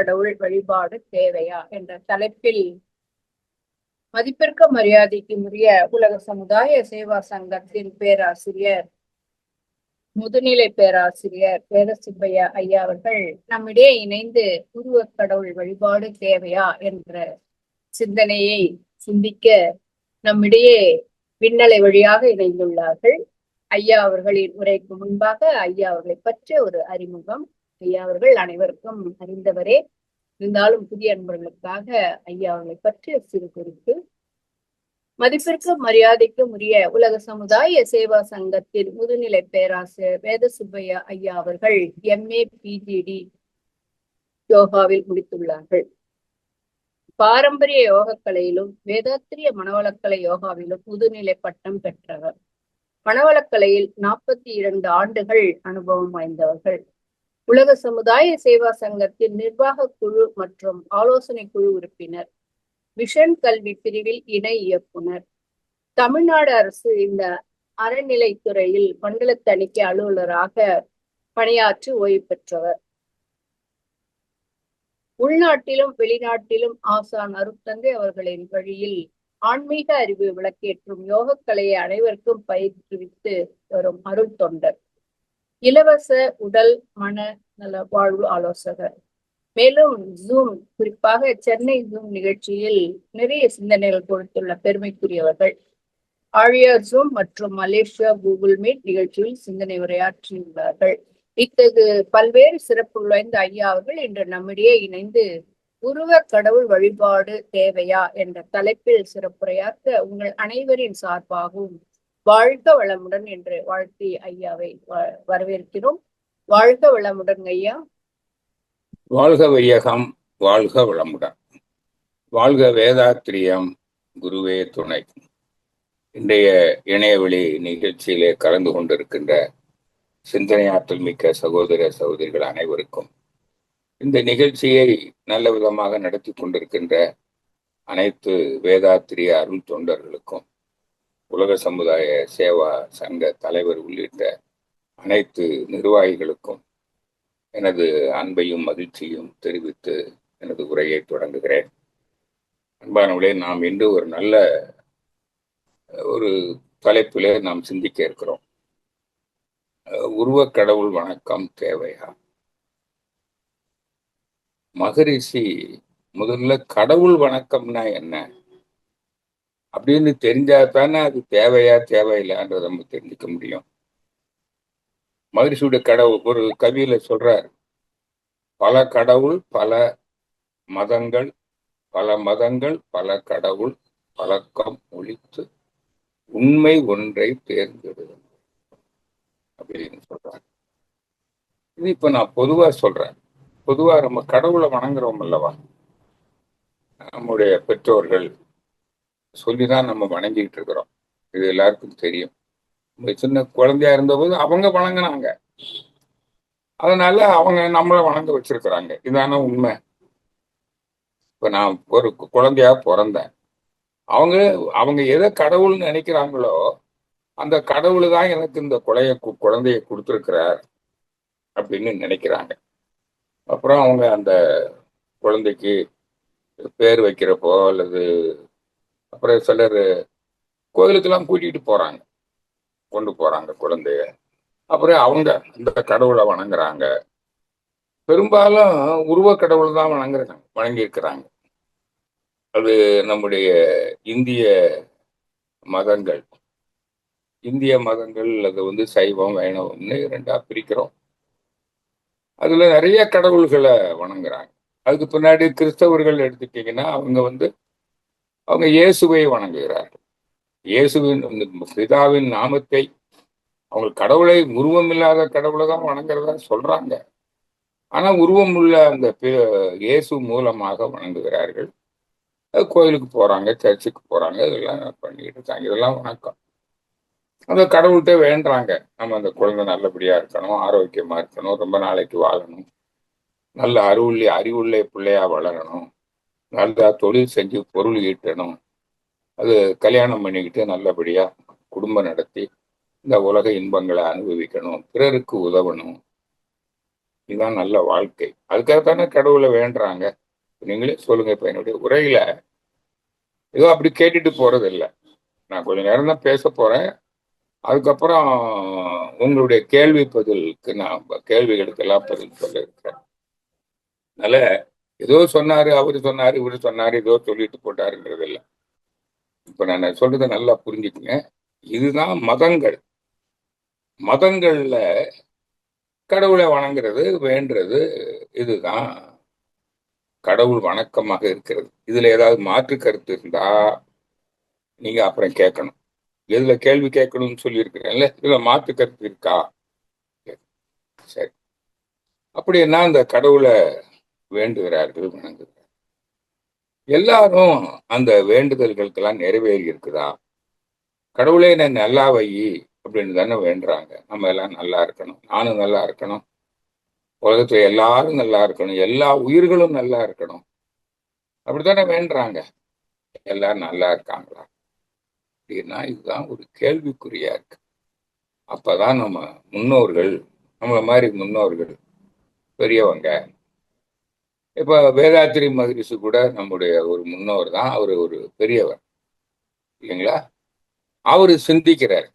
கடவுள் வழிபாடு தேவையா என்ற தலைப்பில் மதிப்பிற்க மரியாதைக்கு உரிய உலக சமுதாய சேவா சங்கத்தின் பேராசிரியர், முதுநிலை பேராசிரியர் வேதசுப்பையா ஐயா அவர்கள் நம்மிடையே இணைந்து உருவக் கடவுள் வழிபாடு தேவையா என்ற சிந்தனையை சிந்திக்க நம்மிடையே விண்ணலை வழியாக இணைந்துள்ளார்கள். ஐயா அவர்களின் உரைக்கு முன்பாக ஐயா அவர்களை பற்றிய ஒரு அறிமுகம். ஐயா அவர்கள் அனைவருக்கும் அறிந்தவரே, இருந்தாலும் புதிய அன்பர்களுக்காக ஐயா அவர்களை பற்றிய சிறு குறிப்பு. மதிப்பிற்கும் மரியாதைக்கும் உரிய உலக சமுதாய சேவா சங்கத்தின் முதுநிலை பேராசிரியர் வேதசுப்பையா ஐயா அவர்கள் MA PGD யோகாவில் முடித்துள்ளார்கள். பாரம்பரிய யோகக்கலையிலும் வேதாத்திரிய மனவளக்கலை யோகாவிலும் முதுநிலை பட்டம் பெற்றவர். மனவளக்கலையில் 42 ஆண்டுகள் அனுபவம் வாய்ந்தவர்கள். உலக சமுதாய சேவா சங்கத்தின் நிர்வாக குழு மற்றும் ஆலோசனை குழு உறுப்பினர், விஷன் கல்வி பிரிவில் இணை இயக்குனர், தமிழ்நாடு அரசு இந்த அறநிலைத்துறையில் மண்டல தணிக்கை அலுவலராக பணியாற்றி ஓய்வு பெற்றவர். உள்நாட்டிலும் வெளிநாட்டிலும் ஆசான் அருட்தந்தை அவர்களின் வழியில் ஆன்மீக அறிவு விளக்கேற்றும் யோகக்கலையை அனைவருக்கும் பயிற்றுவித்து வரும் அருள் தொண்டர், இலவச உடல் மன நல வாழ்வு ஆலோசகர். மேலும் ஜூம், குறிப்பாக சென்னை ஜூம் நிகழ்ச்சியில் நிறைய சிந்தனைகள் கொடுத்துள்ள பெருமைக்குரியவர்கள். ஆழியா ஜூம் மற்றும் மலேசியா கூகுள் மீட் நிகழ்ச்சியில் சிந்தனை உரையாற்றியுள்ளார்கள். இத்தகு பல்வேறு சிறப்பு வாய்ந்த ஐயா அவர்கள் இன்று நம்மிடையே இணைந்து உருவ கடவுள் வழிபாடு தேவையா என்ற தலைப்பில் சிறப்புரையாற்ற உங்கள் அனைவரின் சார்பாகவும் வாழ்க வளமுடன் என்று வாழ்த்தி ஐயாவை வரவேற்கிறோம். வாழ்க வளமுடன் ஐயா. வாழ்க வையகம், வாழ்க வளமுடன், வாழ்க வேதாத்திரியம், குருவே துணை. இன்றைய இணையவழி நிகழ்ச்சியிலே கலந்து கொண்டிருக்கின்ற சிந்தனையாற்றல் மிக்க சகோதர சகோதரிகள் அனைவருக்கும், இந்த நிகழ்ச்சியை நல்ல விதமாக நடத்தி கொண்டிருக்கின்ற அனைத்து வேதாத்திரிய அருள் தொண்டர்களுக்கும், உலக சமுதாய சேவா சங்க தலைவர் உள்ளிட்ட அனைத்து நிர்வாகிகளுக்கும் எனது அன்பையும் மகிழ்ச்சியும் தெரிவித்து எனது உரையை தொடங்குகிறேன். அன்பானவர்களே, நாம் இன்று ஒரு நல்ல தலைப்பிலே நாம் சிந்திக்க இருக்கிறோம். உருவக் கடவுள் வணக்கம் தேவையா? மகரிஷி முதல்ல கடவுள் வணக்கம்னா என்ன அப்படின்னு தெரிஞ்சாதானே அது தேவையா தேவையில்லைன்றத நம்ம தெரிஞ்சுக்க முடியும். மகரிஷியுடைய கடவுள் ஒரு கவியில சொல்றார், பல கடவுள் பல மதங்கள், பல மதங்கள் பல கடவுள் பழக்கம் ஒழித்து உண்மை ஒன்றை தேர்ந்தெடுக்கும் அப்படின்னு சொல்றாங்க. இது இப்ப நான் பொதுவா சொல்றேன். பொதுவா நம்ம கடவுளை வணங்குறோம் அல்லவா, நம்முடைய பெற்றோர்கள் சொல்லிதான் நம்ம வணங்கிட்டு இருக்கிறோம். இது எல்லாருக்கும் தெரியும். சின்ன குழந்தையா இருந்தபோது அவங்க வணங்கினாங்க, அதனால அவங்க நம்மளை வணங்க வச்சிருக்கிறாங்க. இதான உண்மை. இப்ப நான் ஒரு குழந்தையா பிறந்தேன், அவங்க எதை கடவுள்னு நினைக்கிறாங்களோ அந்த கடவுள் தான் எனக்கு இந்த குழந்தைய கொடுத்துருக்கிறார் அப்படின்னு நினைக்கிறாங்க. அப்புறம் அவங்க அந்த குழந்தைக்கு பேர் வைக்கிறப்போ அல்லது அப்புறம் சிலர் கோயிலுக்கெல்லாம் கூட்டிகிட்டு கொண்டு போறாங்க குழந்தைய. அப்புறம் அவங்க அந்த கடவுளை வணங்குறாங்க. பெரும்பாலும் உருவ கடவுள் தான் வணங்கியிருக்கிறாங்க. அது நம்முடைய இந்திய மதங்கள் அது சைவம் வைணவம்னு 2ஆ பிரிக்கிறோம். அதுல நிறைய கடவுள்களை வணங்குறாங்க. அதுக்கு பின்னாடி கிறிஸ்தவர்கள் எடுத்துட்டீங்கன்னா அவங்க இயேசுவை வணங்குகிறார்கள். இயேசுவின் பிதாவின் நாமத்தை, அவங்க கடவுளை உருவம் இல்லாத கடவுளை தான் வணங்குறதா சொல்றாங்க. ஆனா உருவம் உள்ள அந்த இயேசு மூலமாக வணங்குகிறார்கள். கோயிலுக்கு போறாங்க, சர்ச்சுக்கு போறாங்க, இதெல்லாம் பண்ணிட்டு இருக்காங்க. இதெல்லாம் வணக்கம். அந்த கடவுள்கிட்ட வேண்டுறாங்க, நம்ம அந்த குழந்தை நல்லபடியா இருக்கணும், ஆரோக்கியமா இருக்கணும், ரொம்ப நாளைக்கு வாழணும், நல்ல அறிவுள்ள பிள்ளையா வளரணும், நல்லா தொழில் செஞ்சு பொருள் ஈட்டணும், அது கல்யாணம் பண்ணிக்கிட்டு நல்லபடியா குடும்பம் நடத்தி இந்த உலக இன்பங்களை அனுபவிக்கணும், பிறருக்கு உதவணும். இதுதான் நல்ல வாழ்க்கை. அதுக்காகத்தானே கடவுளை வேண்டுறாங்க. நீங்களே சொல்லுங்க. இப்ப என்னுடைய உரையில ஏதோ அப்படி கேட்டுட்டு போறது இல்லை. நான் கொஞ்ச நேரம் தான் பேச போறேன். அதுக்கப்புறம் உங்களுடைய கேள்வி பதிலுக்கு நான் கேள்விகளுக்கு எல்லாம் பதில் சொல்ல இருக்கிறேன். அதனால ஏதோ சொன்னாரு, அவரு சொன்னாரு, இவரு சொன்னாரு, ஏதோ சொல்லிட்டு போட்டாருங்கிறது இல்லை. இப்ப நான் சொல்றதை நல்லா புரிஞ்சுக்குங்க. இதுதான் மதங்கள். மதங்கள்ல கடவுளை வணங்குறது, வேண்டுறது, இதுதான் கடவுள் வணக்கமாக இருக்கிறது. இதுல ஏதாவது மாற்று கருத்து இருந்தா நீங்க அப்புறம் கேட்கணும். எதுல கேள்வி கேட்கணும்னு சொல்லி இருக்கிறேன்ல, இதுல மாற்று கருத்து இருக்கா? சரி. அப்படின்னா அந்த கடவுளை வேண்டுகிறார்கள், வணங்குகிறார்கள். எல்லாரும் அந்த வேண்டுதல்களுக்கெல்லாம் நிறைவேறி இருக்குதா? கடவுளே என்ன நல்லா வை அப்படின்னு தானே வேண்டுறாங்க. நம்ம எல்லாம் நல்லா இருக்கணும், நானும் நல்லா இருக்கணும், உலகத்துல எல்லாரும் நல்லா இருக்கணும், எல்லா உயிர்களும் நல்லா இருக்கணும், அப்படித்தானே வேண்டுறாங்க. எல்லாரும் நல்லா இருக்காங்களா அப்படின்னா இதுதான் ஒரு கேள்விக்குறியா இருக்கு. அப்பதான் நம்ம முன்னோர்கள், நம்மள மாதிரி முன்னோர்கள், பெரியவங்க, இப்ப வேதாத்திரி மகரிஷி கூட நம்முடைய ஒரு முன்னோர் தான். அவரு ஒரு பெரியவர் இல்லைங்களா? அவரு சிந்திக்கிறார்.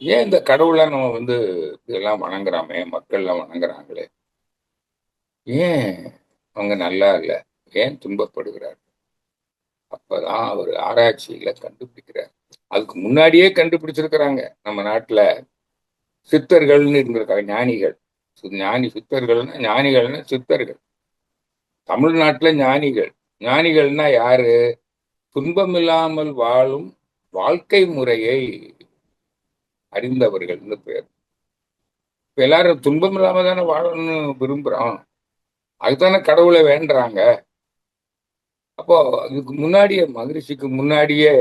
ஏன் இந்த கடவுளை நம்ம இதெல்லாம் வணங்குறாமே, மக்கள்லாம் வணங்குறாங்களே, ஏன் அவங்க நல்லா இல்லை, ஏன் துன்பப்படுகிறார்? அப்பதான் அவர் ஆராய்ச்சியில கண்டுபிடிக்கிறார். அதுக்கு முன்னாடியே கண்டுபிடிச்சிருக்கிறாங்க. நம்ம நாட்டுல சித்தர்கள்னு இருந்திருக்காங்க, ஞானிகள். சித்தர்கள்னா, ஞானிகள்னா சித்தர்கள். தமிழ்நாட்டுல ஞானிகள். ஞானிகள்னா யாரு? துன்பமில்லாமல் வாழும் வாழ்க்கை முறையை அறிந்தவர்கள்னு பேர். இப்ப எல்லாரும் துன்பம் இல்லாம தானே வாழணும்னு விரும்புறோம். அதுதானே கடவுளை வேண்டுறாங்க. அப்போ இதுக்கு முன்னாடியே, மகரிஷிக்கு முன்னாடியே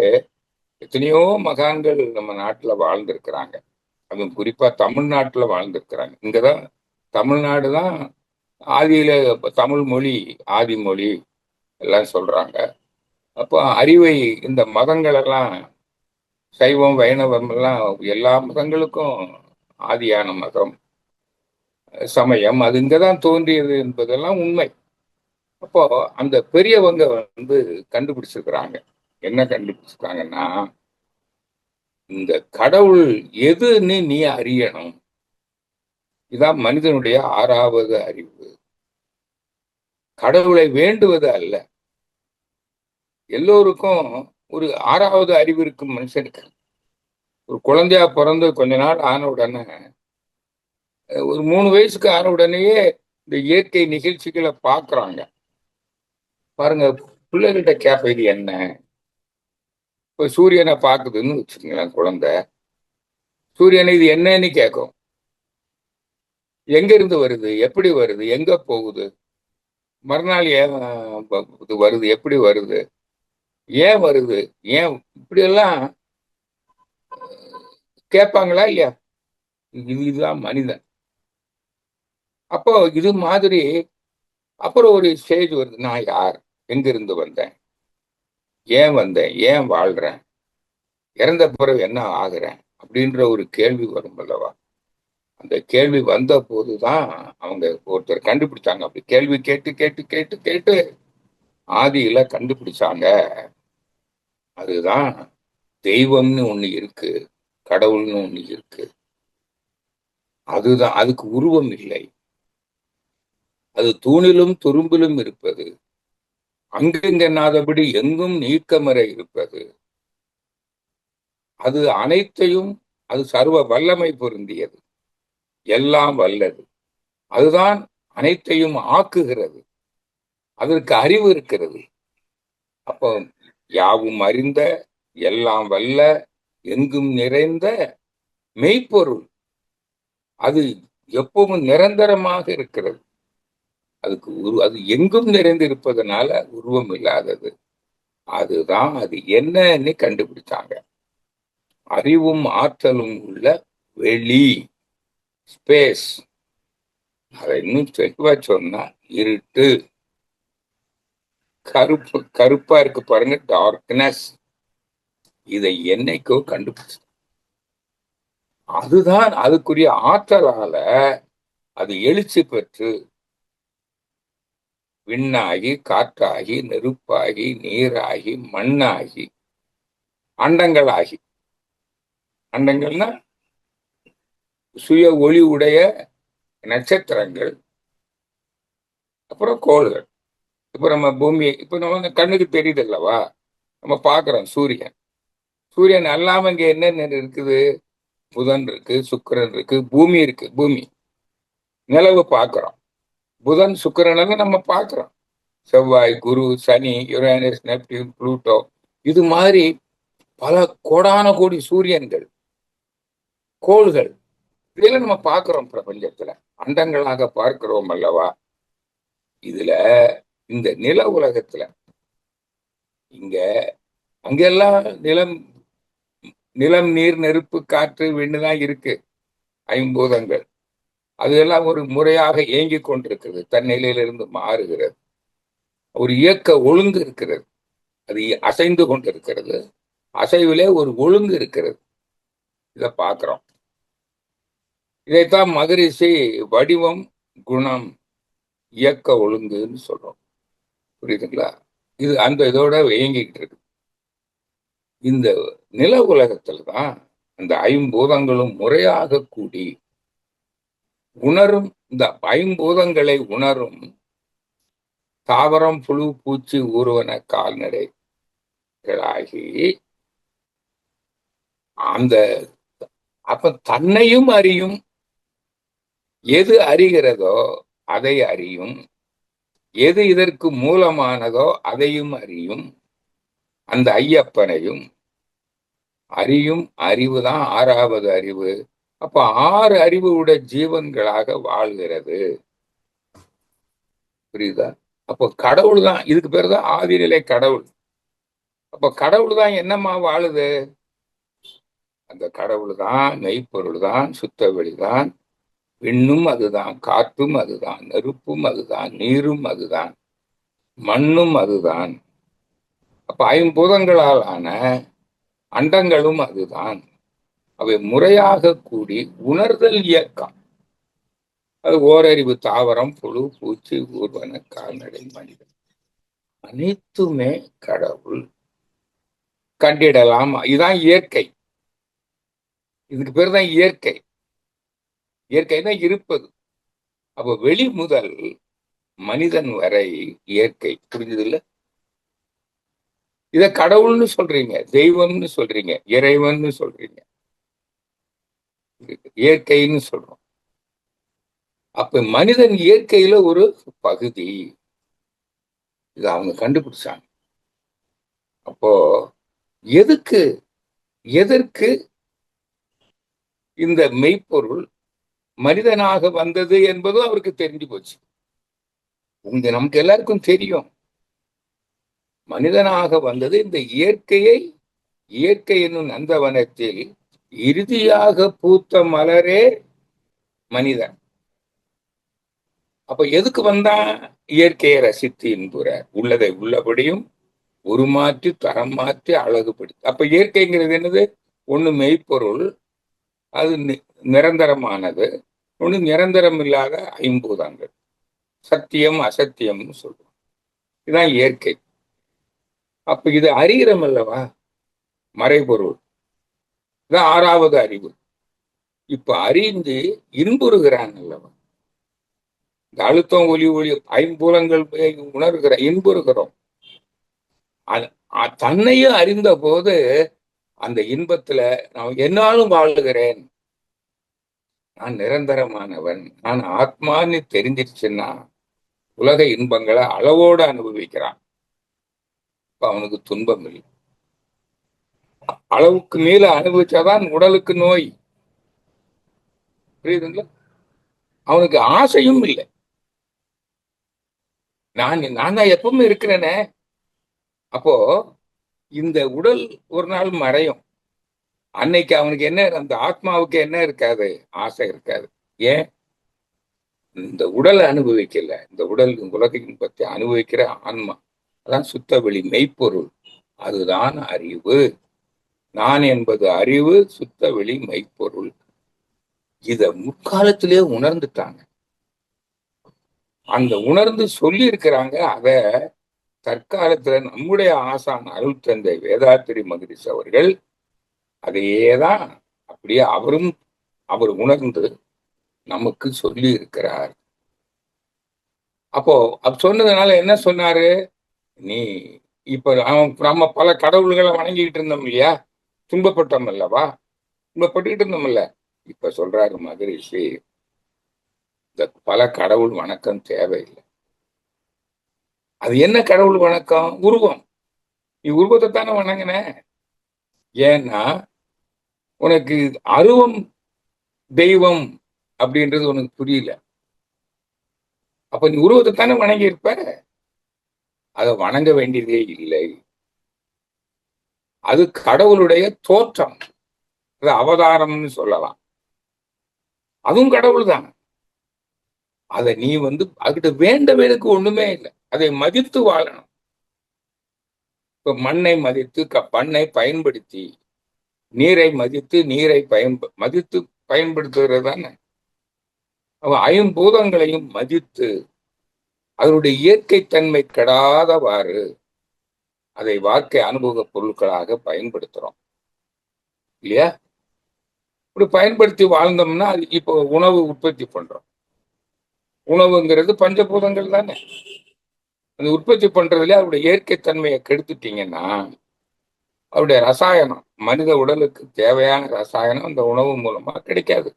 எத்தனையோ மகான்கள் நம்ம நாட்டுல வாழ்ந்திருக்கிறாங்க. அதுவும் குறிப்பா தமிழ்நாட்டுல வாழ்ந்திருக்கிறாங்க. இங்கதான் தமிழ்நாடு தான் ஆதியில தமிழ் மொழி ஆதி மொழி எல்லாம் சொல்றாங்க. அப்போ அறிவை இந்த மதங்கள் எல்லாம், சைவம் வைணவம் எல்லாம், எல்லா மதங்களுக்கும் ஆதியான மதம் சமயம் அது இங்கதான் தோன்றியது என்பதெல்லாம் உண்மை. அப்போ அந்த பெரியவங்க கண்டுபிடிச்சிருக்கிறாங்க. என்ன கண்டுபிடிச்சிருக்காங்கன்னா, இந்த கடவுள் எதுன்னு நீ அறியணும். இதான் மனிதனுடைய 6வது அறிவு. கடவுளை வேண்டுவது அல்ல. எல்லோருக்கும் ஒரு 6வது அறிவு இருக்கு மனுஷனுக்கு. ஒரு குழந்தையா பிறந்து கொஞ்ச நாள் ஆன உடனே, ஒரு 3 வயசுக்கு ஆன உடனேயே இந்த இயற்கை நிகழ்ச்சிகளை பாக்குறாங்க. பாருங்க, பிள்ளைகிட்ட கேப்ப இது என்ன. இப்ப சூரியனை பாக்குதுன்னு வச்சுக்கோங்களேன் குழந்தை. சூரியனை இது என்னன்னு கேட்கும். எங்க இருந்து வருது, எப்படி வருது, எங்க போகுது, மறுநாள் ஏன் இது வருது, எப்படி வருது, ஏன் வருது, ஏன் இப்படி எல்லாம் கேட்பாங்களா இல்லையா? இதுதான் மனிதன். அப்போ இது மாதிரி அப்புறம் ஒரு ஸ்டேஜ் வருது. நான் யார், எங்க இருந்து வந்தேன், ஏன் வந்தேன், ஏன் வாழ்றேன், இறந்த பிறகு என்ன ஆகுறேன் அப்படின்ற ஒரு கேள்வி வரும் அல்லவா? அந்த கேள்வி வந்த போதுதான் அவங்க ஒருத்தர் கண்டுபிடிச்சாங்க. அப்படி கேள்வி கேட்டு கேட்டு கேட்டு கேட்டு ஆதியில கண்டுபிடிச்சாங்க. அதுதான் தெய்வம்னு ஒண்ணு இருக்கு, கடவுள்னு ஒண்ணு இருக்கு. அதுதான், அதுக்கு உருவம் இல்லை, அது தூணிலும் துரும்பிலும் இருப்பது, அங்கெங்கென்னாதபடி எங்கும் நீக்கமற இருப்பது, அது அனைத்தையும், அது சர்வ வல்லமை பொருந்தியது, எல்லாம் வல்லது, அதுதான் அனைத்தையும் ஆக்குகிறது, அதற்கு அறிவு இருக்கிறது. அப்போ யாவும் அறிந்த, எல்லாம் வல்ல, எங்கும் நிறைந்த மெய்ப்பொருள், அது எப்பவும் நிரந்தரமாக இருக்கிறது. அதுக்கு அது எங்கும் நிறைந்து இருப்பதனால உருவம் இல்லாதது. அதுதான் அது என்னன்னு கண்டுபிடிச்சாங்க. அறிவும் ஆற்றலும் உள்ள வெளி, ஸ்பேஸ். அதை இன்னும் தெளிவா சொன்னா இருட்டு. கருப்பு, கருப்பா இருக்கு பாருங்க, டார்க்னஸ். இதை என்னைக்கோ கண்டுபிடிச்சு, அதுதான் அதுக்குரிய ஆற்றலால அது எழுச்சி பெற்று விண்ணாகி, காற்றாகி, நெருப்பாகி, நீராகி, மண்ணாகி, அண்டங்களாகி. அண்டங்கள்னா சுய ஒளி உடைய நட்சத்திரங்கள், அப்புறம் கோள்கள். இப்ப நம்ம பூமி, இப்ப நம்ம கண்ணுக்கு தெரியுது அல்லவா, நம்ம பார்க்கிறோம் சூரியன். சூரியன் அல்லாம இங்க என்ன இருக்குது? புதன் இருக்கு, சுக்கிரன் இருக்கு, பூமி இருக்கு. பூமி, நிலவு பார்க்கிறோம். புதன் சுக்கிரன் எல்லாம் நம்ம பார்க்கிறோம். செவ்வாய், குரு, சனி, யுரேனஸ், நெப்டியூன், புளூட்டோ, இது மாதிரி பல கோடான கோடி சூரியன்கள், கோள்கள், இதெல்லாம் நம்ம பார்க்கிறோம் பிரபஞ்சத்துல, அண்டங்களாக பார்க்கிறோம் அல்லவா. இதுல இந்த நில உலகத்துல இங்க அங்கெல்லாம் நிலம், நிலம், நீர், நெருப்பு, காற்று, விண்ணுதான் இருக்கு, ஐம்பூதங்கள். அதெல்லாம் ஒரு முறையாக இயங்கிக் கொண்டிருக்கிறது, தன் நிலையிலிருந்து மாறுகிறது, ஒரு இயக்க ஒழுங்கு இருக்கிறது, அது அசைந்து கொண்டிருக்கிறது, அசைவிலே ஒரு ஒழுங்கு இருக்கிறது. இதை பார்க்கிறோம். இதைத்தான் மகரிஷி வடிவம், குணம், இயக்க ஒழுங்குன்னு சொல்றோம். புரியுதுங்களா? இது அந்த இதோட இயங்கிக்கிட்டு இருக்கு. இந்த நில உலகத்துலதான் அந்த ஐம்பூதங்களும் முறையாக கூடி உணரும். இந்த ஐம்பூதங்களை உணரும் தாவரம், புழு, பூச்சி, ஊர்வன, கால்நடைகளாகி அந்த அப்ப தன்னையும் அறியும். எது அறிகிறதோ அதை அறியும், எது இதற்கு மூலமானதோ அதையும் அறியும். அந்த ஐயப்பனையும் அறியும் அறிவுதான் ஆறாவது அறிவு. அப்ப 6 அறிவு உடைய ஜீவன்களாக வாழ்கிறது. புரியுதா? அப்போ கடவுள் தான், இதுக்கு பேர் தான் ஆதிநிலை கடவுள். அப்ப கடவுள் தான் என்னமா வாழுது? அந்த கடவுள் தான், மெய்ப்பொருள் தான், சுத்த வெளிதான், விண்ணும் அதுதான், காற்றும் அதுதான், நெருப்பும் அதுதான், நீரும் அதுதான், மண்ணும் அதுதான். அப்ப ஐம்பூதங்களால் ஆன அண்டங்களும் அதுதான். அவை முறையாக கூடி உணர்தல் இயக்கம். அது ஓரறிவு தாவரம், புழு, பூச்சி, ஊர்வன, கால்நடை, மனிதன், அனைத்துமே கடவுள். கண்டிடலாம். இதுதான் இயற்கை. இதுக்கு பேர் தான் இயற்கை. இயற்கைனா இருப்பது. அப்ப வெளி முதல் மனிதன் வரை இயற்கை. புரிஞ்சது இல்ல? இத கடவுள்னு சொல்றீங்க, தெய்வம்னு சொல்றீங்க, இறைவன்னு சொல்றீங்க, இயற்கைன்னு சொல்றோம். அப்ப மனிதன் இயற்கையில ஒரு பகுதி. இத அவங்க கண்டுபிடிச்சாங்க. அப்போ எதுக்கு, எதற்கு இந்த மெய்ப்பொருள் மனிதனாக வந்தது என்பதும் அவருக்கு தெரிஞ்சு போச்சு. நமக்கு எல்லாருக்கும் தெரியும், மனிதனாக வந்தது இந்த இயற்கையை, இயற்கை என்னும் நந்தவனத்தில் இறுதியாக பூத்த மலரே மனிதன். அப்ப எதுக்கு வந்தான்? இயற்கையை ரசித்து இன்புற, உள்ளதை உள்ளபடியும் உருமாற்றி தரம் மாற்றி அழகுபடுத்தி. அப்ப இயற்கைங்கிறது என்னது? ஒண்ணு மெய்ப்பொருள், அது நிரந்தரமானது. ஒண்ணு நிரந்தரம் இல்லாத ஐம்பூதங்கள், சத்தியம் அசத்தியம்னு சொல்றோம். இதுதான் இயற்கை. அப்ப இது அறிகிறோம் அல்லவா, மறைபொருள். இதான் ஆறாவது அறிவு. இப்ப அறிந்து இன்புறுகிறான் அல்லவா. இந்த அழுத்தம், ஒலி, ஒளி, ஐம்பூலங்கள் உணர்கிற, இன்புறுகிறோம். தன்னையும் அறிந்த போது அந்த இன்பத்துல நான் என்னாலும் வாழுகிறேன், நான் நிரந்தரமானவன், நான் ஆத்மான்னு தெரிஞ்சிருச்சுன்னா உலக இன்பங்களை அளவோடு அனுபவிக்கிறான். அவனுக்கு துன்பம் இல்லை. அளவுக்கு மேல அனுபவிச்சாதான் உடலுக்கு நோய். புரியுதுங்களா? அவனுக்கு ஆசையும் இல்லை. நான் தான் எப்பவுமே இருக்கிறேனே. அப்போ இந்த உடல் ஒரு நாள் மறையும். அன்னைக்கு அவனுக்கு என்ன, அந்த ஆத்மாவுக்கு என்ன இருக்காது? ஆசை இருக்காது. ஏன்? இந்த உடலை அனுபவிக்கல. இந்த உடல் உலக இன்பத்தை அனுபவிக்கிற ஆன்மா, அதான் சுத்த வெளி மெய்ப்பொருள். அதுதான் அறிவு. நான் என்பது அறிவு, சுத்த வெளி மெய்ப்பொருள். இத முற்காலத்திலே உணர்ந்துட்டாங்க. அந்த உணர்ந்து சொல்லி இருக்கிறாங்க. அத தற்காலத்துல நம்முடைய ஆசான் அருள் தந்தை வேதாத்திரி மகரிஷி அவர்கள் அதையேதான் அப்படியே அவர் உணர்ந்து நமக்கு சொல்லி இருக்கிறார். அப்போ சொன்னதுனால என்ன சொன்னாரு? நீ இப்ப நம்ம பல கடவுள்களை வணங்கிட்டு இருந்தோம் இல்லையா? துன்பப்பட்டோம் அல்லவா? துன்பப்பட்டுக்கிட்டு இருந்தோம்ல. இப்ப சொல்றாரு மகரிஷி, இந்த பல கடவுள் வணக்கம் தேவையில்லை. அது என்ன கடவுள் வணக்கம்? உருவம். நீ உருவத்தை தானே வணங்கின. ஏன்னா உனக்கு அருவம் தெய்வம் அப்படின்றது உனக்கு புரியல. அப்ப நீ உருவத்தை தானே வணங்கி இருப்ப. அதை வணங்க வேண்டியதே இல்லை. அது கடவுளுடைய தோற்றம், அது அவதாரம்னு சொல்லலாம். அதுவும் கடவுள் தான். அதை நீ அதுகிட்ட வேண்டவனுக்கு ஒண்ணுமே இல்லை. அதை மதித்து வாழணும். இப்ப மண்ணை மதித்து பண்ணை பயன்படுத்தி, நீரை மதித்து நீரை மதித்து பயன்படுத்துகிறது தானே. அவன் ஐம்பூதங்களையும் மதித்து அதனுடைய இயற்கை தன்மை கெடாதவாறு அதை வாழ்க்கை அனுபவ பொருட்களாக பயன்படுத்துறோம் இல்லையா? இப்படி பயன்படுத்தி வாழ்ந்தோம்னா அது இப்போ உணவு உற்பத்தி பண்றோம். உணவுங்கிறது பஞ்சபூதங்கள் தானே. அந்த உற்பத்தி பண்றதுல அவருடைய இயற்கை தன்மையை கெடுத்துட்டீங்கன்னா அவருடைய ரசாயனம், மனித உடலுக்கு தேவையான ரசாயனம் அந்த உணவு மூலமா கிடைக்காது.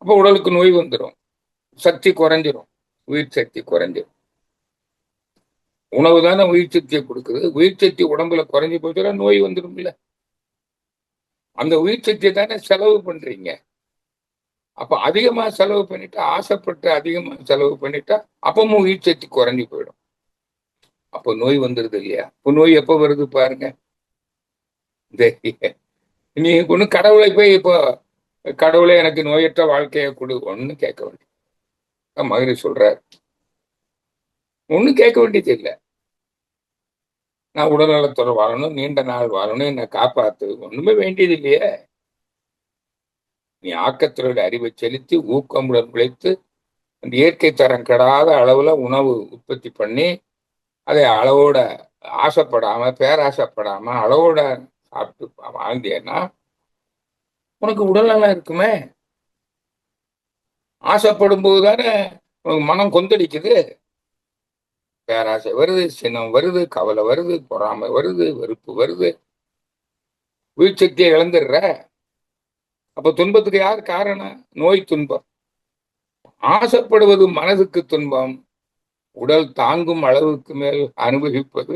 அப்போ உடலுக்கு நோய் வந்துடும், சக்தி குறைஞ்சிரும், உயிர் சக்தி குறைஞ்சிரும். உணவு தானே உயிர் சக்தியை கொடுக்குது. உயிர் சக்தி உடம்புல குறைஞ்சி போச்சுன்னா நோய் வந்துடும் இல்ல. அந்த உயிர் சக்தியை தானே செலவு பண்றீங்க. அப்ப அதிகமா செலவு பண்ணிட்டா, ஆசைப்பட்டு அதிகமா செலவு பண்ணிட்டா அப்பவும் உயிர் சக்தி குறைஞ்சி போயிடும். அப்போ நோய் வந்துருது இல்லையா? இப்போ நோய் எப்ப வருது பாருங்க. நீ ஒண்ணு கடவுளை போய் இப்போ கடவுளை எனக்கு நோயற்ற வாழ்க்கையை கொடு ஒன்னு கேட்க வேண்டிய மகிழ்ச்சி சொல்றாரு. ஒன்னும் கேட்க வேண்டியது இல்லை. நான் உடல்நலத்தோட வாழணும், நீண்ட நாள் வாழணும், என்னை காப்பாத்து, ஒண்ணுமே வேண்டியது இல்லையே. நீ ஆக்கத்தினுடைய அறிவை செலுத்தி ஊக்கமுடன் உழைத்து அந்த இயற்கை தரம் கெடாத அளவுல உணவு உற்பத்தி பண்ணி அதை அளவோட ஆசைப்படாம பேராசைப்படாம அளவோட சாப்பிட்டு வாழ்ந்தேன்னா உனக்கு உடல்நலம் இருக்குமே. ஆசைப்படும் போது தானே உனக்கு மனம் கொந்தளிக்குது. பேராசை வருது, சினம் வருது, கவலை வருது, பொறாமை வருது, வெறுப்பு வருது, உயிர் சக்தியை இழந்துடுற. அப்ப துன்பத்துக்கு யார் காரணம்? நோய் துன்பம். ஆசைப்படுவது மனதுக்கு துன்பம். உடல் தாங்கும் அளவுக்கு மேல் அனுபவிப்பது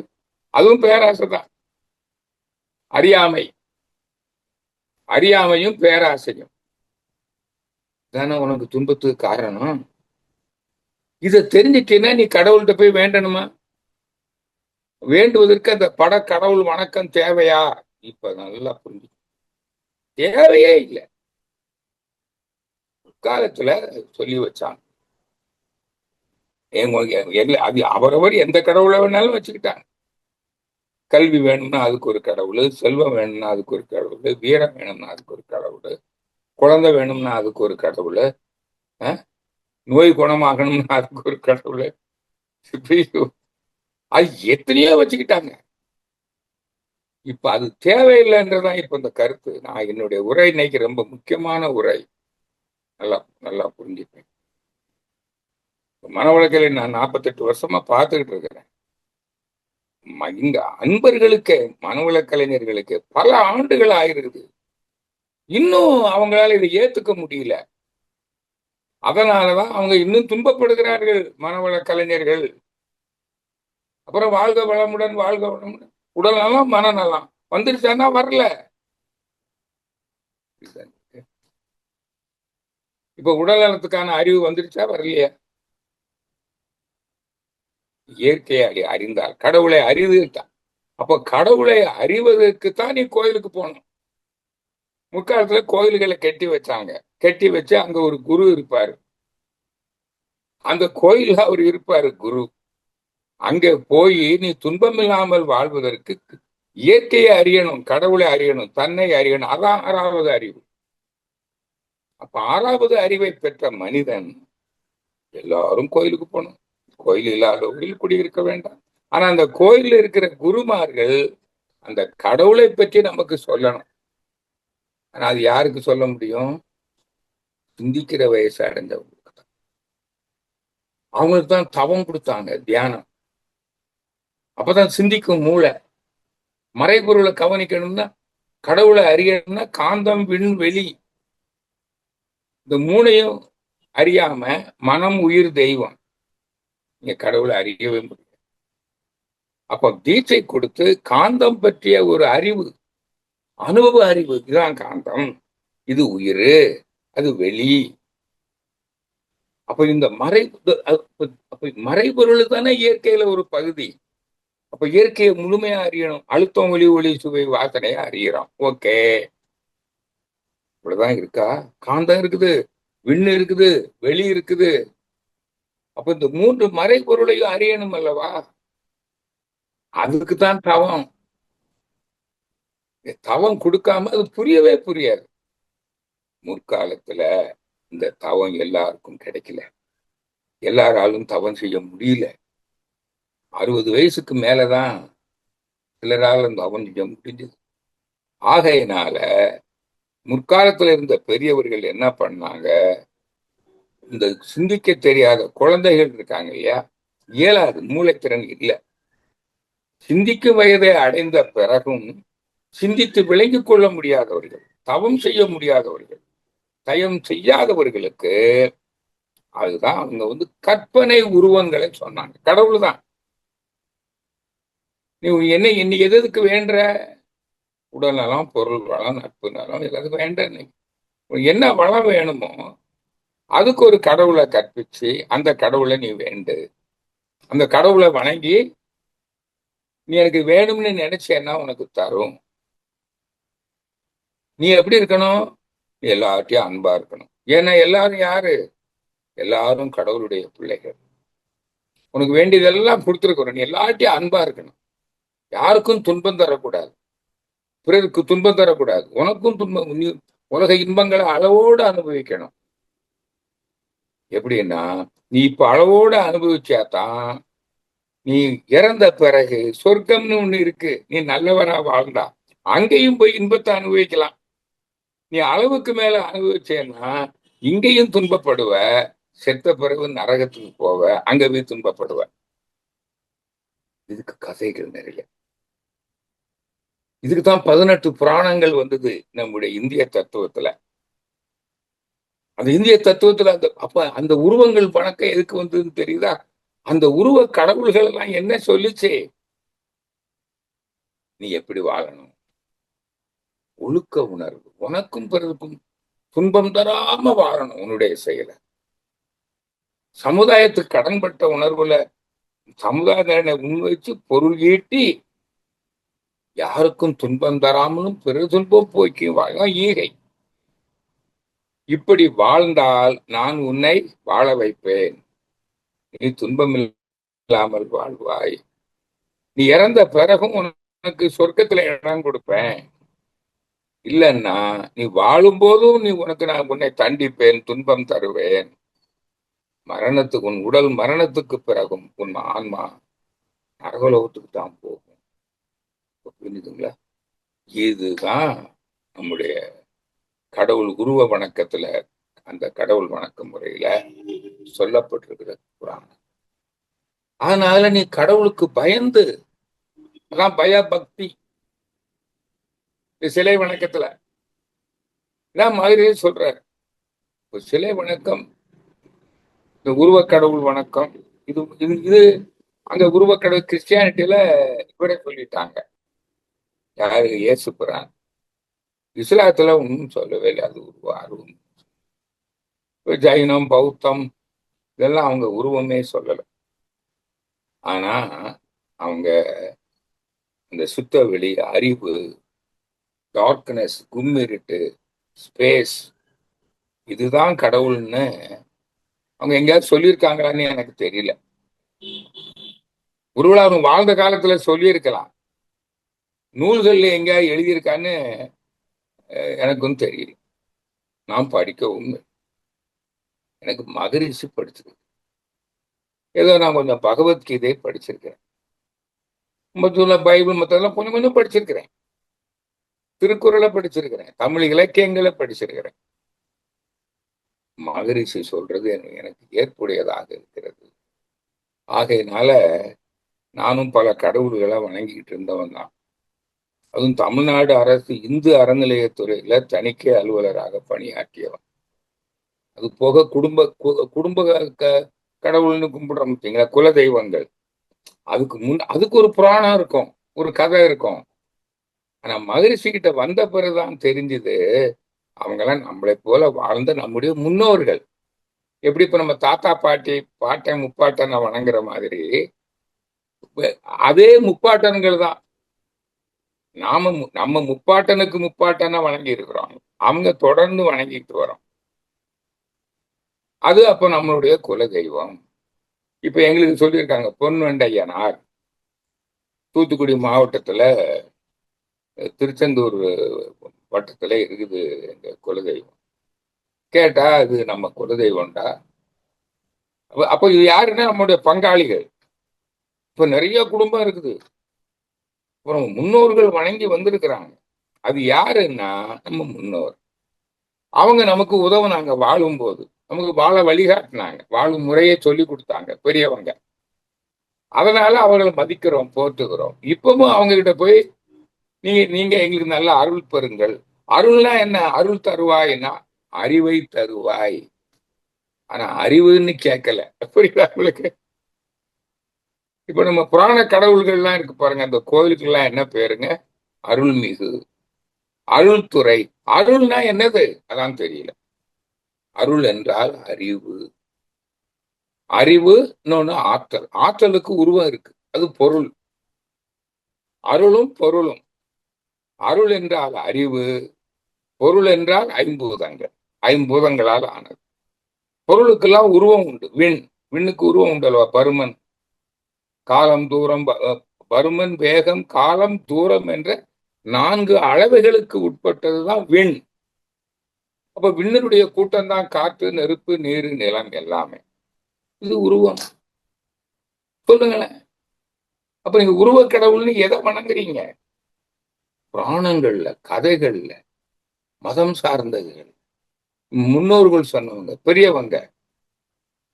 அதுவும் பேராசைதான். அறியாமையும் பேராசையும் தானே உனக்கு துன்பத்துக்கு காரணம். இதை தெரிஞ்சிட்டீங்கன்னா நீ கடவுள்கிட்ட போய் வேண்டணுமா? வேண்டுவதற்கு அந்த கடவுள் வணக்கம் தேவையா? இப்ப நல்லா புரிஞ்சு. தேவையே இல்லை. காலத்துல சொல்லி வச்சாங்க. அது அவரவர் எந்த கடவுளை வேணாலும் வச்சுக்கிட்டாங்க. கல்வி வேணும்னா அதுக்கு ஒரு கடவுள், செல்வம் வேணும்னா அதுக்கு ஒரு கடவுள், வீரம் வேணும்னா அதுக்கு ஒரு கடவுள், குழந்தை வேணும்னா அதுக்கு ஒரு கடவுள், நோய் குணமாகணும்னா அதுக்கு ஒரு கடவுள். அது எத்தனையோ வச்சுக்கிட்டாங்க. இப்ப அது தேவையில்லைன்றதான் இப்ப இந்த கருத்து. நான் என்னுடைய உரை இன்னைக்கு ரொம்ப முக்கியமான உரை. நல்லா நல்லா புரிஞ்சுப்பேன். மனவளக்கலை நான் 48 வருஷமா பார்த்துக்கிட்டு இருக்கிறேன். இங்க அன்பர்களுக்கு, மனவளக்கலைஞர்களுக்கு பல ஆண்டுகள் ஆயிருக்குது. இன்னும் அவங்களால இதை ஏத்துக்க முடியல. அதனாலதான் அவங்க இன்னும் துன்பப்படுகிறார்கள் மனவள கலைஞர்கள். அப்புறம் வாழ்க வளமுடன், வாழ்க வளமுடன். உடல் நலம் மனநலம் வந்துருச்சான்னா வரல. இப்ப உடல் நலத்துக்கான அறிவு வந்துருச்சா வரலையா? இயற்கையை அறிந்தால் கடவுளை அறிந்துட்டான். அப்ப கடவுளை அறிவதற்குத்தான் நீ கோயிலுக்கு போகணும். முற்காலத்துல கோயில்களை கட்டி வச்சாங்க. கட்டி வச்சு அங்க ஒரு குரு இருப்பாரு. அந்த கோயில்ல அவர் இருப்பாரு குரு. அங்க போய் நீ துன்பம் இல்லாமல் வாழ்வதற்கு இயற்கையை அறியணும், கடவுளை அறியணும், தன்னை அறியணும். அதான் 6வது அறிவு. அப்ப 6வது அறிவை பெற்ற மனிதன் எல்லாரும் கோயிலுக்கு போகணும், கோயில் இல்லாதவர்கள் குடியிருக்க வேண்டாம். ஆனா அந்த கோயில்ல இருக்கிற குருமார்கள் அந்த கடவுளை பற்றி நமக்கு சொல்லணும். ஆனா அது யாருக்கு சொல்ல முடியும்? சிந்திக்கிற வயசு அடைஞ்சவங்களுக்கு தான். அவங்களுக்கு தான் தவம் கொடுத்தாங்க, தியானம். அப்பதான் சிந்திக்கும் மூளை. மறைபொருளை கவனிக்கணும்னா, கடவுளை அறியணும்னா காந்தம், விண், வெளி இந்த மூணையும் அறியாம மனம், உயிர், தெய்வம் நீங்க கடவுளை அறியவே முடியும். அப்போ தீட்சை கொடுத்து காந்தம் பற்றிய ஒரு அறிவு, அனுபவ அறிவு, இதுதான் காந்தம், இது உயிர், அது வெளி. அப்ப இந்த மறைபொருள் தானே இயற்கையில ஒரு பகுதி. அப்ப இயற்கையை முழுமையா அறியணும். அழுத்தம், ஒளி, ஒளி, சுவை, வாசனையா அறியறோம். ஓகே, இவ்வளவுதான் இருக்கா? காந்தம் இருக்குது, விண்ணு இருக்குது, வெளி இருக்குது. அப்ப இந்த மூன்று மறைபொருளையும் அறியணும் அல்லவா? அதுக்குத்தான் தவம். தவம் கொடுக்காம அது புரியவே புரியாது. முற்காலத்துல இந்த தவம் எல்லாருக்கும் கிடைக்கல, எல்லாராலும் தவம் செய்ய முடியல. 60 வயசுக்கு மேலதான் சிலரால் அந்த தவம் செய்ய முடிஞ்சது. ஆகையினால முற்காலத்துல இருந்த பெரியவர்கள் என்ன பண்ணாங்க, இந்த சிந்திக்க தெரியாத குழந்தைகள் இருக்காங்க இல்லையா, இயலாது, மூளைத்திறன் இல்லை, சிந்திக்கும் வயதை அடைந்த பிறகும் சிந்தித்து விளங்கிக் கொள்ள முடியாதவர்கள், தவம் செய்ய முடியாதவர்கள், தயம் செய்யாதவர்களுக்கு அதுதான் அவங்க கற்பனை உருவங்களை சொன்னாங்க. கடவுள் தான். நீ என்ன இன்னைக்கு எதுக்கு வேண்ட? உடல் நலம், பொருள் வளம், நட்பு நலம், எல்லாத்துக்கும் வேண்ட. என்ன வளம் வேணுமோ அதுக்கு ஒரு கடவுளை கற்பிச்சு அந்த கடவுளை நீ வேண்டு, அந்த கடவுளை வணங்கி நீ எனக்கு வேணும்னு நினைச்சேன்னா உனக்கு தரும். நீ எப்படி இருக்கணும்? நீ எல்லார்ட்டையும் அன்பா இருக்கணும். ஏன்னா எல்லாரும் யாரு? எல்லாரும் கடவுளுடைய பிள்ளைகள். உனக்கு வேண்டியதெல்லாம் கொடுத்துருக்கணும். நீ எல்லார்ட்டையும் அன்பா இருக்கணும். யாருக்கும் துன்பம் தரக்கூடாது, பிறருக்கு துன்பம் தரக்கூடாது, உனக்கும் துன்பம். உலக இன்பங்களை அளவோடு அனுபவிக்கணும். எப்படின்னா, நீ இப்ப அளவோடு அனுபவிச்சாதான் நீ இறந்த பிறகு சொர்க்கம்னு ஒண்ணு இருக்கு, நீ நல்லவனா வாழ்ந்தா அங்கேயும் போய் இன்பத்தை அனுபவிக்கலாம். நீ அளவுக்கு மேல அனுபவிச்சேன்னா இங்கேயும் துன்பப்படுவ, செத்த பிறகு நரகத்துக்கு போவ, அங்க போய் துன்பப்படுவ. இதுக்கு கதைகள் நிறைய. இதுக்குதான் 18 புராணங்கள் வந்தது நம்முடைய இந்திய தத்துவத்துல. அந்த இந்திய தத்துவத்துல அந்த உருவங்கள் வணக்கம் எதுக்கு வந்ததுன்னு தெரியுதா? அந்த உருவ கடவுள்கள் எல்லாம் என்ன சொல்லிச்சு? நீ எப்படி வாழணும், ஒழுக்க உணர்வு, உனக்கும் பிறருக்கும் துன்பம் தராம வாழணும். உன்னுடைய செயலை சமுதாயத்துக்கு கடன்பட்ட உணர்வுல சமுதாய முன்வைச்சு பொருள் ஈட்டி யாருக்கும் துன்பம் தராமலும் பிற துன்பம் போக்கி வாழ ஈகை. இப்படி வாழ்ந்தால் நான் உன்னை வாழ வைப்பேன், நீ துன்பம் இல்லாமல் வாழ்வாய். நீ இறந்த பிறகும் உனக்கு சொர்க்கத்துல இடம் கொடுப்பேன். இல்லைன்னா நீ வாழும் போதும் நான் உன்னை தண்டிப்பேன், துன்பம் தருவேன். மரணத்துக்கு, உன் உடல் மரணத்துக்கு பிறகும் உன் ஆன்மா நரகலோகத்துக்கு தான் போகும். புரிஞ்சுதுங்களா? இதுதான் நம்முடைய கடவுள் உருவ வணக்கத்துல, அந்த கடவுள் வணக்க முறையில சொல்லப்பட்டிருக்கிற புராணம். அதனால நீ கடவுளுக்கு பயந்து, அதான் பயபக்தி. சிலை வணக்கத்துல மாதிரியே சொல்றாரு. சிலை வணக்கம், இந்த உருவ கடவுள் வணக்கம், இது இது இது அங்க உருவ கடவுள் கிறிஸ்டியானிட்டியில இவரே சொல்லிட்டாங்க. யாரு? இயேசு பிரான். இஸ்லாத்துல ஒன்றும் சொல்லவே இல்லை. அது உருவம். ஜைனம், பௌத்தம் இதெல்லாம் அவங்க உருவமே சொல்லலை. ஆனா அவங்க அந்த சுத்த வெளி, அறிவு, டார்க்னஸ், கும்மிருட்டு, ஸ்பேஸ், இதுதான் கடவுள்னு அவங்க எங்கேயாவது சொல்லியிருக்காங்களான்னு எனக்கு தெரியல. ஒருவேளை அவங்க வாழ்ந்த காலத்துல சொல்லியிருக்கலாம், நூல்கள்ல எங்கேயாவது எழுதியிருக்கான்னு எனக்கும் தெரியல. நான் படிக்கவும், எனக்கு மகரிஷி படிச்சது. ஏதோ நான் கொஞ்சம் பகவத்கீதை படிச்சிருக்கிறேன், மற்ற பைபிள் மற்றதெல்லாம் கொஞ்சம் கொஞ்சம் படிச்சிருக்கிறேன், திருக்குறளை படிச்சிருக்கிறேன், தமிழ் இலக்கியங்களை படிச்சிருக்கிறேன். மகரிஷி சொல்றது எனக்கு ஏற்புடையதாக இருக்கிறது. ஆகையினால நானும் பல கடவுள்களை வணங்கிக்கிட்டு இருந்தவன் தான். அதுவும் தமிழ்நாடு அரசு இந்து அறநிலையத்துறையில தணிக்கை அலுவலராக பணியாற்றியவன். அது போக குடும்ப கடவுள்னு கும்பிடுறோம் பார்த்தீங்களா, குல தெய்வங்கள். அதுக்கு ஒரு புராணம் இருக்கும், ஒரு கதை இருக்கும். ஆனா மகரிஷி கிட்ட வந்த பிறகுதான் தெரிஞ்சது, அவங்கெல்லாம் நம்மளை போல வாழ்ந்த நம்முடைய முன்னோர்கள். எப்படி இப்ப நம்ம தாத்தா பாட்டி பாட்டன் முப்பாட்டனை வணங்குற மாதிரி அதே முப்பாட்டன்கள் தான். நம்ம முப்பாட்டனுக்கு முப்பாட்டனை வணங்கி இருக்கிறோம், அவங்க தொடர்ந்து வணங்கிட்டு வரோம். அது அப்ப நம்மளுடைய குல தெய்வம். இப்ப எங்களுக்கு சொல்லியிருக்காங்க, பொன்வண்டையனார் தூத்துக்குடி மாவட்டத்துல திருச்செந்தூர் வட்டத்துல இருக்குது எங்க குலதெய்வம். கேட்டா அது நம்ம குலதெய்வம்டா. அப்ப இது யாருன்னா நம்முடைய பங்காளிகள். இப்ப நிறைய குடும்பம் இருக்குது, அப்புறம் முன்னோர்கள் வணங்கி வந்திருக்கிறாங்க. அது யாருன்னா நம்ம முன்னோர். அவங்க நமக்கு உதவுனாங்க, வாழும் போது நமக்கு வாழ வழிகாட்டினாங்க, வாழும் முறையை சொல்லி கொடுத்தாங்க பெரியவங்க. அதனால அவர்களை மதிக்கிறோம், போற்றுகிறோம். இப்பவும் அவங்க கிட்ட போய் நீங்க எங்களுக்கு நல்ல அருள் பெறுங்கள். அருள்னா என்ன? அருள் தருவாய்னா அறிவை தருவாய். ஆனா அறிவுன்னு கேட்கல, புரியுதா உங்களுக்கு? இப்ப நம்ம புராண கடவுள்கள்லாம் இருக்கு பாருங்க, அந்த கோயிலுக்கு எல்லாம் என்ன பேருங்க? அருள்மிகு, அருள்துறை. அருள்னா என்னது அதான் தெரியல. அருள் என்றால் அறிவு. அறிவு இன்னொன்னு ஆற்றல். ஆற்றலுக்கு உருவம் இருக்கு, அது பொருள். அருளும் பொருளும். அருள் என்றால் அறிவு, பொருள் என்றால் ஐம்பூதங்கள், ஐம்பூதங்களால் ஆனது. பொருளுக்கெல்லாம் உருவம் உண்டு. விண்ணுக்கு உருவம் உண்டு அல்லவா? பருமன், காலம், தூரம், பருமன், வேகம், காலம், தூரம் என்ற 4 அளவுகளுக்கு உட்பட்டதுதான் விண். அப்ப விண்ணினுடைய கூட்டம் தான் காற்று, நெருப்பு, நீர், நிலம் எல்லாமே. இது உருவம். சொல்லுங்களேன். அப்ப நீங்க உருவ கடவுள்னு எதை வணங்குறீங்க? புராணங்கள்ல, கதைகள்ல, மதம் சார்ந்ததுகள், முன்னோர்கள் சொன்னவங்க, பெரியவங்க.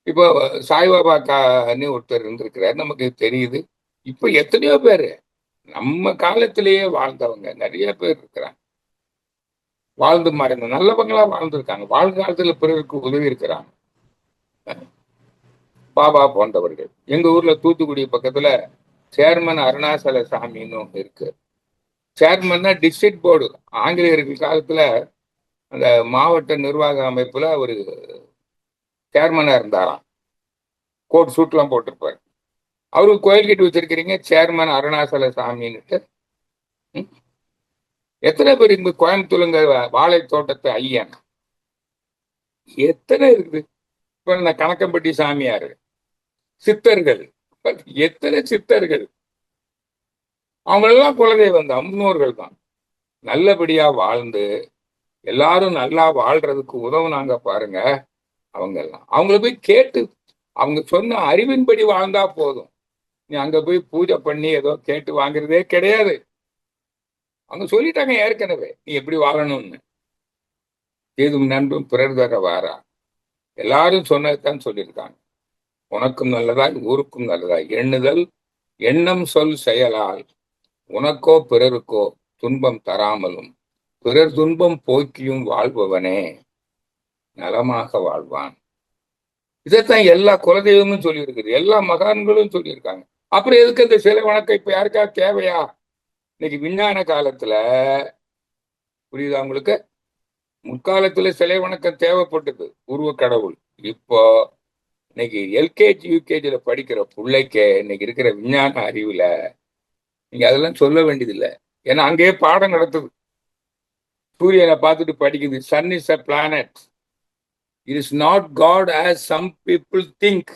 இப்போ சாய்பாபான்னு ஒருத்தர் இருந்திருக்கிறார், நமக்கு தெரியுது. இப்ப எத்தனையோ பேரு நம்ம காலத்திலேயே வாழ்ந்தவங்க நிறைய பேர் இருக்கிறாங்க, வாழ்ந்து மறைந்த நல்லவங்களா வாழ்ந்திருக்காங்க, வாழ்காலத்துல பிறருக்கு உதவி இருக்கிறாங்க. பாபா போன்றவர்கள். எங்க ஊர்ல தூத்துக்குடி பக்கத்துல சேர்மன் அருணாசல சாமின்னு ஒன்று இருக்கு. சேர்மன்னா டிஸ்ட்ரிக்ட் போர்டு. ஆங்கிலேயர்கள் காலத்துல அந்த மாவட்ட நிர்வாக அமைப்புல ஒரு சேர்மனா இருந்தாராம். கோட் சூட்லாம் போட்டிருப்பாரு. அவருக்கு கோயில் கட்டி வச்சிருக்கிறீங்க சேர்மன் அருணாசல சாமின்னுட்டு. எத்தனை பேர் இங்க கோயம்புத்தூருங்க வாழை தோட்டத்தை ஐயன் எத்தனை இருக்குது. இப்ப இந்த கணக்கம்பட்டி சாமியாரு, சித்தர்கள், எத்தனை சித்தர்கள். அவங்களெல்லாம் குலதெய்வம் தான், முன்னோர்கள் தான். நல்லபடியா வாழ்ந்து எல்லாரும் நல்லா வாழ்றதுக்கு உதவுனாங்க பாருங்க. அவங்க எல்லாம் அவங்கள போய் கேட்டு அவங்க சொன்ன அறிவின்படி வாழ்ந்தா போதும். நீ அங்க போய் பூஜை பண்ணி ஏதோ கேட்டு வாங்குறதே கிடையாது. அவங்க சொல்லிட்டாங்க ஏற்கனவே நீ எப்படி வாழணும்னு. ஏதும் நன்றும் பிறர் தர வாரா, எல்லாரும் சொன்னதுதான் சொல்லியிருக்காங்க. உனக்கும் நல்லதாய் ஊருக்கும் நல்லதாய் எண்ணுதல், எண்ணம் சொல் செயலால் உனக்கோ பிறருக்கோ துன்பம் தராமலும் பிறர் துன்பம் போக்கியும் வாழ்பவனே நலமாக வாழ்வான். இதைத்தான் எல்லா குலதெய்வமும் சொல்லியிருக்குது, எல்லா மகான்களும் சொல்லியிருக்காங்க. அப்புறம் எதுக்கு இந்த சிலை வணக்கம் இப்ப யாருக்கா தேவையா? இன்னைக்கு விஞ்ஞான காலத்துல, புரியுதா உங்களுக்கு? முற்காலத்துல சிலை வணக்கம் தேவைப்பட்டது, உருவ கடவுள். இப்போ இன்னைக்கு எல்கேஜி யூகேஜில படிக்கிற பிள்ளைக்கு இன்னைக்கு இருக்கிற விஞ்ஞான அறிவுல நீங்க அதெல்லாம் சொல்ல வேண்டியதில்லை. ஏன்னா அங்கேயே பாடம் நடத்துது. சூரியனை பார்த்துட்டு படிக்குது. Sun is a planet, it is not god as some people think.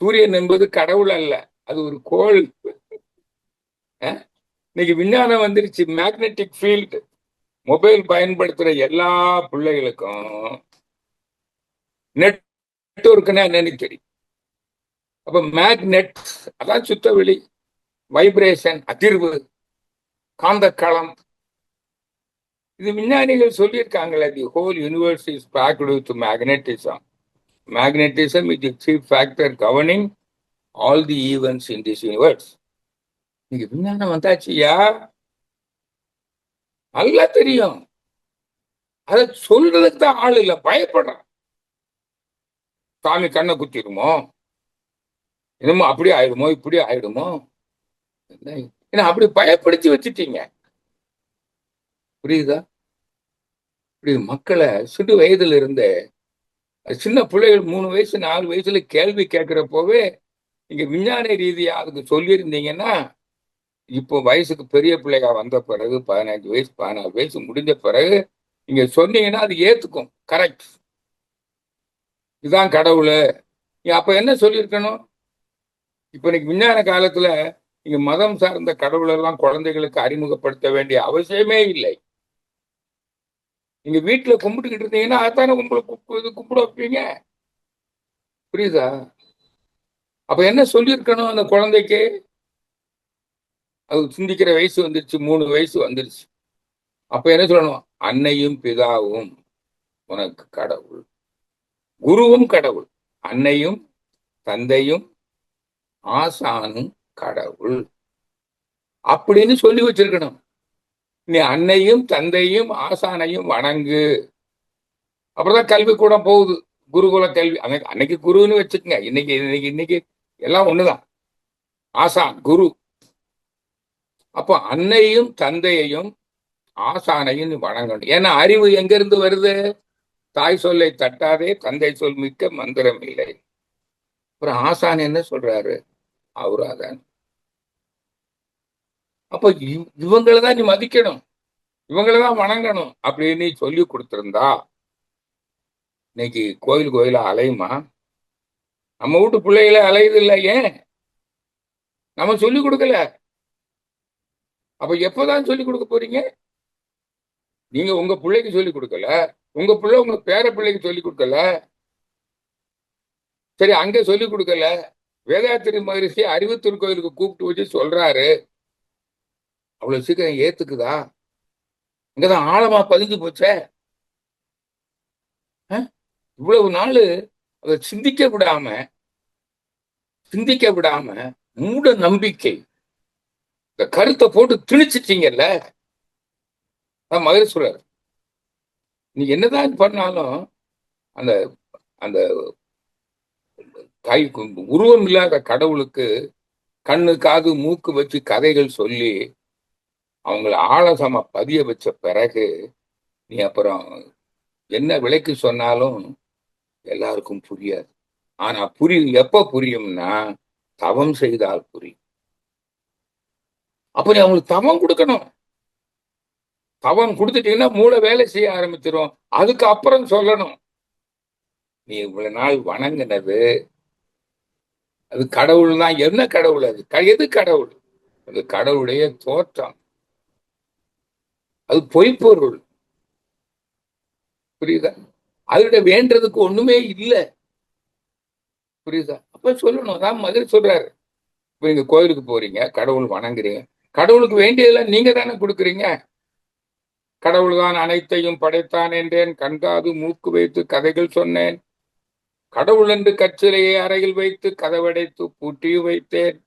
சூரியன் என்பது கடவுள் அல்ல, அது ஒரு கோள். இன்னைக்கு விஞ்ஞானம் வந்துருச்சு, மேக்னெட்டிக் ஃபீல்டு. மொபைல் பயன்படுத்துற எல்லா பிள்ளைகளுக்கும் நெட்வொர்க்னா என்னன்னு தெரியும். அப்ப மேக்னெட், அதான் சுத்தவெளி, வைப்ரேஷன், அதிர்வு, காந்தக்களம். இது விஞ்ஞானிகள் சொல்லியிருக்காங்களே, the whole universe is packed with magnetism. Magnetism is the chief factor governing all the events in this universe. நீங்க விஞ்ஞானம் வந்தாச்சியா, நல்லா தெரியும். அதை சொல்றதுக்கு தான் ஆள் இல்லை, பயப்படுறான். சாமி கண்ணை குத்திடுமோ, என்னமோ அப்படி ஆயிடுமோ, இப்படி ஆயிடுமோ, ஏன்னா அப்படி பயப்படுத்தி வச்சுட்டீங்க. புரியுதா? இப்படி மக்களை சிறு வயதுல இருந்தே, சின்ன பிள்ளைகள் 3 வயசு 4 வயசுல கேள்வி கேட்கிறப்போவே நீங்க விஞ்ஞான ரீதியா அதுக்கு சொல்லியிருந்தீங்கன்னா, இப்போ வயசுக்கு பெரிய பிள்ளை가 வந்த பிறகு 15 வயசு 14 வயசு முடிஞ்ச பிறகு நீங்க சொன்னீங்கன்னா அது ஏத்துக்கும். கரெக்ட், இதுதான் கடவுள். அப்ப என்ன சொல்லியிருக்கணும்? இப்ப இன்னைக்கு விஞ்ஞான காலத்துல நீங்க மதம் சார்ந்த கடவுள் எல்லாம் குழந்தைகளுக்கு அறிமுகப்படுத்த வேண்டிய அவசியமே இல்லை. நீங்க வீட்டுல கும்பிட்டுக்கிட்டு இருந்தீங்கன்னா அதானே உங்களுக்கு கும்பிட வைப்பீங்க. புரியுதா? அப்ப என்ன சொல்லியிருக்கணும் அந்த குழந்தைக்கு? அது சிந்திக்கிற வயசு வந்துருச்சு, 3 வயசு வந்துருச்சு. அப்ப என்ன சொல்லணும்? அன்னையும் பிதாவும் உனக்கு கடவுள், குருவும் கடவுள், அன்னையும் தந்தையும் ஆசானும் கடவுள் அப்படின்னு சொல்லி வச்சிருக்கணும். நீ அன்னையும் தந்தையும் ஆசானையும் வணங்கு. அப்புறம்தான் கல்வி கூட போகுது, குருகுல கல்வி. அன்னைக்கு குருன்னு வச்சுக்கங்க, இன்னைக்கு இன்னைக்கு இன்னைக்கு எல்லாம் ஒண்ணுதான், ஆசான் குரு. அப்போ அன்னையும் தந்தையையும் ஆசானையும் வணங்கணும். ஏன்னா அறிவு எங்க இருந்து வருது? தாய் சொல்லை தட்டாதே தந்தை சொல் மிக்க மந்திரம் இல்லை. அப்புறம் ஆசான் என்ன சொல்றாரு? அவராதான். அப்போ இவங்களதான் நீ மதிக்கணும், இவங்களதான் வணங்கணும் அப்படின்னு சொல்லி கொடுத்திருந்தா இன்னைக்கு கோயில் கோயிலா அலையுமா? நம்ம வீட்டு பிள்ளைகளை அலையுது இல்லை, ஏன்? நம்ம சொல்லி கொடுக்கல. அப்ப எப்பதான் சொல்லி கொடுக்க போறீங்க? நீங்க உங்க பிள்ளைக்கு சொல்லி கொடுக்கல, உங்க பிள்ளை உங்க பேர பிள்ளைக்கு சொல்லி கொடுக்கல. சரி, அங்க சொல்லி கொடுக்கல, வேதாத்திரி மகரிஷி அறிவுத்தூர் கோயிலுக்கு கூப்பிட்டு வச்சு சொல்றாரு, அவ்வளவு சீக்கிரம் ஏத்துக்குதா? இங்கதான் ஆழமா பதிஞ்சு போச்சே. இவ்வளவு நாள் அதை சிந்திக்க விடாம மூட நம்பிக்கை இந்த கருத்தை போட்டு திணிச்சிட்டீங்கல்ல. மகேஸ்வரர், நீ என்னதான் பண்ணாலும் அந்த அந்த உருவம் இல்லாத கடவுளுக்கு கண்ணு காது மூக்கு வச்சு கதைகள் சொல்லி அவங்கள ஆழசமா பதிய வச்ச பிறகு நீ அப்புறம் என்ன விலைக்கு சொன்னாலும் எல்லாருக்கும் புரியாது. ஆனா எப்ப புரியும்னா தவம் செய்தால் புரியும். அப்ப நீ அவங்களுக்கு தவம் கொடுக்கணும். தவம் கொடுத்துட்டீங்கன்னா மூளை வேலை செய்ய ஆரம்பிச்சிடும். அதுக்கு அப்புறம் சொல்லணும், நீ இவ்வளவு நாள் வணங்கினது அது கடவுள் தான். என்ன கடவுள் அது? எது கடவுள்? அது கடவுளுடைய தோற்றம், அது பொய்ப்பொருள். புரியுதா? அதோட வேண்டதுக்கு ஒண்ணுமே இல்லை. புரியுதா? அப்ப சொல்லணும். தான் மதுரை சொல்றாரு, இப்ப நீங்க கோயிலுக்கு போறீங்க, கடவுள் வணங்குறீங்க, கடவுளுக்கு வேண்டியதெல்லாம் நீங்க தானே கொடுக்குறீங்க. கடவுள் தான் அனைத்தையும் படைத்தான் என்றேன், கண்காது மூக்கு வைத்து கதைகள் சொன்னேன், கடவுள் என்று கற்சிலையை அறையில் வைத்து கதவடைத்து பூட்டியும் வைத்தேன்,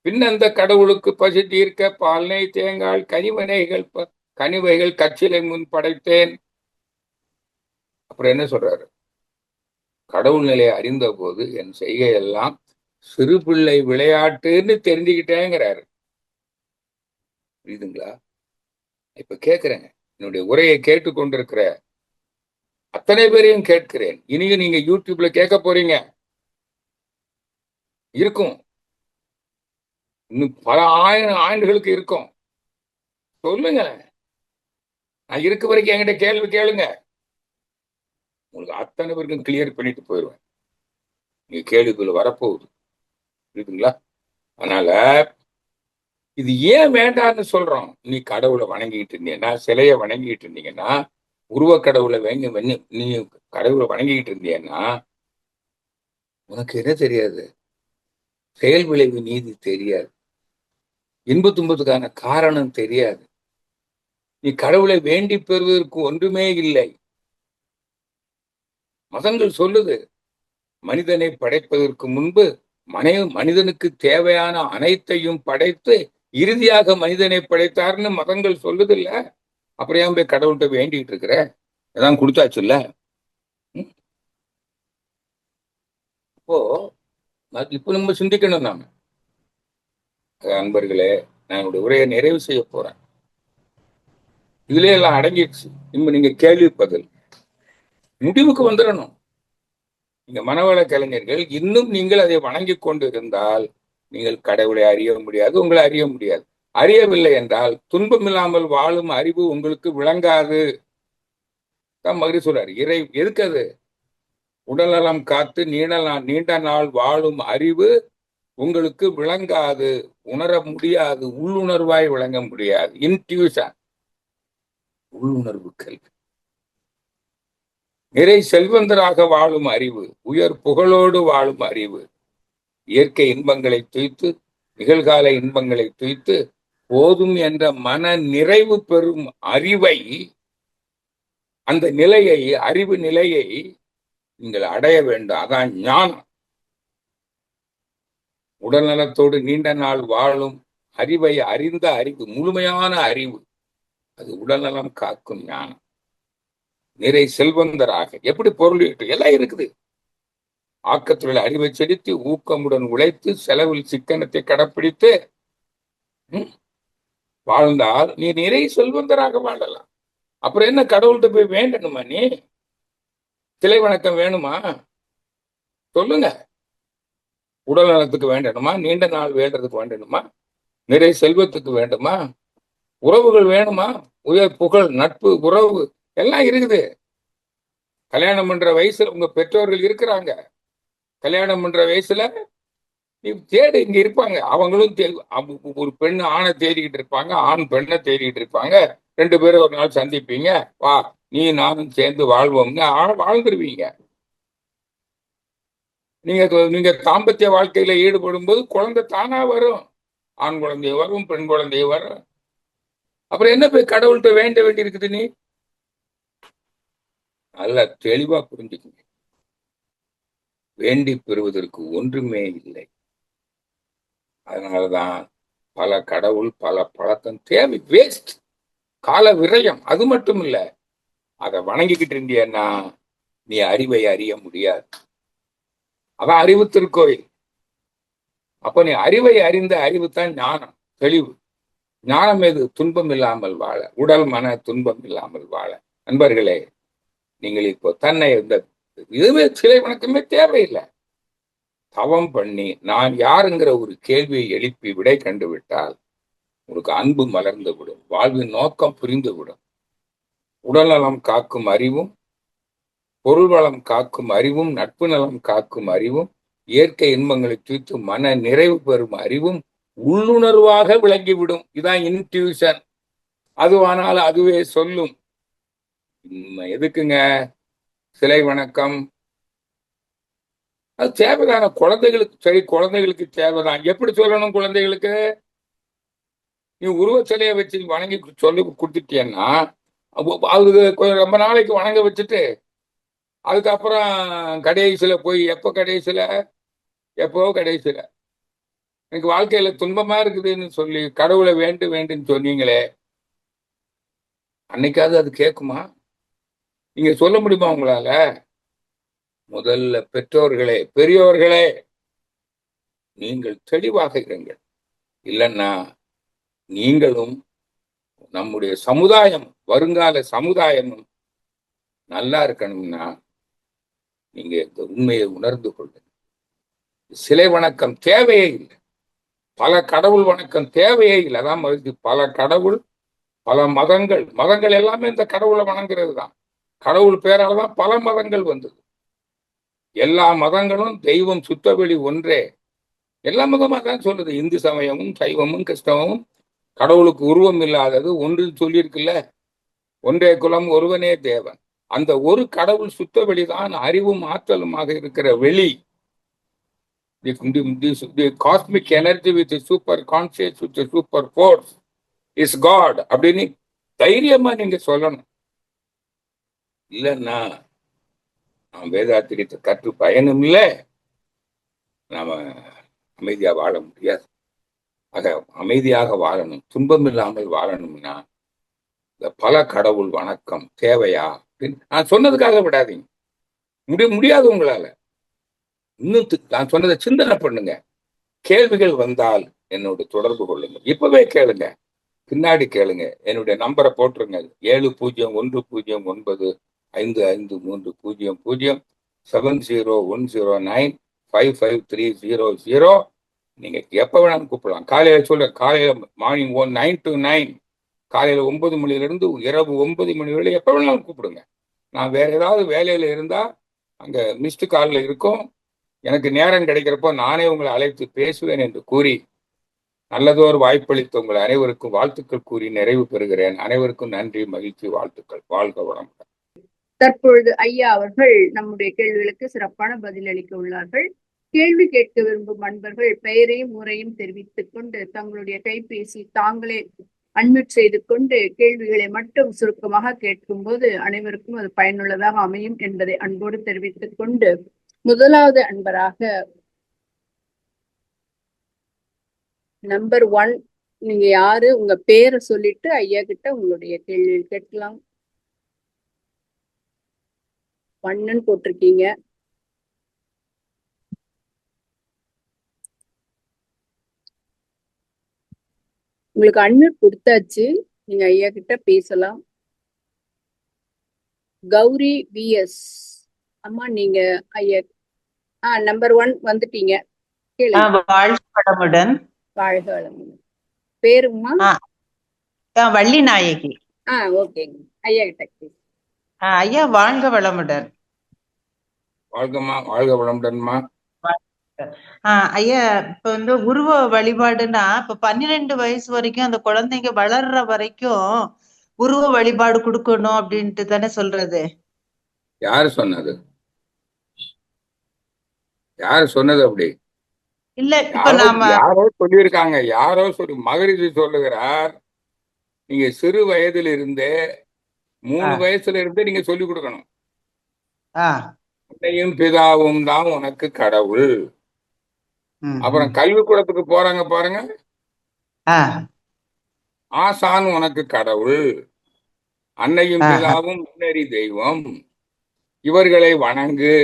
பின் அந்த கடவுளுக்கு பசி தீர்க்க பால் நெய் தேங்காய் கனிவைகள் கற்சிலை முன் படைத்தேன். அப்புறம் என்ன சொல்றாரு? கடவுள் நிலையை அறிந்த போது என் செய்கையெல்லாம் சிறு பிள்ளை விளையாட்டுன்னு தெரிஞ்சுக்கிட்டேங்கிறாரு. புரியுதுங்களா? இப்ப கேட்கிறேன், என்னுடைய உரையை கேட்டுக்கொண்டிருக்கிற அத்தனை பேரையும் கேட்கிறேன். இனியும் நீங்க யூடியூப்ல கேட்க போறீங்க, இருக்கும், இன்னும் பல ஆயிரம் ஆண்டுகளுக்கு இருக்கும். சொல்லுங்க, நான் இருக்க வரைக்கும் என்கிட்ட கேள்வி கேளுங்க, உங்களுக்கு அத்தனை பேருக்கும் கிளியர் பண்ணிட்டு போயிடுவேன். நீங்க கேள்விக்குள்ள வரப்போகுது. புரியுதுங்களா? அதனால இது ஏன் வேண்டாம்னு சொல்றோம்? நீ கடவுளை வணங்கிட்டு இருந்தீங்கன்னா, சிலையை வணங்கிட்டு இருந்தீங்கன்னா, உருவ கடவுளை நீ கடவுளை வணங்கிட்டு இருந்தீங்கன்னா உனக்கு என்ன தெரியாது? செயல் விளைவு நீதி தெரியாது, இன்ப துன்பத்துக்கான காரணம் தெரியாது. நீ கடவுளை வேண்டி பெறுவதற்கு ஒன்றுமே இல்லை. மதங்கள் சொல்லுது, மனிதனை படைப்பதற்கு முன்பு மனிதனுக்கு தேவையான அனைத்தையும் படைத்து இறுதியாக மனிதனை படைத்தார்னு மதங்கள் சொல்லுது இல்ல. அப்புறம் ஏன் போய் கடவுள்கிட்ட வேண்டிட்டு இருக்கிற? எல்லாம் கொடுத்தாச்சு இல்ல. இப்போ இப்ப நம்ம சிந்திக்கணும். நாம அன்பர்களே, நான் என்னுடைய உரையை நிறைவு செய்ய போறேன். இதுல எல்லாம் அடங்கிடுச்சு. இனிமே நீங்க கேள்வி பதில் முடிவுக்கு வந்துடணும். நீங்க மனவள கலைஞர்கள் இன்னும் நீங்கள் அதை வணங்கி கொண்டு இருந்தால் நீங்கள் கடவுளை அறிய முடியாது, உங்களை அறிய முடியாது. அறியவில்லை என்றால் துன்பம் இல்லாமல் வாழும் அறிவு உங்களுக்கு விளங்காது. தான் மகிழ்ச்சி சொல்றாரு. இறை எதுக்கு அது? உடல்நலம் காத்து நீண்ட நாள் வாழும் அறிவு உங்களுக்கு விளங்காது, உணர முடியாது, உள்ளுணர்வாய் விளங்க முடியாது. இன்ட்யூஷன், உள்ளுணர்வு கல்வி. நிறை செல்வந்தராக வாழும் அறிவு, உயர் புகழோடு வாழும் அறிவு, இயற்கை இன்பங்களை துய்த்து நிகழ்கால இன்பங்களை துய்த்து போதும் என்ற மன நிறைவு பெறும் அறிவை, அந்த நிலையை, அறிவு நிலையை நீங்கள் அடைய வேண்டும். அதான் ஞானம். உடல் நலத்தோடு நீண்ட நாள் வாழும் அறிவை அறிந்த அறிவு, முழுமையான அறிவு, அது உடல்நலம் காக்கும் ஞானம். நிறை செல்வந்தராக எப்படி பொருள் எல்லாம் இருக்குது. ஆக்கத்துள்ள அறிவை செலுத்தி ஊக்கமுடன் உழைத்து செலவில் சிக்கனத்தை கடைப்பிடித்து வாழ்ந்தால் நீ நிறை செல்வந்தராக வாழலாம். அப்புறம் என்ன கடவுள்கிட்ட போய் வேண்டணுமா? நீ சிலை வணக்கம் வேணுமா? சொல்லுங்க. உடல் நலத்துக்கு வேண்டணுமா? நீண்ட நாள் வேண்டதுக்கு வேண்டணுமா? நிறை செல்வத்துக்கு வேண்டுமா? உறவுகள் வேணுமா? உயர் புகழ், நட்பு, உறவு எல்லாம் இருக்குது. கல்யாணம் பண்ற வயசுல உங்க பெற்றோர்கள் இருக்கிறாங்க. கல்யாணம் பண்ற வயசுல நீ தேடு, இங்க இருப்பாங்க. அவங்களும் ஒரு பெண் ஆணை தேடிக்கிட்டு இருப்பாங்க, ஆண் பெண்ணை தேடிக்கிட்டு இருப்பாங்க. 2 பேரும் ஒரு நாள் சந்திப்பீங்க. வா, நீ நானும் சேர்ந்து வாழ்வோம்னு வாழ்ந்துருவீங்க. நீங்க தாம்பத்திய வாழ்க்கையில ஈடுபடும் போது குழந்தை தானா வரும். ஆண் குழந்தை வரும், பெண் குழந்தை வரும். அப்புறம் என்ன போய் கடவுள்கிட்ட வேண்ட வேண்டி இருக்குது? நீ நல்லா தெளிவா புரிஞ்சுக்கங்க. வேண்டி பெறுவதற்கு ஒன்றுமே இல்லை. அதனாலதான் பல கடவுள், பல பழக்கம் தேவை, வேஸ்ட், கால விரயம். அது மட்டும் இல்ல, அதை வணங்கிக்கிட்டு இருந்தியன்னா நீ அறிவை அறிய முடியாது. அதான் அறிவு திருக்கோயில். அப்ப நீ அறிவை அறிந்த அறிவு தான் ஞானம், தெளிவு. ஞானம் எது? துன்பம் இல்லாமல் வாழ, உடல் மன துன்பம் இல்லாமல் வாழ. நண்பர்களே, நீங்கள் இப்போ தன்னை இதுவே சிலை வணக்கமே தேவையில்லை. தவம் பண்ணி நான் யாருங்கிற ஒரு கேள்வியை எழுப்பி விடை கண்டுவிட்டால் உங்களுக்கு அன்பு மலர்ந்து விடும், வாழ்வின் நோக்கம் புரிந்து விடும். உடல்நலம் காக்கும் அறிவும், பொருள் வளம் காக்கும் அறிவும், நட்பு நலம் காக்கும் அறிவும், இயற்கை இன்பங்களை தூய்த்து மன நிறைவு பெறும் அறிவும் உள்ளுணர்வாக விளங்கிவிடும். இதான் இன்ட்யூஷன். அதுவானால் அதுவே சொல்லும். எதுக்குங்க சிலை வணக்கம்? அது தேவைதான குழந்தைகளுக்கு. சரி, குழந்தைகளுக்கு தேவைதான். எப்படி சொல்லணும் குழந்தைகளுக்கு? நீ உருவ சிலையை வச்சு வணங்கி சொல்லி கொடுத்துட்டேன்னா அது ரொம்ப நாளைக்கு வணங்க வச்சுட்டு அதுக்கப்புறம் கடைசியில போய் எப்போ கடைசியில எனக்கு வாழ்க்கையில துன்பமா இருக்குதுன்னு சொல்லி கடவுளை வேண்டுன்னு சொன்னீங்களே, அன்னைக்காவது அது கேட்குமா? நீங்க சொல்ல முடியுமா உங்களால? முதல்ல பெற்றோர்களே, பெரியோர்களே, நீங்கள் தெளிவாக இருங்கள். இல்லைன்னா நீங்களும் நம்முடைய சமுதாயம், வருங்கால சமுதாயமும் நல்லா இருக்கணும்னா நீங்க இந்த உண்மையை உணர்ந்து கொள்ளுங்க. சிலை வணக்கம் தேவையே இல்லை, பல கடவுள் வணக்கம் தேவையே இல்லை. அதான் பல கடவுள், பல மதங்கள் எல்லாமே இந்த கடவுளை வணங்குறது தான். கடவுள் பேரால தான் பல மதங்கள் வந்தது. எல்லா மதங்களும் தெய்வம் சுத்தவெளி ஒன்றே. எல்லா மதமா தான் சொல்லுது. இந்து சமயமும் சைவமும் கிறிஸ்தவமும் கடவுளுக்கு உருவம் இல்லாதது ஒன்று சொல்லியிருக்குல்ல. ஒன்றே குலம் ஒருவனே தேவன். அந்த ஒரு கடவுள் சுத்த வெளிதான் அறிவும் ஆற்றலுமாக இருக்கிற வெளி. the cosmic energy with the super conscious with the super force is God அப்படின்னு தைரியமா நீங்க சொல்லணும். இல்லைன்னா நாம் வேதாத்திரியத்தை கற்று பயனும் இல்லை, நாம அமைதியா வாழ முடியாது. ஆக அமைதியாக வாழணும், துன்பம் இல்லாமல் வாழணும்னா இந்த பல கடவுள் வணக்கம் தேவையா அப்படின்னு நான் சொன்னதுக்காக விடாதீங்க. முடியாது உங்களால. இன்னும் நான் சொன்னதை சிந்தனை பண்ணுங்க. கேள்விகள் வந்தால் என்னோட தொடர்பு கொள்ளுங்க. இப்பவே கேளுங்க, பின்னாடி கேளுங்க. என்னுடைய நம்பரை போட்டுருங்க. 7010955300 7010955300. நீங்க எப்ப வேணாலும் கூப்பிடலாம். காலையில சொல்ல, காலையில மார்னிங் 9 to 9, காலையில 9 மணிலிருந்து இரவு 9 மணி வரை எப்ப வேணாலும் கூப்பிடுங்க. நான் வேற ஏதாவது வேலையில இருந்தா அங்க மிஸ்டு கால்ல இருக்கும். எனக்கு நேரம் கிடைக்கிறப்போ நானே உங்களை அழைத்து பேசுவேன் என்று கூறி, நல்லதோர் வாய்ப்பளித்த உங்கள் அனைவருக்கும் வாழ்த்துக்கள் கூறி நிறைவு பெறுகிறேன். அனைவருக்கும் நன்றி, மகிழ்ச்சி, வாழ்த்துக்கள். வாழ்க வளமுடன். தற்பொழுது ஐயா அவர்கள் நம்முடைய கேள்விகளுக்கு சிறப்பான பதில் அளிக்க உள்ளார்கள். கேள்வி கேட்க விரும்பும் அன்பர்கள் பெயரையும் ஊரையும் தெரிவித்துக் கொண்டு தங்களுடைய கைபேசி தாங்களே அன்மியூட் செய்து கொண்டு கேள்விகளை மட்டும் சுருக்கமாக கேட்கும் போது அனைவருக்கும் அது பயனுள்ளதாக அமையும் என்பதை அன்போடு தெரிவித்துக் கொண்டு, முதலாவது அன்பராக நம்பர் 1, நீங்க யாரு, உங்க பேரை சொல்லிட்டு ஐயா கிட்ட உங்களுடைய கேள்வி கேட்கலாம். 1ன்னு போட்டிருக்கீங்க. உங்களுக்கு அன்மியூட் கொடுத்தாச்சு, நீங்க ஐயா கிட்ட பேசலாம். கௌரி விஎஸ் அம்மா, நீங்க ஐயா நம்பர் 1 வந்துட்டீங்க. வாழ்க வளமுடன். வாழ்க வளமுடன். பேருமா? வள்ளி நாயகி. ஓகேங்க, ஐயா கிட்ட. ஐயா வாழ்க வளமுடன். வாழ்கம்மா, வாழ்க வளமுடன்மா. ஐயா, இப்ப உருவ வழிபாடுன்னா இப்ப 12 வயசு வரைக்கும் அந்த குழந்தைங்க வளர்ற வரைக்கும் உருவ வழிபாடு கொடுக்கணும் அப்படின்ட்டு தானே சொல்றது? யாரு சொன்னது? யாரு சொன்னது? அப்படி இல்ல, இப்ப நாம யாரோ சொல்லியிருக்காங்க. யாரோ மகரிஷி சொல்லுகிறார், நீங்க சிறு வயதில் இருந்தே 3 வயசுல இருந்தே நீங்க சொல்லி கொடுக்கணும். அன்னையும் பிதாவும் தான் உனக்கு கடவுள். அப்புறம் கல்விக்கூடத்துக்கு போறாங்க பாருங்க, ஆசான் உனக்கு கடவுள், அன்னையும் பிதாவும் முன்னேறி தெய்வம், இவர்களை வணங்கு,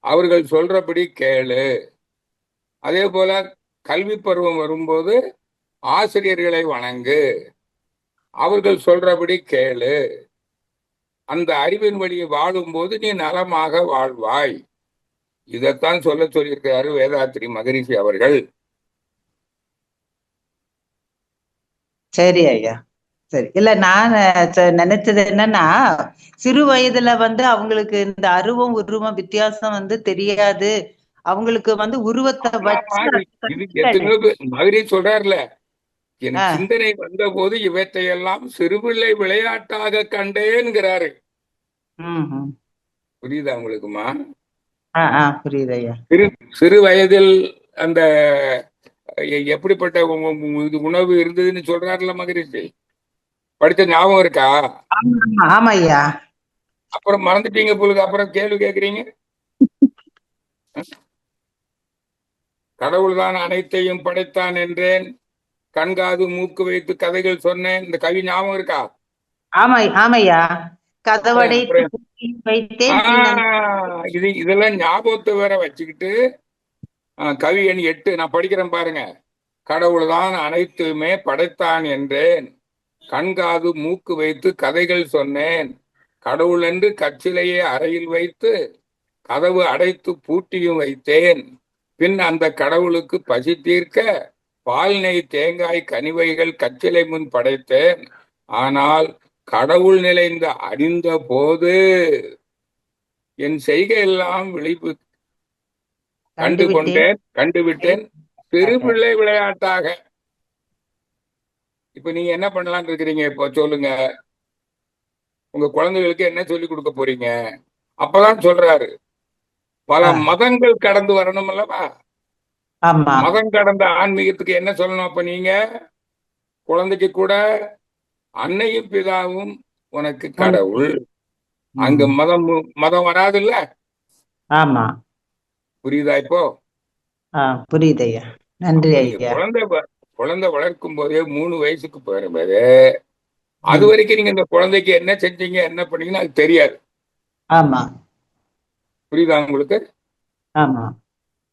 அவர்கள் சொல்றபடி கேளு. அதே போல கல்வி பருவம் வரும்போது ஆசிரியர்களை வணங்கு, அவர்கள் சொல்றபடி கேளு. அந்த அறிவின் வழியை வாழும் போது நீ நலமாக வாழ்வாய். இதைத்தான் சொல்லியிருக்கிறாரு வேதாத்திரி மகரிஷி அவர்கள். சரி ஐயா, சரி. இல்ல, நான் நினைச்சது என்னன்னா, சிறு வயதுல அவங்களுக்கு இந்த அருவம் உருவம் வித்தியாசம் தெரியாது. அவங்களுக்கு உருவத்தை மகரிஷி சொல்றாருல, என் சிந்தனை வந்த போது இவற்றையெல்லாம் சிறுபிள்ளை விளையாட்டாக கண்டேன்கிறாரு. புரியுதா உங்களுக்குமா? புரியுது ஐயா. சிறு வயதில் அந்த எப்படிப்பட்ட உணவு இருந்ததுன்னு சொல்றாருல மகரிஷி, படிச்ச ஞாபகம் இருக்கா? ஆமா ஐயா. அப்புறம் மறந்துட்டீங்க பொழுது, அப்புறம் கேள்வி கேட்கிறீங்க. கடவுள் தான் அனைத்தையும் படைத்தான் என்றேன், கண்காது மூக்கு வைத்து கதைகள் சொன்னேன். இந்த கவி ஞாபகம் இருக்கா? ஆமையா. இதெல்லாம் ஞாபகத்தை வேற வச்சுக்கிட்டு கவி எண் 8 நான் படிக்கிறேன் பாருங்க. கடவுள் தான் அனைத்துமே படைத்தான் என்றேன், கண்காது மூக்கு வைத்து கதைகள் சொன்னேன், கடவுள் என்று கச்சிலையே அறையில் வைத்து கதவு அடைத்து பூட்டியும் வைத்தேன், பின் அந்த கடவுளுக்கு பசி தீர்க்க பால் நெய் தேங்காய் கனிவைகள் கச்சிலை முன் படைத்தேன், ஆனால் கடவுள் நிலைந்த அறிந்த போது என் செய்கையெல்லாம் விழிப்பு கண்டுவிட்டேன் சிறுபிள்ளை விளையாட்டாக. இப்ப நீங்க என்ன பண்ணலாம்னு இருக்கிறீங்க? இப்போ சொல்லுங்க, உங்க குழந்தைகளுக்கு என்ன சொல்லி கொடுக்க போறீங்க? அப்பதான் சொல்றாரு, பல ஆ, மதங்கள் கடந்து வரணும் அல்லவா? ஆமா. மதம் கடந்த ஆன்மீகத்துக்கு என்ன சொல்லணும்? அப்ப நீங்க குழந்தைக்கு கூட அன்னையும் பிதாவும் உனக்கு உன் கடவுள். அங்க ம். மதம் மதம் வராதுல்ல. ஆமா. புரியுதா இப்போ? புரியுது ஐயா. நன்றி அப்ப நீங்க ஐயா. குழந்தை வளர்க்கும் போதே 3 வயசுக்கு போது அது ம். வரைக்கும் நீங்க இந்த குழந்தைக்கு என்ன செஞ்சீங்க, என்ன பண்ணீங்கன்னு அது தெரியாது. ஆமா, புரியுதா உங்களுக்கு? ஆமா.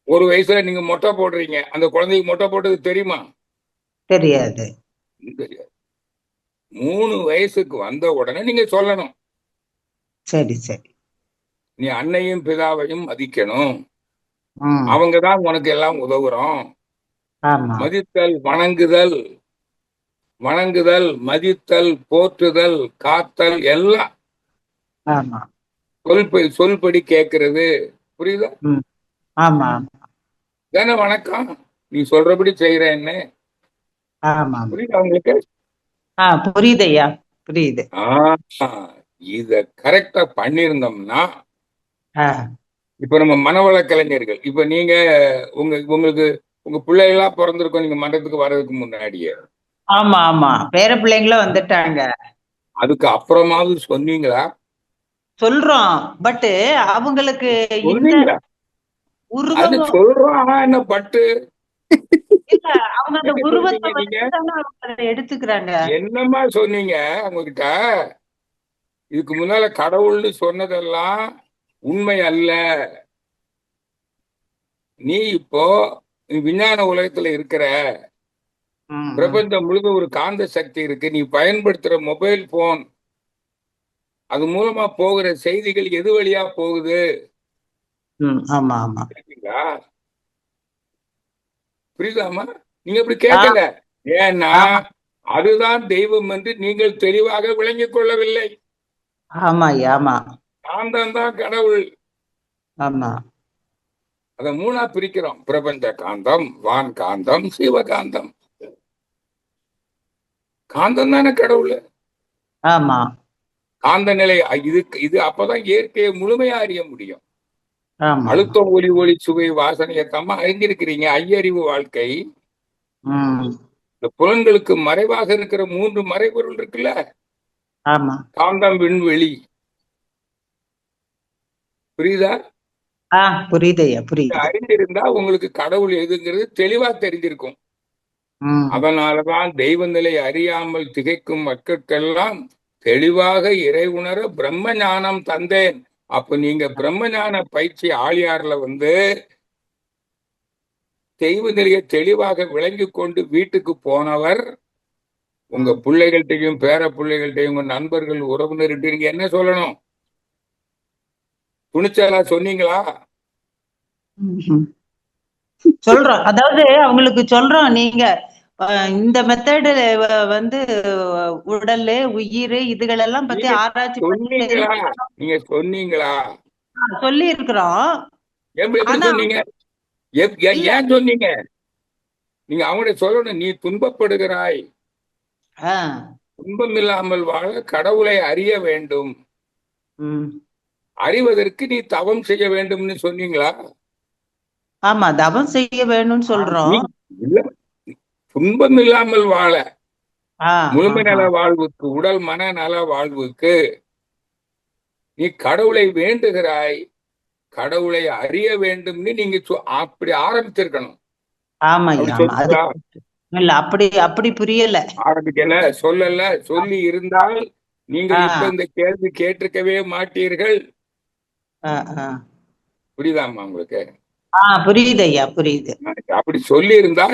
1 வயசுல நீங்க மொட்டை போடுறீங்க, அந்த குழந்தைக்கு மொட்டை போட்டது தெரியுமா? தெரியாது. தெரியாது. 3 வயசுக்கு வந்த உடனே நீங்க சொல்லணும், சரி, சரி. நீ அன்னையும் பிதாவையும் மதிக்கணும், ம். அவங்கதான் உனக்கு எல்லாம் உதவுறோம். ஆமா, மதித்தல், வணங்குதல், மதித்தல், போற்றுதல், காத்தல் எல்லாம் ஆமா. சொல்படி கேட்கறது. புரியுதா? ம். ஆமா, தானே வணக்கம். நீ சொல்றபடி செய்யறேன்னு. ஆமா. புரியுதா உங்களுக்கு? புரியுது ஐயா. புரியுது. ஆஹ் இத கரெக்டா பண்ணிருந்தோம்னா, ஆ, இப்ப நம்ம மனவள கலைஞர்கள், இப்ப நீங்க உங்களுக்கு உங்க பிள்ளைகளா பிறந்திருக்கோம் நீங்க மன்றத்துக்கு வர்றதுக்கு முன்னாடியே. ஆமா, ஆமா. பேர பிள்ளைங்களும் வந்துட்டாங்க. அதுக்கு அப்புறமாவது சொன்னீங்களா? சொல்றோம். பட் அவங்களுக்கு இந்த சொன்னீங்களா? அது உருவம் சொல்றோம், ஆனா என்ன பட்டு இல்ல. அவங்க அந்த எங்க உருவத்தை சொன்னீங்க நீங்க? வச்சுதானே அவங்க அதை எடுத்துக்கிறாங்க. என்னமா சொன்னீங்க உங்ககிட்ட? இதுக்கு முன்னால கடவுள்னு சொன்னதெல்லாம் உண்மை அல்ல. நீ இப்போ விஞ்ஞான உலகத்துல இருக்கிற, ம், ம், பிரபஞ்சம் முழுக்க ஒரு காந்த சக்தி இருக்கு. நீ பயன்படுத்துற மொபைல் போன், அது மூலமா போகிற செய்திகள் எது வழியா போகுது? ம். ஆமா, ஆமா. சரிங்களா? புரியுதாமா? நீங்க அப்படி ஆ, கேட்கல. ஏன்னா ஆமா, அதுதான் தெய்வம் என்று நீங்கள் தெளிவாக விளங்கிக் கொள்ளவில்லை. ஆமா ஐயா. ஆமா, காந்தம் தான் கடவுள். ஆமா. அதை 3ஆ பிரிக்கிறோம்: பிரபஞ்ச காந்தம், வான் காந்தம், சிவகாந்தம். காந்தம் தானே கடவுள். ஆமா, காந்த நிலை இது அப்பதான் இயற்கையை முழுமையா அறிய முடியும். ஆமா. அழுத்தம், ஒளி சுவை வாசனையை தம்மா அறிஞ்சிருக்கிறீங்க. ஐயறிவு வாழ்க்கை. ம். இந்த புலன்களுக்கு மறைவாக இருக்கிற 3 மறைபொருள் இருக்குல்ல, ஆமா. காந்தம், விண்வெளி. புரியுதா? புரியுது ஐயா. இதை புரியுது. அறிந்திருந்தா உங்களுக்கு கடவுள் எதுங்கிறது தெளிவா தெரிஞ்சிருக்கும். ம். அதனாலதான் தெய்வ நிலை அறியாமல் திகைக்கும் மக்களுக்கெல்லாம் தெளிவாக இறை உணர பிரம்ம ஞானம் தந்தேன். அப்ப நீங்க பிரம்ம ஞான பயிற்சி ஆழியார்ல தெய்வ நிலையை தெளிவாக விளங்கி கொண்டு வீட்டுக்கு போனவர், உங்க ம். பிள்ளைகள்கிட்டையும் பேர பிள்ளைகள்கிட்டையும் உங்க நண்பர்கள் உறவினர்கிட்ட நீங்க என்ன சொல்லணும்? துணிச்சலா சொன்னீங்களா? ம்ஹும். சொல்றோம். அதாவது அவங்களுக்கு சொல்றோம். நீங்க இந்த மெத்தடு வந்து உடல், உயிர் இதுகளெல்லாம் பத்தி நீங்க ஆராய்ச்சி பண்ணி சொன்னீங்களா? நீங்க சொன்னீங்களா? சொல்லி இருக்கிறோம். எப்படி ஆனா சொன்னீங்க? இல்ல. ஏன் சொன்னீங்க? நீங்க அவங்கள்ட்ட சொல்லணும், நீ துன்பப்படுகிறாய், ஆ, துன்பம் இல்லாமல் வாழ கடவுளை அறிய வேண்டும், ம். அறிவதற்கு நீ தவம் செய்ய வேண்டும்னு சொன்னீங்களா? ஆமா, தவம் செய்ய வேணும்னு நீ சொல்றோம். இல்ல, துன்பம் இல்லாமல் வாழ, ஆ, முழுமை ஆஹா. நல வாழ்வுக்கு, உடல் மன நல வாழ்வுக்கு நீ கடவுளை வேண்டுகிறாய், கடவுளை அறிய வேண்டும்னு நீங்க அப்படி ஆரம்பிச்சிருக்கணும். ஆமாய்யா. அப்படி ஆமா. அது சொன்னீங்களா? இல்ல. அப்படி அப்படி புரியல. ஆரம்பிக்கல, சொல்லல. சொல்லி இருந்தால் நீங்கள் இப்ப ஆ, இந்த கேள்வி கேட்டிருக்கவே மாட்டீர்கள். ஆ, ஆ. புரியுதாமா உங்களுக்கு? புரியுது ஐயா. புரியுது. அப்படி சொல்லி இருந்தா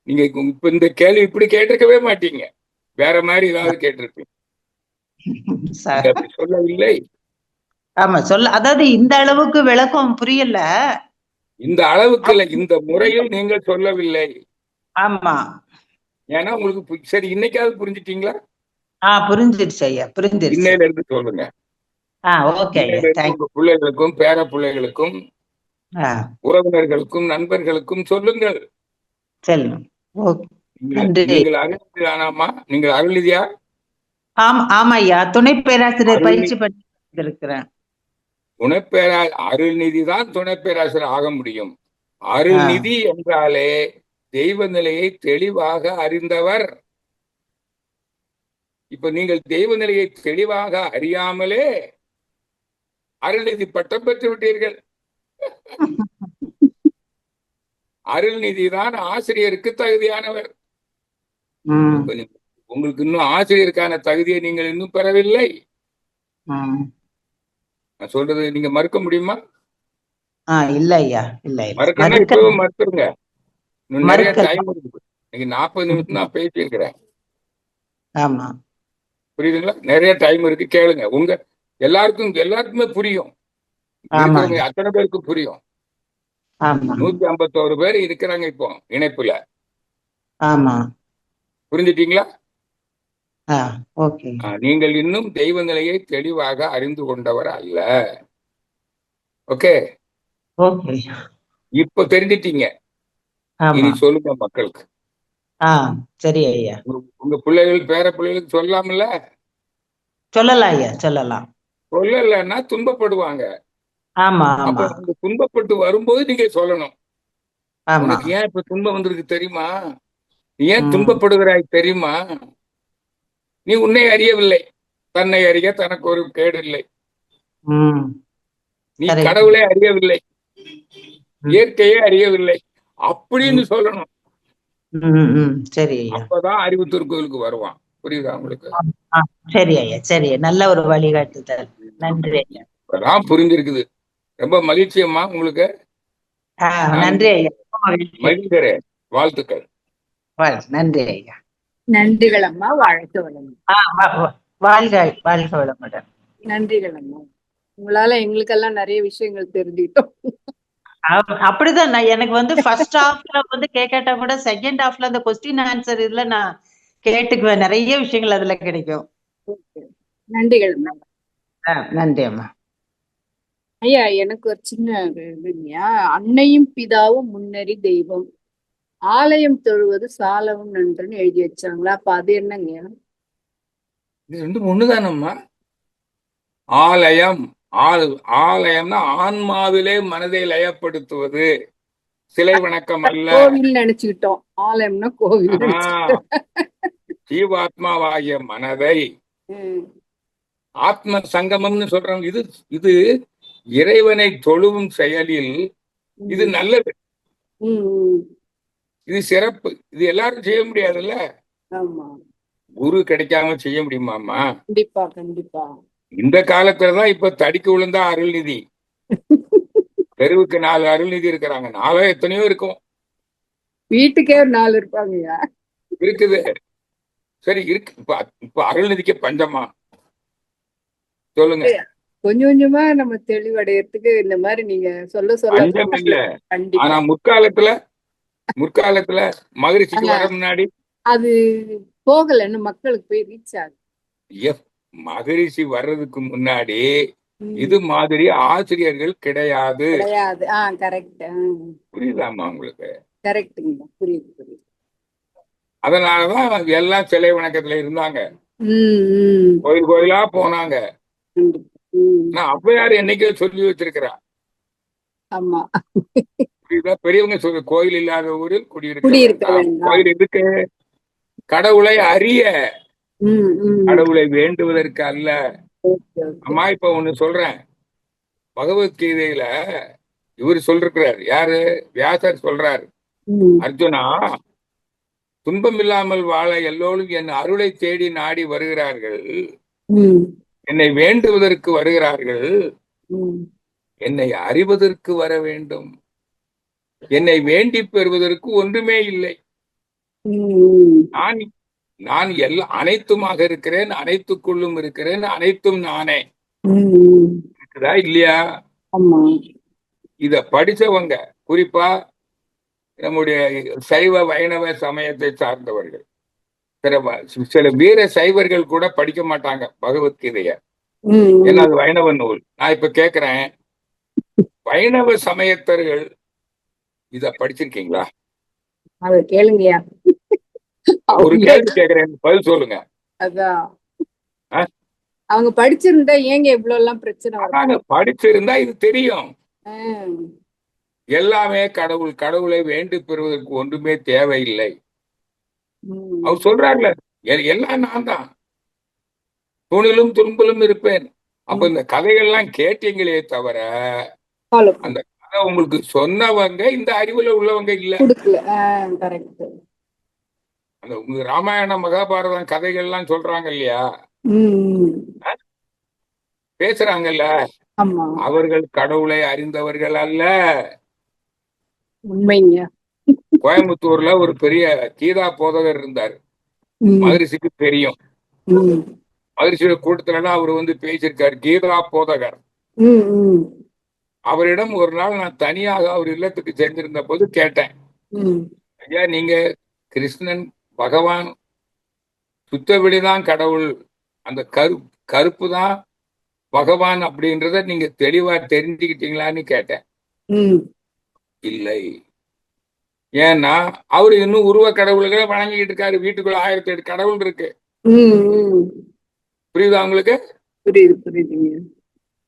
நீங்க இப்ப இந்த கேள்வி இப்படி கேட்டிருக்கவே மாட்டீங்க. வேற மாதிரி ஏதாவது கேட்டிருப்பீங்க. நீங்க ச- அப்படி சொல்லவில்லை. ஆமா, அதாவது இந்த அளவுக்கு விளக்கம் புரியல. இந்த அளவுக்கு இல்ல, அப்ப- இந்த முறையில் நீங்கள் சொல்லவில்லை. ஆமா. ஏன்னா உங்களுக்கு சரி, இன்னைக்காவது புரிஞ்சுட்டீங்களா? புரிஞ்சிருச்சு ஐயா. புரிஞ்சிருச்சு. இன்னையில இருந்து சொல்லுங்க. ஓகே ஐயா. இன்னையில இருந்து தேங்க் உங்க பிள்ளைகளுக்கும் பேர பிள்ளைகளுக்கும் ஆ உறவினர்களுக்கும் நண்பர்களுக்கும் சொல்லுங்கள். செல்லும். ஓகே. நீங்கள் நன்றி. நீங்கள் அருள்நிதியானாமா? நீங்கள் அருள்நிதியா? ஆமா ஐயா. துணை பேராசிரியர் அருள்நி பயிற்சி பண்ணி இருக்கிறேன். துணைப்பேரா அருள்நிதி தான் துணைப்பேராசிரியர் ஆக முடியும். அருள்நிதி என்றாலே தெய்வ நிலையை தெளிவாக அறிந்தவர். இப்ப நீங்கள் தெய்வ நிலையை தெளிவாக அறியாமலே அருள்நிதி பட்டம் பெற்று விட்டீர்கள். அருள்நிதி தான் ஆசிரியருக்கு தகுதியானவர். உங்களுக்கு இன்னும் ஆசிரியருக்கான தகுதியை நீங்கள் இன்னும் பெறவில்லை. நான் சொல்றது நீங்க மறுக்க முடியுமா? இல்ல ஐயா, இல்ல மறுக்கணும். இப்பவும் மறுத்துருங்க. இன்னும் நிறைய டைம் இருக்கு. நீங்க 40 நிமிஷம் தான் பேசியிருக்கிறேன். ஆமா, புரியுதுங்களா? நிறைய டைம் இருக்கு, கேளுங்க. உங்க எல்லாருக்குமே புரியும். அத்தனை பேருக்கு புரியும். 151 பேர் இருக்கிறாங்க இப்போ இணைப்புல. ஆமா, புரிஞ்சுட்டீங்களா? ஓகே. நீங்கள் இன்னும் தெய்வ நிலையை தெளிவாக அறிந்து கொண்டவர் அல்ல. Okay, okay. இப்ப தெரிஞ்சிட்டீங்க. இனி சொல்லுங்க மக்களுக்கு. சரி ஐயா. உங்க பிள்ளைகள் பேர பிள்ளைகளுக்கு சொல்லலாம்ல? சொல்லலாம் ஐயா, சொல்லலாம். சொல்லலைன்னா துன்பப்படுவாங்க. ஆமா, அப்ப அவங்க துன்பப்பட்டு வரும்போது நீங்க சொல்லணும். உனக்கு ஏன் இப்ப துன்பம் வந்திருக்கு தெரியுமா? நீ ஏன் துன்பப்படுகிறாய் தெரியுமா? நீ உன்னை அறியவில்லை. தன்னை அறிய தனக்கு ஒரு கேடு இல்லை. நீ கடவுளை அறியவில்லை, இயற்கையை அறியவில்லை அப்படின்னு சொல்லணும். சரி, அப்பதான் அறிவு திருக்கோயிலுக்கு வருவான். புரியுதா உங்களுக்கு? சரி ஐயா, சரி. நல்ல ஒரு வழிகாட்டுதல். நன்றி. இப்பதான் புரிஞ்சிருக்குது. ரொம்ப மகிழ்ச்சி அம்மா உங்களுக்கு. நன்றி ஐயா, மகிழ்கிறேன். வாழ்த்துக்கள். நன்றி ஐயா. நன்றிகள் அம்மா. வாழ்க வளமுடன். வாழ்க வளமுடன். நன்றிகள் அம்மா. உங்களால எங்களுக்கெல்லாம் நிறைய விஷயங்கள் தெரிஞ்சுக்கிட்டோம். அப்படிதான். எனக்கு வந்து ஃபர்ஸ்ட் ஹாஃப்ல வந்து கேட்டா கூட செகண்ட் ஹாஃப்ல அந்த கொஸ்டின் ஆன்சர் இதுல நான் கேட்டுக்குவேன். நிறைய விஷயங்கள் அதுல கிடைக்கும். நன்றிகள் அம்மா. நன்றி அம்மா. ஐயா, எனக்கு ஒரு சின்ன இதுங்கய்யா. அன்னையும் பிதாவும் முன்னறி தெய்வம், ஆலயம் தொழுவது சாலவும் நன்றுன்னு எழுதி வச்சாங்களா? அப்ப அது என்னங்கய்யா? இது ரெண்டும் ஒண்ணுதானம்மா. ஆலயம்னா ஆன்மாவிலே மனதை லயப்படுத்துவது, சிலை வணக்கம் அல்ல. கோவில் நினைச்சுக்கிட்டோம். ஆலயம்னா கோவில். ஜீவாத்மாவாகிய மனதை ஆத்ம சங்கமம்னு சொல்றாங்க. இது இறைவனை தொழுவும் செயலில் இது நல்லது. இது சிறப்பு. இது எல்லாரும் செய்ய முடியாதுல்ல. குரு கிடைக்காம செய்ய முடியுமாமா? கண்டிப்பா, கண்டிப்பா. இந்த காலத்துலதான் இப்ப தடிக்கு விழுந்தா அருள்நிதி. தெருவுக்கு 4 அருள்நிதி இருக்கிறாங்க. 4 எத்தனையோ இருக்கும். வீட்டுக்கே ஒரு 4 இருப்பாங்க. இருக்குது. சரி இருக்கு. இப்ப அருள்நிதிக்கு பஞ்சமா? சொல்லுங்க. கொஞ்சம் கொஞ்சமா நம்ம தெளிவடையறதுக்கு இந்த மாதிரி நீங்க சொல்ல பஞ்சம் இல்ல. ஆனா முற்காலத்துல மகரிஷிக்கு வர முன்னாடி அது போகலன்னு மக்களுக்கு போய் ரீச் ஆகுது. மகரிஷி வர்றதுக்கு முன்னாடி இது மாதிரி ஆசிரியர்கள் கிடையாது. புரியுதாமா உங்களுக்கு? புரியுது. அதனாலதான் எல்லாம் சிலை வணக்கத்துல இருந்தாங்க. கோயில் கோயிலா போனாங்க. நான் ஔவையார் என்னைக்கோ சொல்லி வச்சிருக்கிறா. ஆமா, புரியுதா? பெரியவங்க சொல்ற கோயில் இல்லாத ஊரில் குடியிருக்க. கோயில் எதுக்கு? கடவுளை அறிய, கடவுளை வேண்டுவதற்கு அல்ல. அம்மா இப்ப ஒண்ணு சொல்றேன். பகவத்கீதையில இவர் சொல்றாரு. யாரு? வியாசர் சொல்றாரு, அர்ஜுனா, துன்பம் இல்லாமல் வாழ எல்லோரும் என் அருளை தேடி நாடி வருகிறார்கள், என்னை வேண்டுவதற்கு வருகிறார்கள், என்னை அறிவதற்கு வர வேண்டும். என்னை வேண்டி பெறுவதற்கு ஒன்றுமே இல்லை. நான் எல்லாம் அனைத்துமாக இருக்கிறேன், அனைத்துக்குள்ளும் இருக்கிறேன், அனைத்தும் நானே. இருக்குதா இல்லையா? இத படிச்சவங்க, குறிப்பா நம்முடைய சைவ வைணவ சமயத்தை சார்ந்தவர்கள், சில வீர சைவர்கள் கூட படிக்க மாட்டாங்க பகவத்கீதைய. ஏன்னா அது வைணவ நூல். நான் இப்ப கேக்குறேன், வைணவ சமயத்தர்கள் இத படிச்சிருக்கீங்களா? கேளுங்கயா. ஒரு கேள்வி கேக்குறேன், பதில் சொல்லுங்க. அவங்க படிச்சிருந்தா ஏங்க இவ்வளவு எல்லாம் பிரச்சனை வரும்? அதாங்க, படிச்சிருந்தா இது தெரியும். ஆஹ் எல்லாமே கடவுள், கடவுளை வேண்டி பெறுவதற்கு ஒன்றுமே தேவையில்லை. உம் அவர் சொல்றாருல, எல்லாம் நான் தான், தூணிலும் துரும்பிலும் இருப்பேன். அப்ப இந்த கதைகள்லாம் கேட்டீங்களே தவிர follow பண்ணு. அந்த கதை உங்களுக்கு சொன்னவங்க இந்த அறிவுல உள்ளவங்க இல்ல. கொடுக்கல. கரெக்ட். அந்த உங்க ராமாயணம் மகாபாரதம் கதைகள்லாம் சொல்றாங்க இல்லையா, பேசுறாங்கல்ல, ஆமா, அவர்கள் கடவுளை அறிந்தவர்கள் அல்ல. உண்மைங்க. கோயம்புத்தூர்ல ஒரு பெரிய கீதா போதகர் இருந்தார், உம் மகரிஷிக்கு தெரியும். உம் மகரிஷியோட கூட்டத்துலலாம் அவர் வந்து பேசியிருக்காரு, கீதா போதகர். உம் உம் அவரிடம் ஒரு நாள் நான் தனியாக அவர் இல்லத்துக்கு சென்றிருந்த போது கேட்டேன், உம் ஐயா நீங்க கிருஷ்ணன் பகவான் சுத்தவெளிதான் கடவுள், அந்த கருப்பு தான் பகவான் அப்படின்றத நீங்க தெளிவா தெரிஞ்சுக்கிட்டீங்களான்னு கேட்டேன். உம் இல்லை, ஏன்னா அவரு இன்னும் உருவ கடவுள்களை வணங்கிட்டு இருக்காரு. வீட்டுக்குள்ள 1008 கடவுள் இருக்கு. உம் புரியுதா உங்களுக்கு? புரியுது புரியுதுங்க.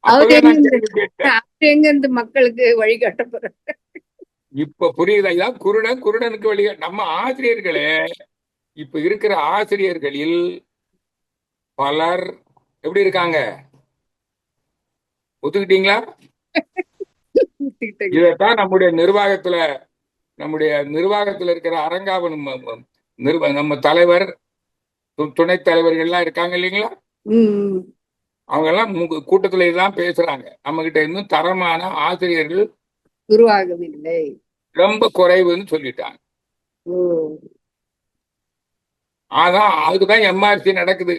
அப்பவே நான் கேள்வி கேட்டேன். அவர் எங்க இருந்து மக்களுக்கு வழிகாட்ட போறாரு? இப்ப புரியுதா? இதான் குருடனுக்கு வழி. நம்ம ஆசிரியர்களே, இப்ப இருக்கிற ஆசிரியர்களில் பலர் எப்படி இருக்காங்க ஒத்துக்கிட்டீங்களா? இதைத்தான் நம்முடைய நிர்வாகத்துல இருக்கிற அரங்காவன் நம்ம தலைவர், துணைத் தலைவர்கள்லாம் இருக்காங்க இல்லைங்களா, அவங்க எல்லாம் கூட்டத்துல இதான் பேசுறாங்க. நம்ம கிட்ட இன்னும் தரமான ஆசிரியர்கள் உருவாகவில்லை, ரொம்ப குறைவுன்னு சொல்லிட்டாங்க. அதான் அதுக்குதான் எம்ஆர்சி நடக்குது,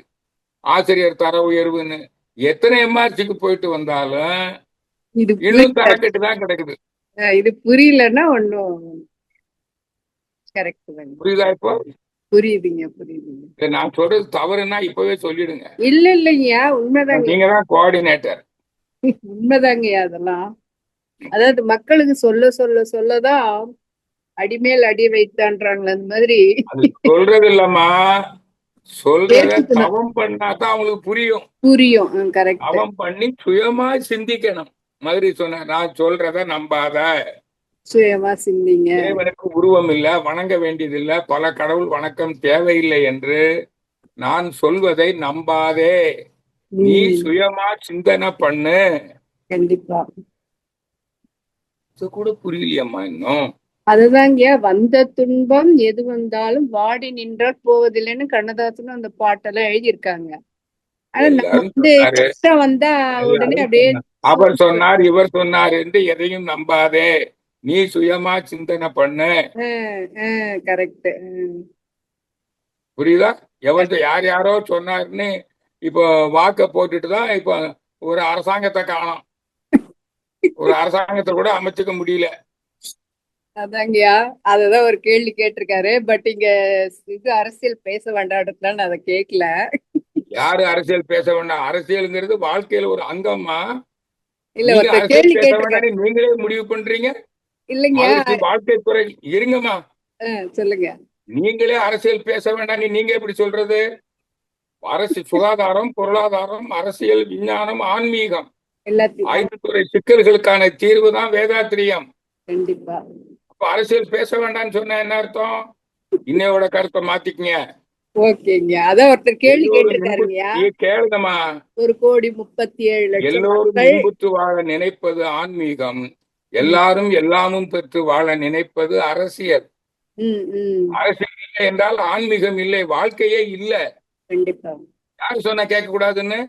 ஆசிரியர் தர உயர்வுன்னு. எத்தனை எம்ஆர்சிக்கு போயிட்டு வந்தாலும் இன்னும் தரக்கட்டு தான் கிடக்குது. இது புரியலன்னா ஒன்னும் கரெக்ட் தான். புரியுதா? இப்போ புரியுதுங்க புரியுதுங்க. நான் சொல்றது தவறுன்னா இப்பவே சொல்லிடுங்க. இல்ல இல்லைங்கய்யா, உண்மைதாங்க. நீங்க தான் கோஆர்டினேட்டர். உண்மைதாங்கய்யா அதெல்லாம். அதாவது மக்களுக்கு சொல்ல சொல்ல சொல்லதான் அடிமேல் அடி வைத்தான்றாங்களே, அந்த மாதிரி. அது சொல்றது இல்லம்மா, சொல்றத தவம் பண்ணாதான் அவங்களுக்கு புரியும். கரெக்ட். தவம் பண்ணி சுயமா சிந்திக்கணும். மாதிரி சொன்ன, நான் சொல்றத நம்பாத, சுயமா சிந்திங்க. தேவனுக்கு உருவம் இல்ல, வணங்க வேண்டியதில்லை, பல கடவுள் வணக்கம் தேவையில்லை என்று நான் சொல்வதை நம்பாதே, நீ சுயமா சிந்தனை பண்ணு. கண்டிப்பா. இது கூட புரியலையம்மா இன்னும். அதுதாங்க, வந்த துன்பம் எது வந்தாலும் வாடி நின்றால் போவதில்லைன்னு கண்ணதாசனும் அந்த பாட்டெல்லாம் எழுதியிருக்காங்க. ஆனா நம்ம வந்து கஷ்டம் வந்தா உடனே அப்படியே அவர் சொன்னார் இவர் சொன்னார் என்று எதையும் நம்பாதே, நீ சுயமா சிந்தனை பண்ணு. கரெக்ட். புரியுதா? யார் யாரோ சொன்னாருன்னு இப்போ வாக்க போட்டுட்டுதான் இப்போ ஒரு அரசாங்கத்தை காணோம். ஒரு அரசாங்கத்தை கூட அமைச்சுக்க முடியல. அதாங்கயா, அததான் ஒரு கேள்வி கேட்டிருக்காரு. பட் இங்க இது அரசியல் பேச வேண்டாம், அதை கேட்கல. யாரு அரசியல் பேச வேண்டாம்? அரசியல்ங்கிறது வாழ்க்கையில ஒரு அங்கம்மா. இல்ல, கேள்வி கேட்டிருக்காரு, நீங்களே முடிவு பண்றீங்க. இல்லைங்க வாழ்க்கை துறை இருங்கம்மா, சொல்லுங்க. நீங்களே அரசியல் பேச வேண்டாம் நீங்க எப்படி சொல்றது? சுகாதாரம், பொருளாதாரம், அரசியல், விஞ்ஞானம், ஆன்மீகம், எல்லாத்தையும் 5 துறை சிக்கல்களுக்கான தீர்வு தான் வேதாத்திரியம். கண்டிப்பா. அப்ப அரசியல் பேச வேண்டாம்னு சொன்ன என்ன அர்த்தம்? இன்னையோட கருத்தை மாத்திக்கங்க. ஓகேங்க. அதான் ஒருத்தர் கேள்வி கேட்டிருக்காருங்கயா. கேளுங்கம்மா. 1,37,00,000 எல்லோரும் இன்புற்று வாழ நினைப்பது ஆன்மீகம், எல்லாரும் எல்லாமும் பெற்று வாழ நினைப்பது அரசியல். அரசியல் இல்லை என்றால் ஆன்மீகம் இல்லை, வாழ்க்கையே இல்ல. கண்டிப்பா. யாரு சொன்ன கேட்க கூடாதுன்னு?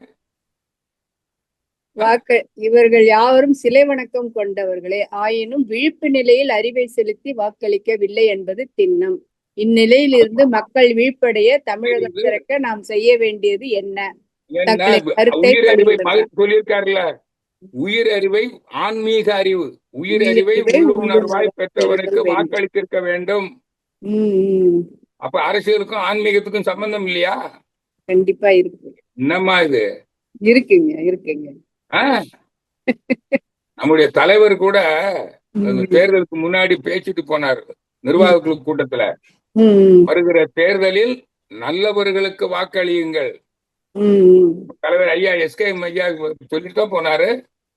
இவர்கள் யாவரும் சிலை வணக்கம் கொண்டவர்களே, ஆயினும் விழிப்பு நிலையில் அறிவை செலுத்தி வாக்களிக்கவில்லை என்பது திண்ணம். இந்நிலையில் இருந்து மக்கள் விழிப்படைய தமிழகம் திறக்க நாம் செய்ய வேண்டியது என்ன? சொல்லியிருக்காருல, உயிர் அறிவை, ஆன்மீக அறிவு, உயிர் அறிவை உள்ளுணர்வாய் பெற்றவருக்கு வாக்களித்திருக்க வேண்டும். அப்ப அரசியலுக்கும் ஆன்மீகத்துக்கும் சம்பந்தம் இல்லையா? கண்டிப்பா இருக்கு. என்னம்மா இது? இருக்குங்க. நம்முடைய தலைவர் கூட தேர்தலுக்கு முன்னாடி பேசிட்டு போனார் நிர்வாக கூட்டத்துல, வருகிற தேர்தலில் நல்லவர்களுக்கு வாக்களியுங்கள், ம், தலைவர் ஐயா எஸ்கே ஐயா சொல்லிட்டு தான் போனாரு.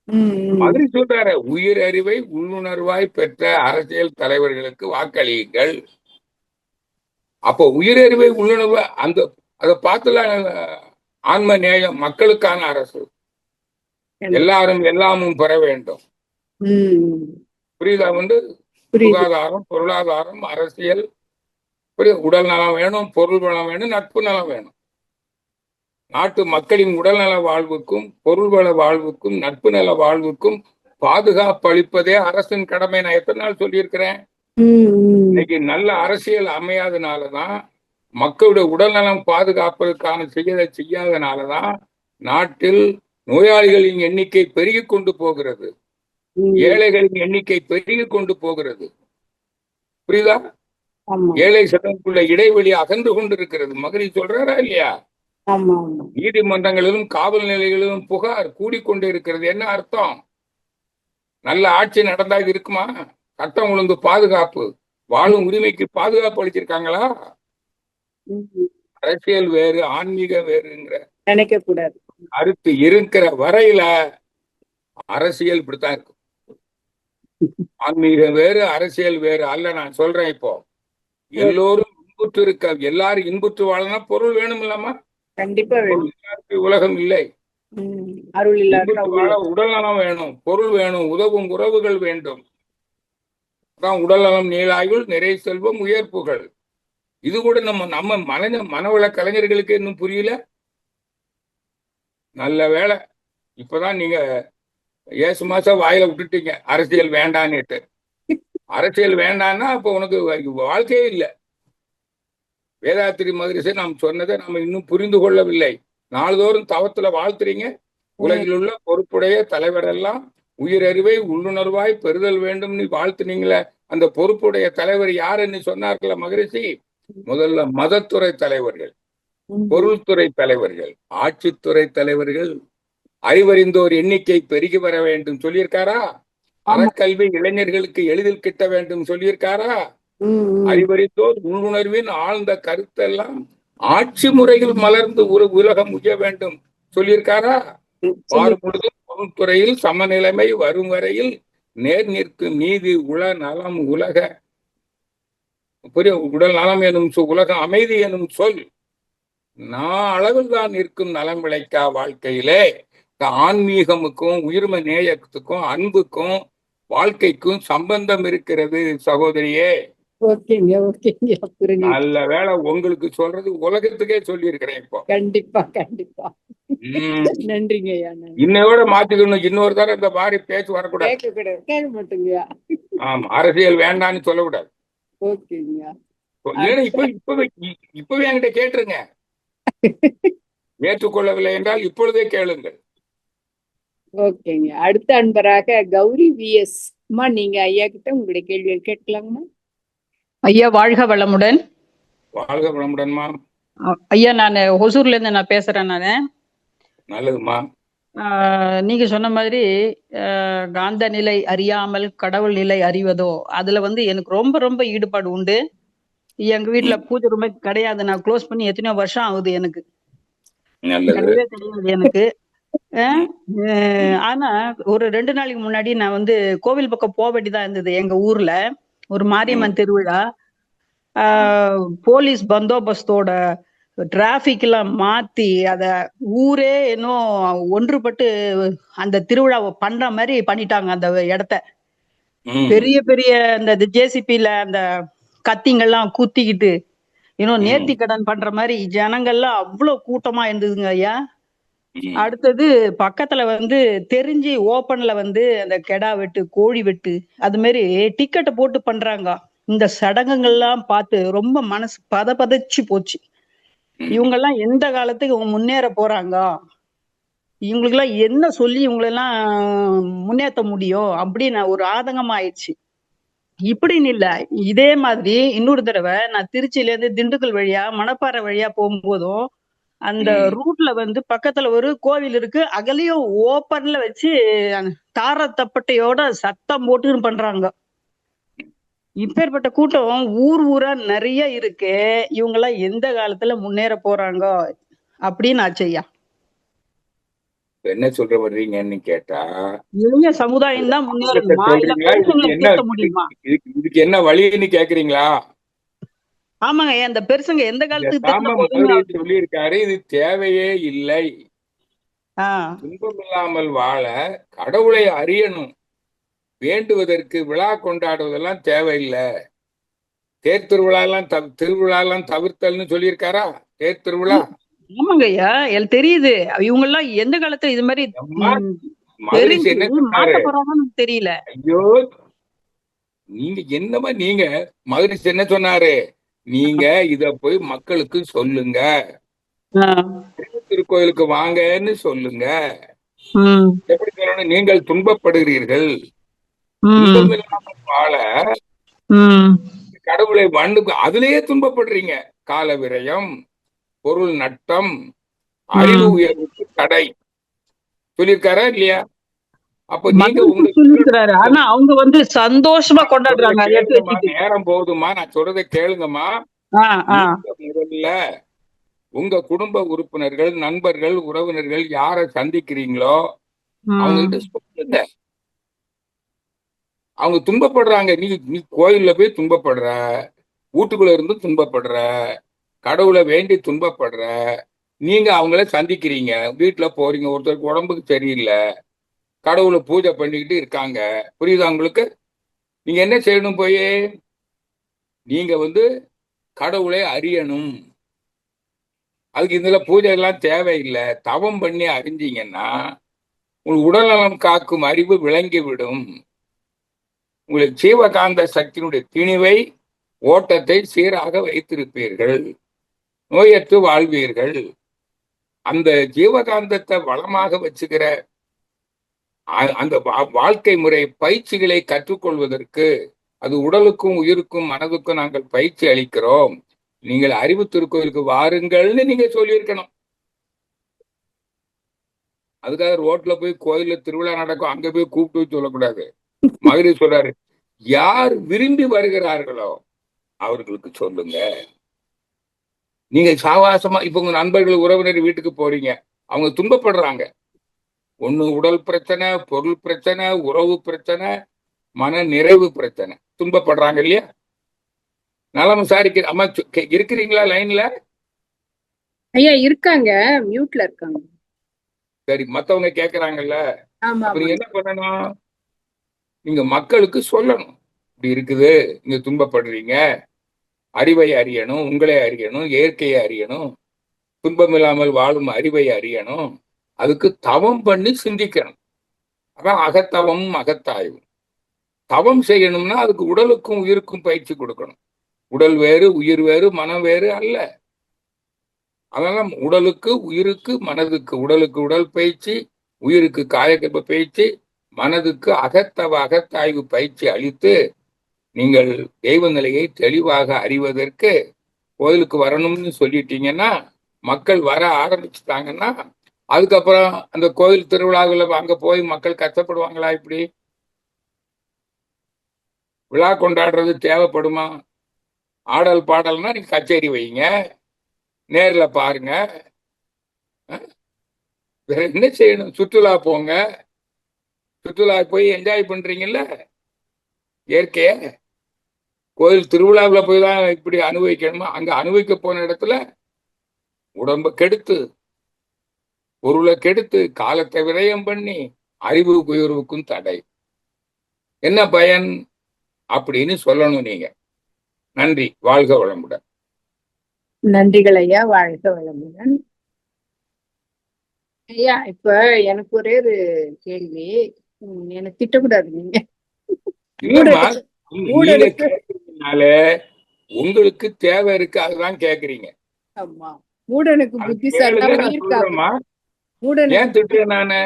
ம், மதுரை சொல்றாரு, உயிர் அறிவை உள்ளுணர்வாய் பெற்ற அரசியல் தலைவர்களுக்கு வாக்களியுங்கள். அப்போ உயிரறிவை உள்ளுணர்வு அந்த அதை பார்த்துல ஆன்ம நேயம், மக்களுக்கான அரசு, எல்லாரும் எல்லாமும் பெற வேண்டும். ம். புரியுதா? புரியுது. சுகாதாரம், பொருளாதாரம், அரசியல், உடல் நலம் வேணும், பொருள் வளம் வேணும், நட்பு நலம் வேணும். நாட்டு மக்களின் உடல்நல வாழ்வுக்கும் பொருள்வள வாழ்வுக்கும் நட்பு நல வாழ்வுக்கும் பாதுகாப்பு அளிப்பதே அரசின் கடமை. நான் எத்தனை நாள் சொல்லியிருக்கிறேன். இன்னைக்கு நல்ல அரசியல் அமையாதனாலதான், மக்களுடைய உடல்நலம் பாதுகாப்பதற்கான செய்யாதனாலதான் நாட்டில் நோயாளிகளின் எண்ணிக்கை பெருகி கொண்டு போகிறது, ஏழைகளின் எண்ணிக்கை பெருகி கொண்டு போகிறது. புரியுதா? ஏழை சட்டத்துக்குள்ள இடைவெளி அகன்று கொண்டிருக்கிறது. மகரி சொல்றாரா இல்லையா? நீதிமன்றங்களிலும் காவல் நிலையங்களிலும் புகார் கூடிக்கொண்டே இருக்கிறது. என்ன அர்த்தம்? நல்ல ஆட்சி நடந்தா இருக்குமா? சட்டம் ஒழுங்கு பாதுகாப்பு, வாழும் உரிமைக்கு பாதுகாப்பு அளிச்சிருக்காங்களா? அரசியல் வேறு ஆன்மீகம் வேறுங்கிற நினைக்க கூடாது கருத்து இருக்கிற வரையில அரசியல் இப்படித்தான் இருக்கும். ஆன்மீகம் வேறு அரசியல் வேறு அல்ல. நான் சொல்றேன், இப்போ எல்லோரும் இன்புற்று இருக்க, எல்லாரும் இன்புற்று வாழனா பொருள் வேணும் இல்லாமா? கண்டிப்பா வேணும். உலகம் இல்லை. அருள் இல்லாத உடல் நலம் வேணும், பொருள் வேணும், உதவும் உறவுகள் வேண்டும். உடல் நலம், நீளாயுள், நிறை செல்வம், உயர் புகழ். இது கூட நம்ம மனவள கலைஞர்களுக்கு இன்னும் புரியல. நல்ல வேலை, இப்பதான் நீங்க ஏசு மாசம் வாயில விட்டுட்டீங்க அரசியல் வேண்டான்னுட்டு. அரசியல் வேண்டான்னா அப்ப உனக்கு வாழ்க்கையே இல்லை. வேதாத்திரி மகரிஷி நாம் சொன்னதை நம்ம இன்னும் புரிந்து கொள்ளவில்லை. நாள்தோறும் தவத்துல வாழ்த்துறீங்க. உலகில் உள்ள பொறுப்புடைய தலைவர் எல்லாம் உயிரறிவை உள்ளுணர்வாய் பெறுதல் வேண்டும் நீ வாழ்த்துனீங்களே. அந்த பொறுப்புடைய தலைவர் யாருன்னு சொன்னார்கள மகரிஷி? முதல்ல மதத்துறை தலைவர்கள், பொருள்துறை தலைவர்கள், ஆட்சித்துறை தலைவர்கள், அறிவறிந்தோர் எண்ணிக்கை பெருகி வர வேண்டும் சொல்லியிருக்காரா? அறக்கல்வி இளைஞர்களுக்கு எளிதில் கிட்ட வேண்டும் சொல்லியிருக்காரா? அறிவறிந்தோர் உள்ளுணர்வின் ஆழ்ந்த கருத்தெல்லாம் ஆட்சி முறையில் மலர்ந்து உலகம் உய வேண்டும் சொல்லியிருக்காரா? பார் பொழுதும் பொருள்துறையில் சமநிலைமை வரும் வரையில் நேர் நிற்கும் நீதி உள நலம் உலக உடல் நலம் எனும் உலக அமைதி எனும் சொல் நான் அளவில் தான் நிற்கும் நலம் விளைக்கா வாழ்க்கையிலே. ஆன்மீகமுக்கும் உயிர்ம நேயத்துக்கும் அன்புக்கும் வாழ்க்கைக்கும் சம்பந்தம் இருக்கிறது சகோதரியே. நல்ல வேலை உங்களுக்கு சொல்றது உலகத்துக்கே சொல்லி இருக்கிறேன் இப்போ. கண்டிப்பா கண்டிப்பா நன்றிங்க. இன்னையோட மாத்திக்கணும். இன்னொரு தடவை இந்த மாதிரி பேச்சு வரக்கூடாது. ஆமா, அரசியல் வேண்டான்னு சொல்லக்கூடாது. இப்பவே என்கிட்ட கேட்டுருங்க. ஏற்றுக்கொள்ளவில்லை என்றால் இப்பொழுதே கேளுங்கள். ஓகேங்க. அடுத்த அன்பராக கௌரி விஎஸ் அம்மா, நீங்க ஐயா கிட்ட உங்களுடைய கேள்விகள் கேட்கலாமா? ஐயா வாழ்க வளமுடன். வாழ்க வளமுடன்மா. ஐயா நான் ஹொசூர்ல இருந்து நான் பேசுறேன். நானு நல்லதுமா. நீங்க சொன்ன மாதிரி காந்த நிலை அறியாமல் கடவுள் நிலை அறிவதோ, அதுல எனக்கு ரொம்ப ரொம்ப ஈடுபாடு உண்டு. எங்க வீட்டுல பூஜை ரூமே கிடையாது. நான் க்ளோஸ் பண்ணி எத்தனையோ வருஷம் ஆகுது. எனக்கு கிடையவே தெரியாது எனக்கு. ஆனா ஒரு 2 நாளைக்கு முன்னாடி நான் கோவில் பக்கம் போக வேண்டியதா இருந்தது. எங்க ஊர்ல ஒரு மாரியம்மன் திருவிழா. போலீஸ் பந்தோபஸ்தோட டிராபிக் எல்லாம் மாத்தி அத ஊரே இன்னும் ஒன்றுபட்டு அந்த திருவிழாவை பண்ற மாதிரி பண்ணிட்டாங்க. அந்த இடத்த பெரிய பெரிய அந்த ஜேசிபில அந்த கத்திங்கெல்லாம் குத்திக்கிட்டு இன்னும் நேர்த்தி கடன் பண்ற மாதிரி ஜனங்கள்லாம் அவ்வளவு கூட்டமா இருந்ததுங்க ஐயா. அடுத்தது பக்கத்துல தெரிஞ்சு ஓப்பன்ல அந்த கெடா வெட்டு, கோழி வெட்டு, அது மாதிரி டிக்கெட்டை போட்டு பண்றாங்க. இந்த சடங்குகள்லாம் பார்த்து ரொம்ப மனசு பதச்சு போச்சு. இவங்கெல்லாம் எந்த காலத்துக்கு முன்னேற போறாங்க? இவங்களுக்கு எல்லாம் என்ன சொல்லி இவங்களெல்லாம் முன்னேற்ற முடியும் அப்படின்னு ஒரு ஆதங்கம் ஆயிடுச்சு. இப்படின்னு இல்ல, இதே மாதிரி இன்னொரு தடவை நான் திருச்சியில இருந்து திண்டுக்கல் வழியா மணப்பாறை வழியா போகும்போதும் அந்த ரூட்ல பக்கத்துல ஒரு கோவில் இருக்கு. அகலையும் ஓப்பன்ல வச்சு தார தப்பட்டையோட சத்தம் போட்டு பண்றாங்க. இப்பேற்பட்ட கூட்டம் ஊர் ஊரா நிறைய இருக்கு. இவங்க எல்லாம் எந்த காலத்துல முன்னேற போறாங்க? அப்படின்னு ஆச்சு ஐயா. என்ன சொல்ற வர்றீங்கன்னு கேட்டா, இளைய சமுதாயம் தான் முன்னேறணுமா இல்ல சொல்றீங்களா? பெருசுங்களை திருத்த முடியுமா? இதுக்கு என்ன வழின்னு கேக்குறீங்களா? ஆமாங்க ஐயா, இந்த பெருசுங்க எந்த காலத்துக்கு திருந்த போகுதுன்னு மதுரை சொல்லியிருக்காரு, இது தேவையே இல்லை. ஆஹ் துன்பம் இல்லாமல் வாழ கடவுளை அறியணும். வேண்டுவதற்கு விழா கொண்டாடுவதெல்லாம் தேவையில்லை. தேர் திருவிழாலாம் தவிர்த்தல்னு சொல்லியிருக்காரா? தேர் திருவிழா ஆமாங்க ஐயா, எனக்கு தெரியுது. இவங்க எல்லாம் எந்த காலத்துல இது மாதிரி மகரிஷி என்ன சொன்னாரு? மாட்ட போறாங்கன்னு தெரியல. ஐயோ, நீங்க என்னமா நீங்க மகரிஷி என்ன சொன்னாரு? நீங்க இத போய் மக்களுக்கு சொல்லுங்க, திருக்கோயிலுக்கு வாங்கன்னு சொல்லுங்க. எப்படி சொல்லணும்? நீங்கள் துன்பப்படுகிறீர்கள், துன்பம் இல்லாமல் வாழ கடவுளை அதுலயே துன்பப்படுறீங்க. கால விரயம், பொருள் நட்டம், அறிவு உயர்வுக்கு தடை சொல்லியிருக்காரா இல்லையா? அப்ப நீங்க சொல்லிருக்கிறாரு. ஆனா அவங்க சந்தோஷமா கொண்டாடுறாங்க. நேரம் போதுமா? நான் சொல்றதை கேளுங்கம்மா. முதல்ல உங்க குடும்ப உறுப்பினர்கள், நண்பர்கள், உறவினர்கள் யார சந்திக்கிறீங்களோ அவங்க கிட்ட சொல்லுங்க. அவங்க துன்பப்படுறாங்க, நீ கோயில்ல போய் துன்பப்படுற, வீட்டுக்குள்ள இருந்து துன்பப்படுற, கடவுளை வேண்டி துன்பப்படுற, நீங்க அவங்கள சந்திக்கிறீங்க, வீட்டுல போறீங்க, ஒருத்தருக்கு உடம்புக்கு சரியில்லை, கடவுளை பூஜை பண்ணிக்கிட்டு இருக்காங்க. புரியுதா உங்களுக்கு? நீங்க என்ன செய்யணும்? போய் நீங்க கடவுளை அறியணும். அதுக்கு இதுல பூஜை எல்லாம் தேவையில்லை. தவம் பண்ணி அறிஞ்சீங்கன்னா உங்களுக்கு உடல்நலம் காக்கும் அறிவு விளங்கிவிடும். உங்களுக்கு ஜீவகாந்த சக்தியினுடைய திணிவை, ஓட்டத்தை சீராக வைத்திருப்பீர்கள், நோயற்று வாழ்வீர்கள். அந்த ஜீவகாந்தத்தை வளமாக வச்சுக்கிற அந்த வாழ்க்கை முறை பயிற்சிகளை கற்றுக்கொள்வதற்கு, அது உடலுக்கும் உயிருக்கும் மனதுக்கும் நாங்கள் பயிற்சி அளிக்கிறோம், நீங்கள் அறிவு திருக்கோயிலுக்கு வாருங்கள்னு நீங்க சொல்லியிருக்கணும். அதுக்காக ரோட்ல போய் கோயில்ல திருவிழா நடக்கும் அங்க போய் கூப்பிட்டு சொல்லக்கூடாது. மகிழ்ச்சி சொல்றாரு, யார் விரும்பி வருகிறார்களோ அவர்களுக்கு சொல்லுங்க. நீங்க சாவாசமா இப்ப உங்க நண்பர்கள், உறவினர் வீட்டுக்கு போறீங்க, அவங்க துன்பப்படுறாங்க. ஒண்ணு உடல் பிரச்சனை, பொருள் பிரச்சனை, உறவு பிரச்சனை, மன நிறைவு பிரச்சனை, துன்பப்படுறாங்க இல்லையா? நலம் விசாரிக்க அம்மா இருக்கிறீங்களா லைன்ல? ஐயா இருக்காங்க, மியூட்ல இருக்காங்க. சரி, மத்தவங்க கேக்குறாங்கல்ல, அப்ப என்ன பண்ணணும்? நீங்க மக்களுக்கு சொல்லணும், இப்படி இருக்குது, நீங்க துன்பப்படுறீங்க, அறிவை அறியணும், உங்களை அறியணும், இயற்கையை அறியணும், துன்பம் இல்லாமல் வாழும் அறிவை அறியணும். அதுக்கு தவம் பண்ணி சிந்திக்கணும். அதான் அகத்தவம், அகத்தாய்வு. தவம் செய்யணும்னா அதுக்கு உடலுக்கும் உயிருக்கும் பயிற்சி கொடுக்கணும். உடல் வேறு, உயிர் வேறு, மனம் வேறு அல்ல. அதனால உடலுக்கு உயிருக்கு மனதுக்கு, உடலுக்கு உடல் பயிற்சி, உயிருக்கு காயகல்ப பயிற்சி, மனதுக்கு அகத்தாய்வு பயிற்சி அளித்து நீங்கள் தெய்வ நிலையை தெளிவாக அறிவதற்கு கோயிலுக்கு வரணும்னு சொல்லிட்டீங்கன்னா, மக்கள் வர ஆரம்பிச்சுட்டாங்கன்னா, அதுக்கப்புறம் அந்த கோயில் திருவிழாவில் அங்க போய் மக்கள் கஷ்டப்படுவாங்களா? இப்படி விழா கொண்டாடுறது தேவைப்படுமா? ஆடல் பாடல்னா நீங்க கச்சேரி வைங்க, நேர்ல பாருங்க, வேற என்ன செய்யணும்? சுற்றுலா போங்க, சுற்றுலா போய் என்ஜாய் பண்றீங்கல்ல இயற்கைய. கோயில் திருவிழாவில் போய் தான் இப்படி அனுபவிக்கணுமா? அங்க அனுபவிக்க போன இடத்துல உடம்ப கெடுத்து, பொருளை கெடுத்து, காலத்தை விரயம் பண்ணி, அறிவு உயர்வுக்கும் தடை. என்ன பயன் அப்படின்னு சொல்லணும் நீங்க. நன்றி, வாழ்க வளமுடன். நன்றிகள் ஐயா, வாழ்க வளமுடன். ஐயா இப்ப எனக்கு ஒரே ஒரு கேள்வி, எனக்கு திட்டக்கூடாது நீங்க. உங்களுக்கு தேவை இருக்கு, அதுதான் கேக்குறீங்க. ஆமா, மூடனுக்கு புத்திசாலினா ஏன் திட்டுறேன் நானு?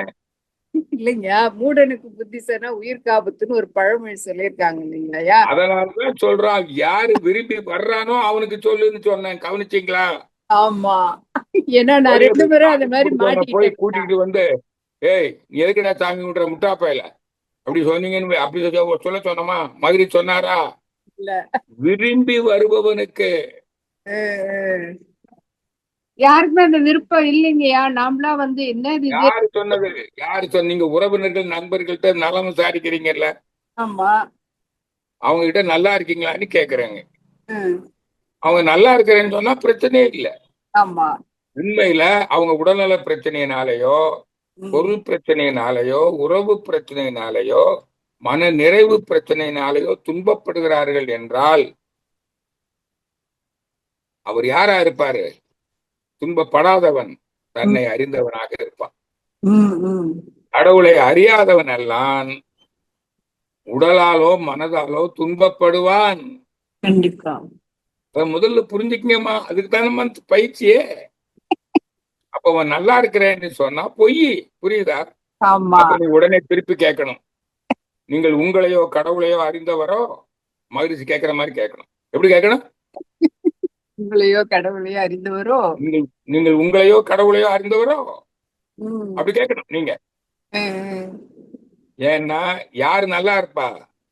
இல்லைங்க, மூடனுக்கு புத்திசாலினா உயிர் காபத்துன்னு ஒரு பழமொழி சொல்லியிருக்காங்க இல்லைங்களா? அதனாலதான் சொல்றான், யாரு விரும்பி வர்றானோ அவனுக்கு சொல்லுன்னு சொன்னேன். கவனிச்சீங்களா? ஆமா, ஏன்னா நான் 2 பேரும் அந்த மாதிரி போய் கூட்டிட்டு ஏய் நீ எதுக்குடா சாமி விடுற முட்டாப்பையில அப்படி சொன்னீங்கன்னு அப்படி சொல்ல சொன்னமா? மதுரை சொன்னாரா? இல்ல, விரும்பி வருபவனுக்கு. யாருக்குமே அந்த விருப்பம் இல்லைங்கய்யா. நாமளா வந்து என்ன இது யாரு சொன்னது? நீங்க உறவினர்கள் நண்பர்கள்ட்ட நலம் விசாரிக்கிறீங்கல்ல, ஆமா. அவங்க கிட்ட நல்லா இருக்கீங்களான்னு கேக்குறாங்க. ம். அவங்க நல்லா இருக்கிறேன்னு சொன்னா பிரச்சனையே இல்ல. ஆமா. உண்மையில அவங்க உடல்நல பிரச்சனையினாலேயோ, ம். பொருள் பிரச்சனையினாலேயோ, உறவு பிரச்சனையினாலேயோ, மன நிறைவு பிரச்சனையினாலேயோ துன்பப்படுகிறார்கள் என்றால் அவர் யாரா இருப்பாரு? துன்பப்படாதவன் தன்னை அறிந்தவனாக இருப்பான். ம். ம். கடவுளை அறியாதவன் எல்லாம் உடலாலோ மனதாலோ துன்பப்படுவான். கண்டிப்பா. அத முதல்ல புரிஞ்சுக்கங்கம்மா. அதுக்கு தானம்மா பயிற்சியே. அப்ப அவன் நல்லா இருக்கிறேன்னு சொன்னா பொய். புரியுதா? ஆமா. அப்ப நீ உடனே திருப்பி கேட்கணும். நீங்கள் உங்களையோ கடவுளையோ அறிந்தவரோ? மகிழ்ச்சி கேட்கிற மாதிரி கேட்கணும். எப்படி கேட்கணும்? உங்களையோ கடவுளையோ அறிந்தவரோ? நீங்கள் நீங்கள் உங்களையோ கடவுளையோ அறிந்தவரோ? ம். அப்படி கேட்கணும் நீங்க. ம். ஏன்னா யாரு நல்லா இருப்பா?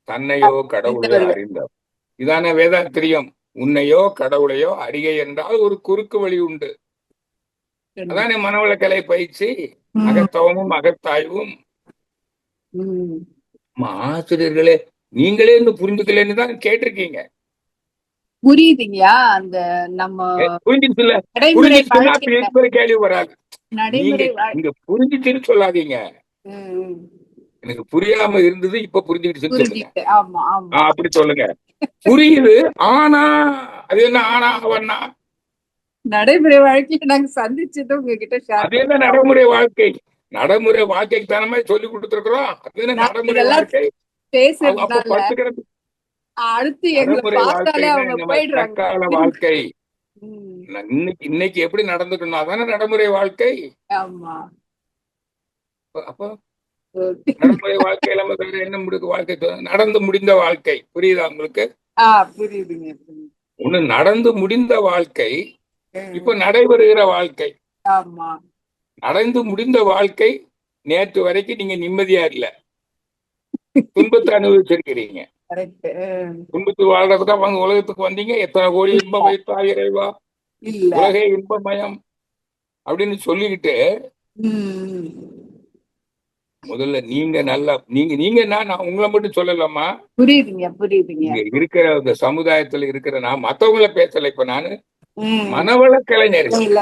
தன்னையோ கடவுளையோ அறிந்தவர்கள். அறிந்தவர். இதான வேதாத்திரியம். உன்னையோ கடவுளையோ அறிகை என்றால் ஒரு குறுக்கு வழி உண்டு. அதானே மனவளக்கலை பயிற்சி. ம். அகத்தவமும் அகத்தாய்வும். ம். ஆசிரியர்களே நீங்களே இன்னும் புரிஞ்சுக்கலன்னு தான் கேட்டிருக்கீங்க. புரியுதுங்கய்யா. அந்த நம்ம புரிஞ்சிச்சுல்ல? நடைமுறை புரிஞ்சிச்சுன்னா வாழ்க்கையில பேசுகிற கேள்வி வராது. நீங்க நடைமுறை இங்க புரிஞ்சிச்சுன்னு சொல்லாதீங்க. ம். எனக்கு புரியாம இருந்தது, இப்ப புரிஞ்சுக்கிடுச்சுன்னு சொல்லுங்க. புரிஞ்சுக்கிட்டு. ஆமா ஆமா. அப்படி சொல்லுங்க. புரியுது. ஆனா அது என்ன ஆனா அவன்னா? நடைமுறை வாழ்க்கையில நாங்க சந்திச்சது உங்ககிட்ட ஷேர் அது என்ன நடைமுறை வாழ்க்கை? நடைமுறை வாழ்க்கைக்கு தானே சொல்லி கொடுத்துருக்குறோம். அது என்ன நடைமுறை இதெல்லாம் வாழ்க்கை? அப்ப பேசுறதுனால படுத்துக்கிறது அடுத்து எங்களை நடைமுறை பார்த்தாலே வாழ்க்கைன்னா அவங்க நம்ம போயிடுறாங்க. தற்கால வாழ்க்கை. ம். இன்னைக்கு எப்படி நடந்துக்கணும் அதானே நடைமுறை வாழ்க்கை. ஆமா. அப்போ நடைமுறை வாழ்க்கையில நம்ம வேற என்ன வாழ்க்கை நடந்து முடிந்த வாழ்க்கை. புரியுதா உங்களுக்கு? புரியுதுங்க. புரியுது. ஒண்ணு நடந்து முடிந்த வாழ்க்கை, ம். இப்ப நடைபெறுகிற வாழ்க்கை. ஆமா. நடந்து முடிந்த வாழ்க்கை நேற்று வரைக்கும் நீங்க நிம்மதியா இல்ல, துன்பத்தை அனுபவிச்சிருக்கிறீங்க. கரெக்ட். துன்பத்து வாழ்றதுதான் வாங்க உலகத்துக்கு வந்தீங்க. எத்தனை கோடி இன்பம் வைத்தா இறைவா, இல்ல. உலகே இன்பமயம் அப்படின்னு சொல்லிக்கிட்டு ம். முதல்ல நீங்க நல்லா நீங்க நான் உங்களை மட்டும் சொல்லலாமா? புரியுதுங்க புரியுதுங்க. இங்க இருக்கிற இந்த சமுதாயத்துல இருக்கிற நான் மத்தவங்களை பேசல. இப்ப நானு ம். மனவள கலைஞர்கள் இல்ல.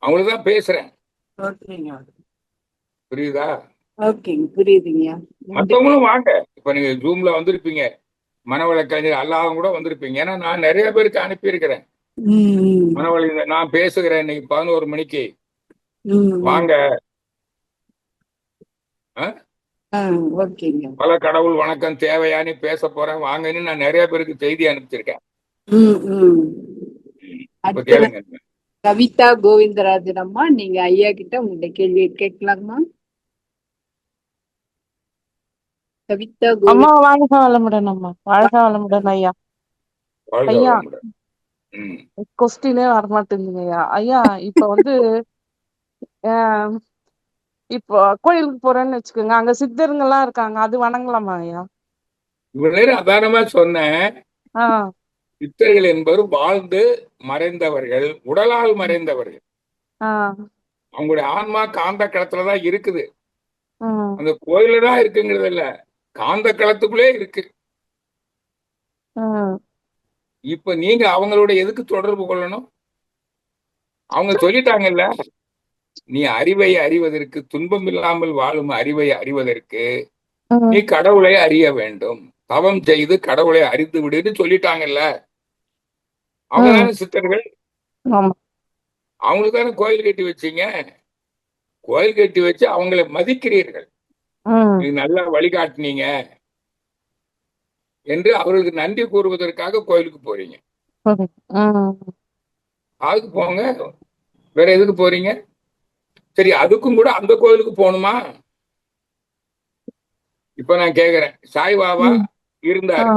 அவங்களதான் பேசுறேன். ஓகேங்க. புரியுதா? ஓகேங்க. புரியுதுங்க. மத்தவங்களும் வாங்க. இப்ப நீங்க ஜூம்ல வந்திருப்பீங்க, மனவள கலைஞர் அல்லாதவங்க கூட வந்திருப்பீங்க. ஏன்னா நான் நிறைய பேருக்கு அனுப்பி இருக்கிறேன். ம். மனவளி நான் பேசுகிறேன் இன்னைக்கு 11 மணிக்கு ம். வாங்க. ஓகேங்க. பல கடவுள் வணக்கம் தேவையானு பேச போறேன் வாங்கன்னு நான் நிறைய பேருக்கு செய்தி அனுப்பிச்சிருக்கேன். ம். ம். இப்ப அடுத்து கேளுங்க. கவிதா கோவிந்தராஜன் அம்மா, நீங்க ஐயா கிட்ட உங்களுடைய கேள்வியை கேட்கலாமா? கவிதா அம்மா வாழ்க வளமுடன் அம்மா. வாழ்க வளமுடன் ஐயா. வாழ்க ஐயா வளமுடன். கொஸ்டினே வரமாட்டேங்குதுங்க ஐயா. ஐயா இப்ப வந்து இப்போ கோயிலுக்கு போறேன்னு வச்சுக்கோங்க, அங்க சித்தருங்க எல்லாம் இருக்காங்க, அது வணங்கலாமா ஐயா? இவ்வளவு நேரம் அதானமா சொன்னேன். சித்தர்கள் என்பவர் வாழ்ந்து மறைந்தவர்கள், உடலால் மறைந்தவர்கள். அவங்களுடைய ஆன்மா காந்த களத்துலதான் இருக்குது. அந்த கோயில தான் இருக்குங்கிறது இல்ல, காந்த களத்துக்குள்ளே இருக்கு. இப்ப நீங்க அவங்களோட எதுக்கு தொடர்பு கொள்ளணும்? அவங்க சொல்லிட்டாங்கல்ல, நீ அறிவை அறிவதற்கு, துன்பம் இல்லாமல் வாழும் அறிவை அறிவதற்கு நீ கடவுளை அறிய வேண்டும், தவம் செய்து கடவுளை அறிந்து விடுன்னு சொல்லிட்டாங்கல்ல. அவங்க தானே சித்தர்கள். அவங்களுக்கு தானே கோயில் கட்டி வச்சீங்க. கோயில் கட்டி வச்சு அவங்களை மதிக்கிறீர்கள். நீ நல்லா வழிகாட்டினீங்க என்று அவர்களுக்கு நன்றி கூறுவதற்காக கோயிலுக்கு போறீங்க. அதுக்கு போங்க, வேற எதுக்கு போறீங்க? சரி, அதுக்கும் கூட அந்த கோயிலுக்கு போகணுமா? இப்ப நான் கேக்குறேன், சாய்பாபா இருந்தாரு,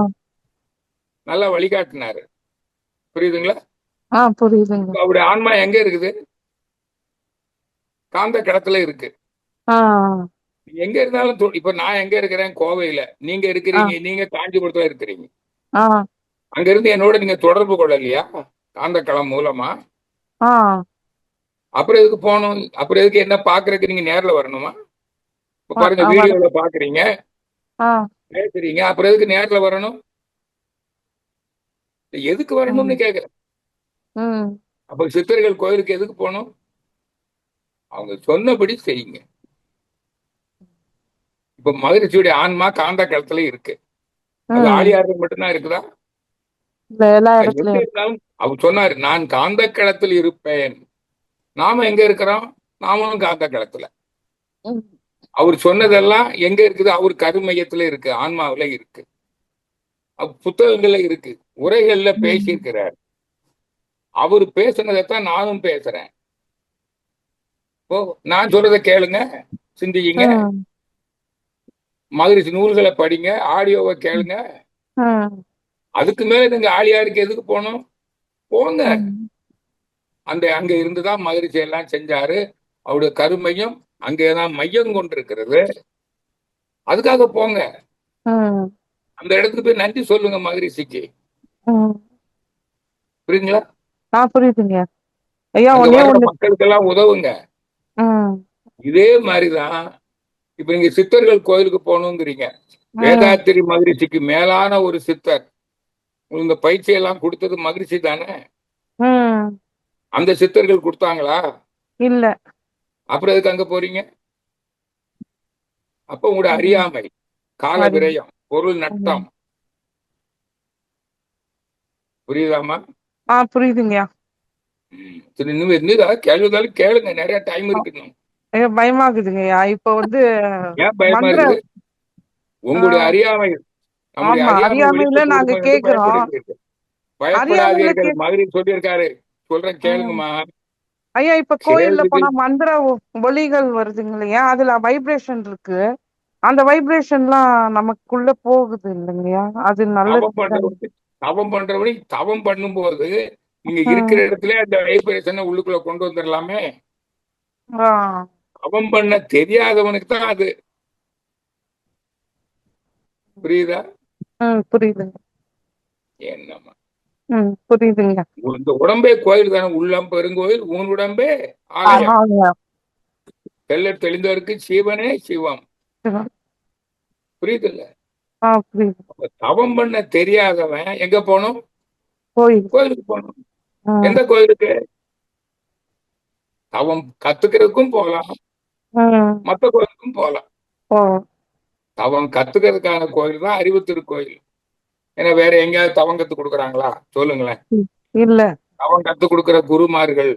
நல்லா வழிகாட்டினாரு, புரியுதுங்களா? புரியுதுங்க. அவருடைய ஆன்மா எங்க இருக்குது? காந்த களத்துல இருக்கு. எங்க இருந்தாலும் இப்ப நான் எங்க இருக்கிறேன்? கோவையில. நீங்க இருக்கிறீங்க, நீங்க காஞ்சிபுரத்துல இருக்கிறீங்க. அங்க இருந்து என்னோட நீங்க தொடர்பு கொள்ளலையா காந்த களம் மூலமா? ஆ அப்புறம் எதுக்கு போகணும்? அப்புறம் எதுக்கு என்ன பாக்குறதுக்கு நீங்க நேர்ல வரணுமா? இப்ப பாருங்க, வர வீடியோல பாக்குறீங்க, ஆ பேசுறீங்க, அப்புறம் எதுக்கு நேர்ல வரணும்? எதுக்கு வரணும்னு ம் கேக்குறேன். ம் அப்ப சித்தர்கள் கோயிலுக்கு எதுக்கு போகணும்? அவங்க சொன்னபடி செய்யுங்க. இப்ப மகிழ்ச்சியுடைய ஆன்மா காந்த களத்துல இருக்கு. அது ம் ஆழியார்கள் மட்டும்தான் இருக்குதா? இல்ல எல்லா அது எங்க இடத்துலயும் இருந்தாலும் அவர் சொன்னாரு, நான் காந்த களத்தில் இருப்பேன். நாம எங்க இருக்கிறோம்? நாமளும் காந்த களத்துல. ம் அவர் சொன்னதெல்லாம் எங்க இருக்குது? அவர் கருமையத்துல இருக்கு, ஆன்மாவில இருக்கு, புத்தகங்கள்ல இருக்கு, உரைகள்ல ம் பேசியிருக்கிறார். அவர் பேசுனதைத்தான் நானும் பேசுறேன். ஓ, நான் சொல்றதை கேளுங்க, சிந்திங்க, ம் மகிழ்ச்சி நூல்களை படிங்க, ஆடியோவை கேளுங்க. ம் அதுக்கு மேல நீங்க ஆழியாருக்கு எதுக்கு போகணும்? போங்க. ம் அங்க இருந்துதான் மகிழ்ச்சி எல்லாம் செஞ்சாரு. அவருடைய கருமையும் அங்கேதான் மையம் கொண்டிருக்கிறது. அதுக்காக போங்க. ம் அந்த இடத்துக்கு போய் நன்றி சொல்லுங்க மகரிஷிக்கு. ம் புரியுங்களா? புரியுதுங்க ஐயா. அங்க ஒன்னே வர்ற ஒண்ணு. மக்களுக்கெல்லாம் உதவுங்க. ம் இதே மாதிரிதான் இப்ப நீங்க சித்தர்கள் கோயிலுக்கு போகணுங்கிறீங்க. ம் வேதாத்திரி மகரிஷிக்கு மேலான ஒரு சித்தர் இந்த பயிற்சி எல்லாம் கொடுத்தது மகரிஷி தானே. ம் அந்த சித்தர்கள் கொடுத்தாங்களா? இல்ல. அப்புறம் எதுக்கு அங்க போறீங்க? அப்ப உங்களோட ம் அறியாமை, கால சரி. விரயம், பொருள் ம் நட்டம். புரியுதாமா? புரியுதுங்கய்யா. சரி, இன்னும் கேள்விதாலும் கேளுங்க, நிறைய டைம் இருக்குன்னு. ஐயா பயமாகுதுங்கய்யா. இப்ப ஏன் பயமா மந்திர இருக்குது? ஆ உங்களுடைய அறியாமை, நம்முடைய ஆமா அறியாமை அறியாமையில வெளிப்பட்டு நாங்க விடுமோ என்று கேக்குறோம். பயப்படுகிறீர்கள். அறியாமையில பயப்படாதீர்கள், மகளிர் சொல்லியிருக்காரு. சொல்றேன் ம் கேளுங்கம்மா. ஐயா இப்ப கோயில்ல கேள்விகள் போனா மந்திர ஒலிகள் வருதுங்க இல்லையா? அதுல வைப்ரேஷன் இருக்கு. அந்த வைப்ரேஷன்லாம் நமக்குள்ள போகுது இல்லைங்கய்யா? அது நல்லது தவம் பண்றவனுக்கு தவம் பண்றவனுக்கு தவம் பண்ணும்போது நீங்க இருக்கிற ம் இடத்துல அந்த வைப்ரேஷனை உள்ளுக்குள்ள கொண்டு வந்துடலாமே. ஆ தவம் பண்ண தெரியாதவனுக்கு தான் அது. புரியுதா? புரியுதுங்க. என்னம்மா, புரியுதுங்க. இந்த உடம்பே கோயில் தானே. உள்ளம் பெருங்கோயில், ஊன் உடம்பே ஆலயம். ஆமாங்க. தெள்ளத் தெளிந்தவருக்கு சிவனே சிவம். சிவம். புரியுதுல்ல? புரியுது. அப்ப தவம் பண்ண தெரியாதவன் எங்க போகணும்? கோயில். கோயிலுக்கு போகணும். ம் எந்த கோயிலுக்கு? தவம் கத்துக்கிறதுக்கும் போகலாம், ம் மத்த கோயிலுக்கும் போகலாம். ஓ தவம் கத்துக்கிறதுக்கான கோயில் தான் அறிவு திருக்கோயில். ஏன்னா வேற எங்கேயாவது தவம் கத்து கொடுக்குறாங்களா? சொல்லுங்களேன். ம். இல்ல. தவம் கத்து கொடுக்கிற குருமார்கள்,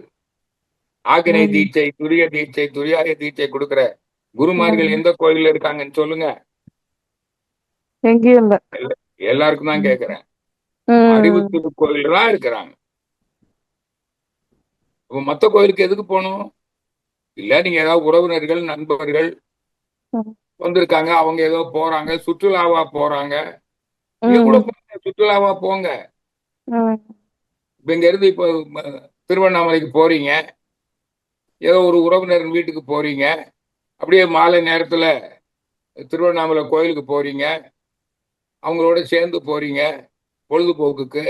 ஆகினை ம் தீட்சை, துரிய தீட்சை, துரியாய தீட்சை கொடுக்கிற குருமார்கள் ம் எந்த கோயில்ல இருக்காங்கன்னு சொல்லுங்க. எங்கேயும் இல்ல. எல்லாருக்கும் தான் ம் கேட்கிறேன். அறிவு ம் திருக்கோயில் தான் இருக்கிறாங்க. அப்ப மத்த கோயிலுக்கு எதுக்கு போகணும்? இல்ல நீங்க ஏதாவது உறவினர்கள், நண்பர்கள் ம் வந்திருக்காங்க, அவங்க ஏதோ போறாங்க, சுற்றுலாவா போறாங்க, நீங்க கூட ம் போங்க, சுற்றுலாவா போங்க. ம் இப்ப இங்க இருந்து இப்போ திருவண்ணாமலைக்கு போறீங்க, ஏதோ ஒரு உறவினர் வீட்டுக்கு போறீங்க, அப்படியே மாலை நேரத்துல திருவண்ணாமலை கோயிலுக்கு போறீங்க, அவங்களோட சேர்ந்து போறீங்க பொழுதுபோக்குக்கு.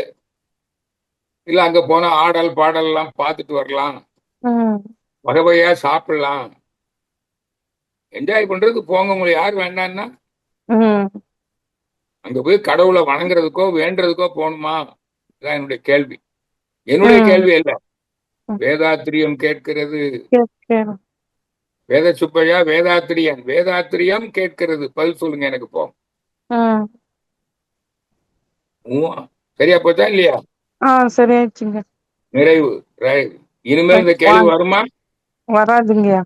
இல்ல அங்க போனா ஆடல் பாடல் எல்லாம் பார்த்துட்டு வரலாம், ம் வகை வகையா சாப்பிடலாம், என்ஜாய் பண்றதுக்கு போங்க. உங்களை யார் வேண்டான்னா? ம் அங்க போய் கடவுளை வணங்குறதுக்கோ வேண்டுறதுக்கோ போகணுமா? இதான் என்னுடைய கேள்வி. என்னுடைய ம் கேள்வி அல்ல. ம். வேதாத்திரியம் கேட்கிறது. கேளும். வேத சுப்பையா வேதாத்திரியன், வேதாத்திரியம் கேட்கிறது. பதில் சொல்லுங்க எனக்கு இப்போ. ம் சரியா போச்சா இல்லையா? சரியாயிடுச்சுங்க. நிறைவு. இனிமேல் இந்த கேள்வி வருமா? வராதுங்கய்யா.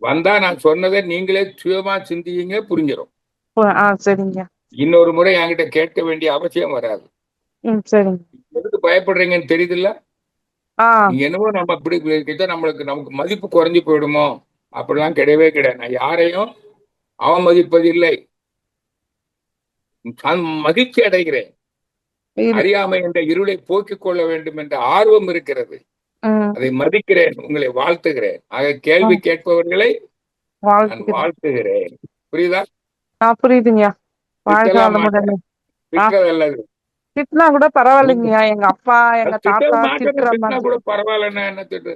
வந்தா நான் சொன்னதை நீங்களே சுயமா சிந்தியுங்க, புரிஞ்சிடும். சரிங்க. இன்னொரு முறை என்கிட்ட கேட்க வேண்டிய அவசியம் வராது. சரிங்க. எதுக்கு பயப்படுறீங்கன்னு தெரியுதுல்ல? ஆ நீங்க என்னவோ நம்ம இப்படி கிட்ட நமக்கு மதிப்பு குறைஞ்சு போயிடுமோ? அப்படிலாம் கிடையவே கிடையாது. நான் யாரையும் அவமதிப்பது இல்லை. மகிழ்ச்சி அடைகிறேன். அறியாமை என்ற இருளை போக்கிக் கொள்ள வேண்டும் என்ற ஆர்வம் இருக்கிறது. ம் அதை மதிக்கிறேன், உங்களை வாழ்த்துகிறேன். ஆக கேள்வி கேட்பவர்களை நான் வாழ்த்துகிறேன். புரியுதா? புரியுதுங்கய்யா. வாழ்க திட்டலாம் வளமுடன். மாட்டேன், திட்டதல்லது. திட்டினா கூட பரவாயில்லைங்கய்யா, எங்க அப்பா எங்க திட்ட தாத்தா மாட்டேன்னு திட்டுற திட்டினா மாதிரி கூட பரவாயில்லன்னா என்ன திட்டு?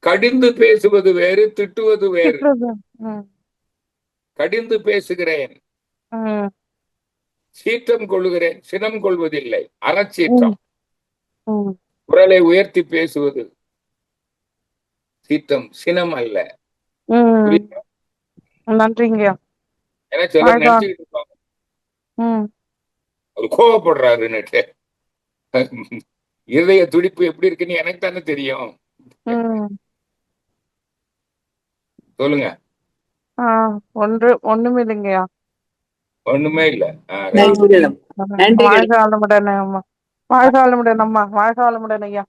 கடிந்து பேசுவது வேறு, திட்டுவது வேறு. திட்டுறது. ம், கடிந்து பேசுகிறேன், ம், சீற்றம் கொள்ளுகிறேன், சினம் கொள்வதில்லை, ம், அறச்சீற்றம். ம், குரலை உயர்த்தி பேசுவது சீற்றம், சினம் அல்ல. ம். புரியுதா? நன்றிங்கய்யா. ஏன்னா சிலர் வாழ்க. நினைச்சுக்கிட்டு இருப்பாங்க ம், அவர் கோவப்படுறாருன்னுட்டு. இருதய துடிப்பு எப்படி இருக்குன்னு எனக்கு தானே தெரியும். ம். சொல்லுங்க. ஆ, ஒண்ணும் இல்லைங்கய்யா. ஒண்ணுமே இல்ல. ரைட். நன்றிகள் நன்றிகள் வாழ்க வளமுடன் அம்மா. வாழ்க வளமுடன் அம்மா. வாழ்க வளமுடன் ஐயா.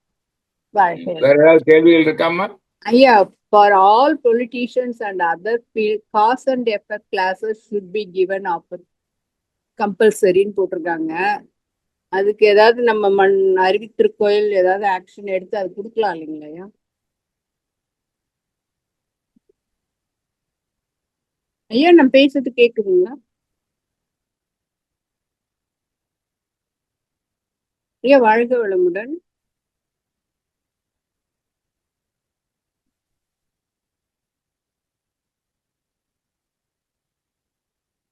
வாழ்க. வேற ஏதாவது கேள்விகள் இருக்காமா? ஐயா, for all politicians and other field, cause and effect classes should be given compulsoryன்னு போட்டிருக்காங்க. அதுக்கு ஏதாவது நம்ம அறிவித்திருக்கோயில் ஏதாவது ஆக்ஷன் எடுத்து அது கொடுக்கலாம் இல்லைங்களா? ஐயா, நான் பேசுறது கேக்குதுங்களா? ஐயா, வாழ்க வளமுடன்.